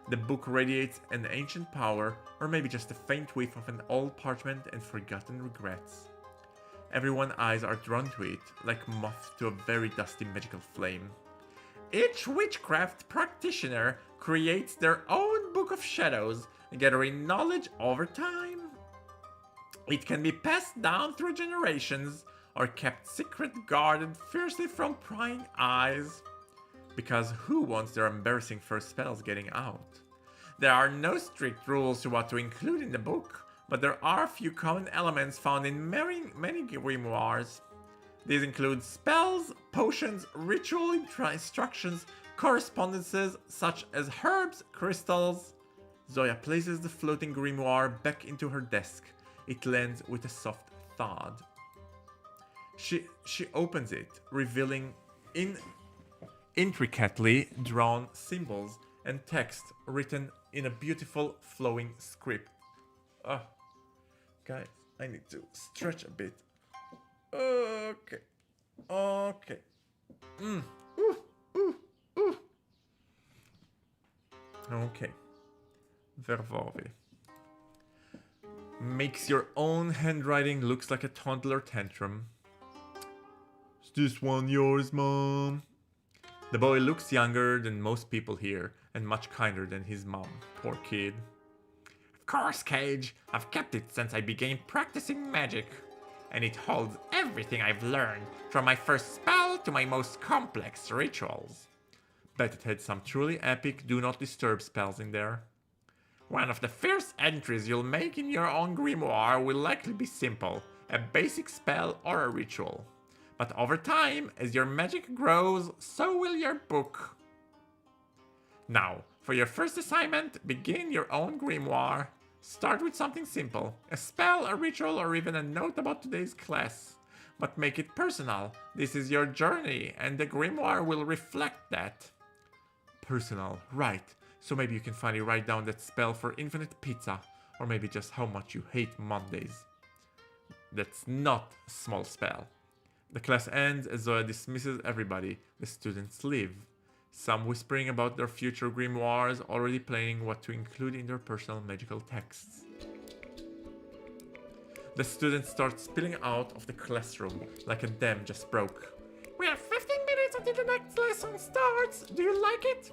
The book radiates an ancient power, or maybe just a faint whiff of an old parchment and forgotten regrets. Everyone's eyes are drawn to it, like moths to a very dusty magical flame. Each witchcraft practitioner creates their own Book of Shadows, gathering knowledge over time. It can be passed down through generations, or kept secret, guarded fiercely from prying eyes. Because who wants their embarrassing first spells getting out? There are no strict rules to what to include in the book, but there are a few common elements found in many grimoires. These include spells, potions, ritual instructions, correspondences such as herbs, crystals. Zoya places the floating grimoire back into her desk. It lands with a soft thud. She opens it, revealing intricately drawn symbols and text written in a beautiful flowing script. Guys, I need to stretch a bit. Okay. Okay. Vervove. Makes your own handwriting looks like a toddler tantrum. Is this one yours, Mom? The boy looks younger than most people here, and much kinder than his mom. Poor kid. Of course, Cage. I've kept it since I began practicing magic. And it holds everything I've learned, from my first spell to my most complex rituals. Bet it had some truly epic do not disturb spells in there. One of the first entries you'll make in your own grimoire will likely be simple, a basic spell or a ritual. But over time, as your magic grows, so will your book. Now, for your first assignment, begin your own grimoire. Start with something simple, a spell, a ritual, or even a note about today's class. But make it personal. This is your journey, and the grimoire will reflect that. Personal, right. So maybe you can finally write down that spell for infinite pizza, or maybe just how much you hate Mondays. That's not a small spell. The class ends as Zoya dismisses everybody. The students leave, some whispering about their future grimoires, already planning what to include in their personal magical texts. The students start spilling out of the classroom like a dam just broke. We have 15 minutes until the next lesson starts. Do you like it?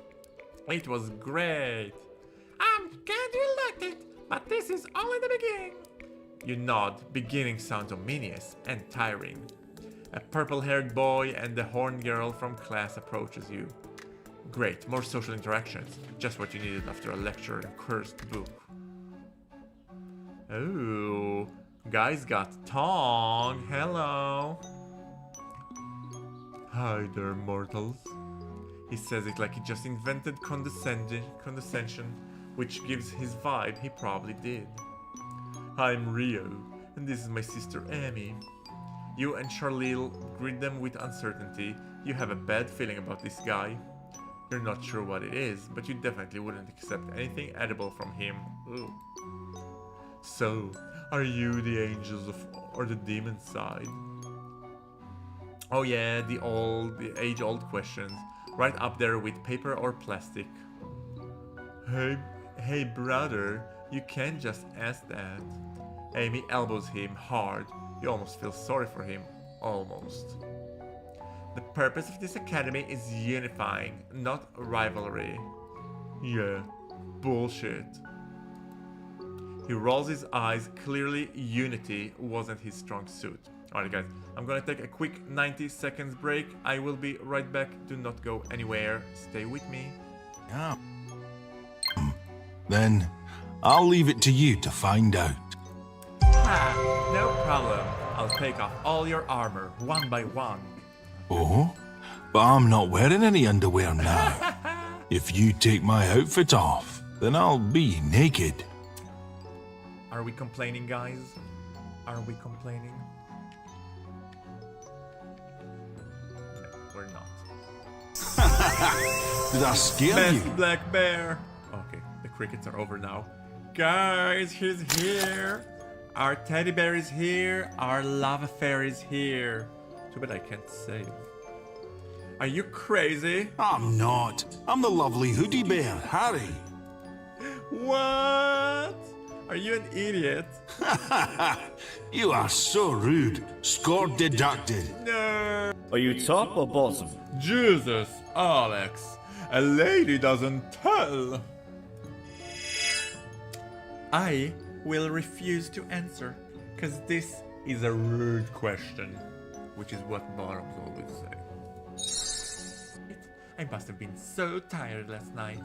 It was great. I'm glad you liked it, but this is only the beginning. You nod. Beginning sounds ominous and tiring. A purple-haired boy and the horned girl from class approaches you. Great, more social interactions. Just what you needed after a lecture and cursed book. Oh, guys got tongue. Hello. Hi there, mortals. He says it like he just invented condescension, which gives his vibe he probably did. I'm Rio, and this is my sister Amy. You and Charlille greet them with uncertainty. You have a bad feeling about this guy. You're not sure what it is, but you definitely wouldn't accept anything edible from him. Ooh. So, are you the angels or the demon side? Oh yeah, the age-old questions, right up there with paper or plastic. Hey brother, you can't just ask that. Amy elbows him hard. You almost feel sorry for him. Almost. The purpose of this academy is unifying, not rivalry. Yeah, bullshit. He rolls his eyes. Clearly, unity wasn't his strong suit. Alright guys, I'm gonna take a quick 90 seconds break. I will be right back. Do not go anywhere. Stay with me. Yeah. Then, I'll leave it to you to find out. Ha, no problem. I'll take off all your armor, one by one. Oh? But I'm not wearing any underwear now. If you take my outfit off, then I'll be naked. Are we complaining, guys? Are we complaining? No, we're not. Did I scare you? Best black bear. Okay, the crickets are over now. Guys, he's here. Our teddy bear is here. Our love affair is here. Too bad I can't save. Are you crazy? I'm not. I'm the lovely hoodie bear, Harry. What? Are you an idiot? You are so rude. Score deducted. No. Are you top or bottom? Jesus, Alex. A lady doesn't tell. I will refuse to answer, because this is a rude question, which is what bottoms always say. I must have been so tired last night.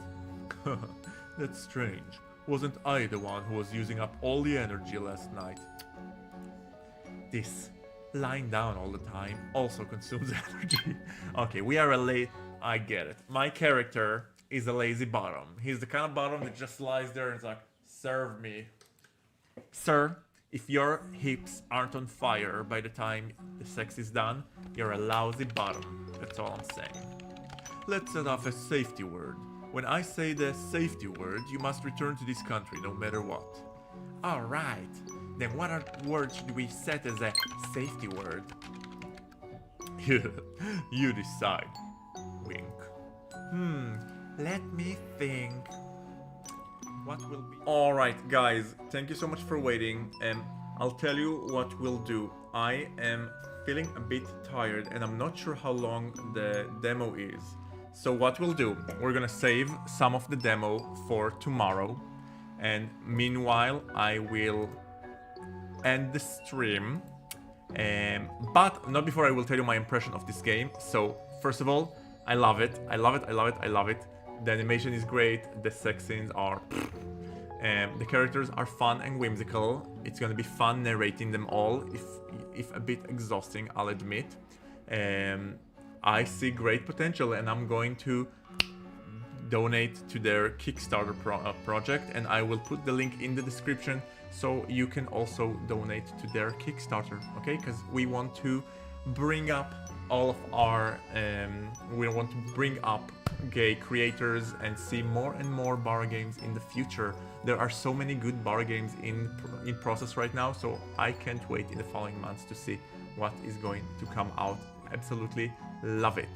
That's strange. Wasn't I the one who was using up all the energy last night? This lying down all the time also consumes energy. Okay, we are I get it. My character is a lazy bottom. He's the kind of bottom that just lies there and is like, serve me. Sir, if your hips aren't on fire by the time the sex is done, you're a lousy bottom. That's all I'm saying. Let's set off a safety word. When I say the safety word, you must return to this country no matter what. Alright, then what word should we set as a safety word? You decide. Wink. Let me think. What will be... Alright guys, thank you so much for waiting. I'll tell you what we'll do. I am feeling a bit tired and I'm not sure how long the demo is. So what we'll do, we're gonna save some of the demo for tomorrow. And meanwhile, I will end the stream. But not before I will tell you my impression of this game. So first of all, I love it. I love it, I love it, I love it. The animation is great, the sex scenes are... the characters are fun and whimsical. It's gonna be fun narrating them all, if a bit exhausting, I'll admit. I see great potential and I'm going to donate to their Kickstarter project, and I will put the link in the description so you can also donate to their Kickstarter, okay? Because we want to bring up all of our we want to bring up gay creators and see more and more Bara games in the future. There are so many good Bara games in process right now, so I can't wait in the following months to see what is going to come out. Absolutely love it.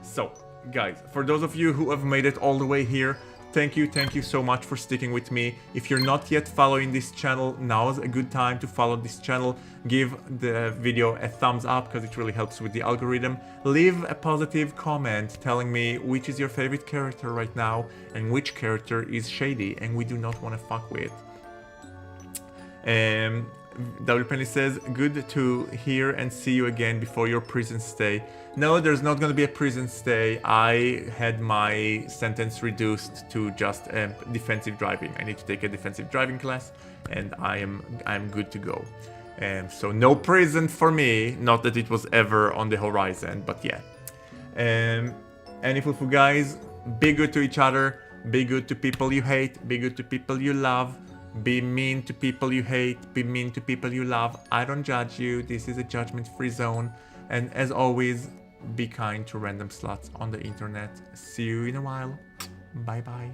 So guys, for those of you who have made it all the way here, thank you so much for sticking with me. If you're not yet following this channel, now is a good time to follow this channel. Give the video a thumbs up because it really helps with the algorithm. Leave a positive comment telling me which is your favorite character right now and which character is shady and we do not want to fuck with. W. Penny says, good to hear and see you again before your prison stay. No, there's not going to be a prison stay. I had my sentence reduced to just defensive driving. I need to take a defensive driving class and I'm good to go. So no prison for me. Not that it was ever on the horizon, but yeah. Any fufu guys, be good to each other. Be good to people you hate. Be good to people you love. Be mean to people you hate. Be mean to people you love. I don't judge you. This is a judgment-free zone. And as always, be kind to random sluts on the internet. See you in a while. Bye bye.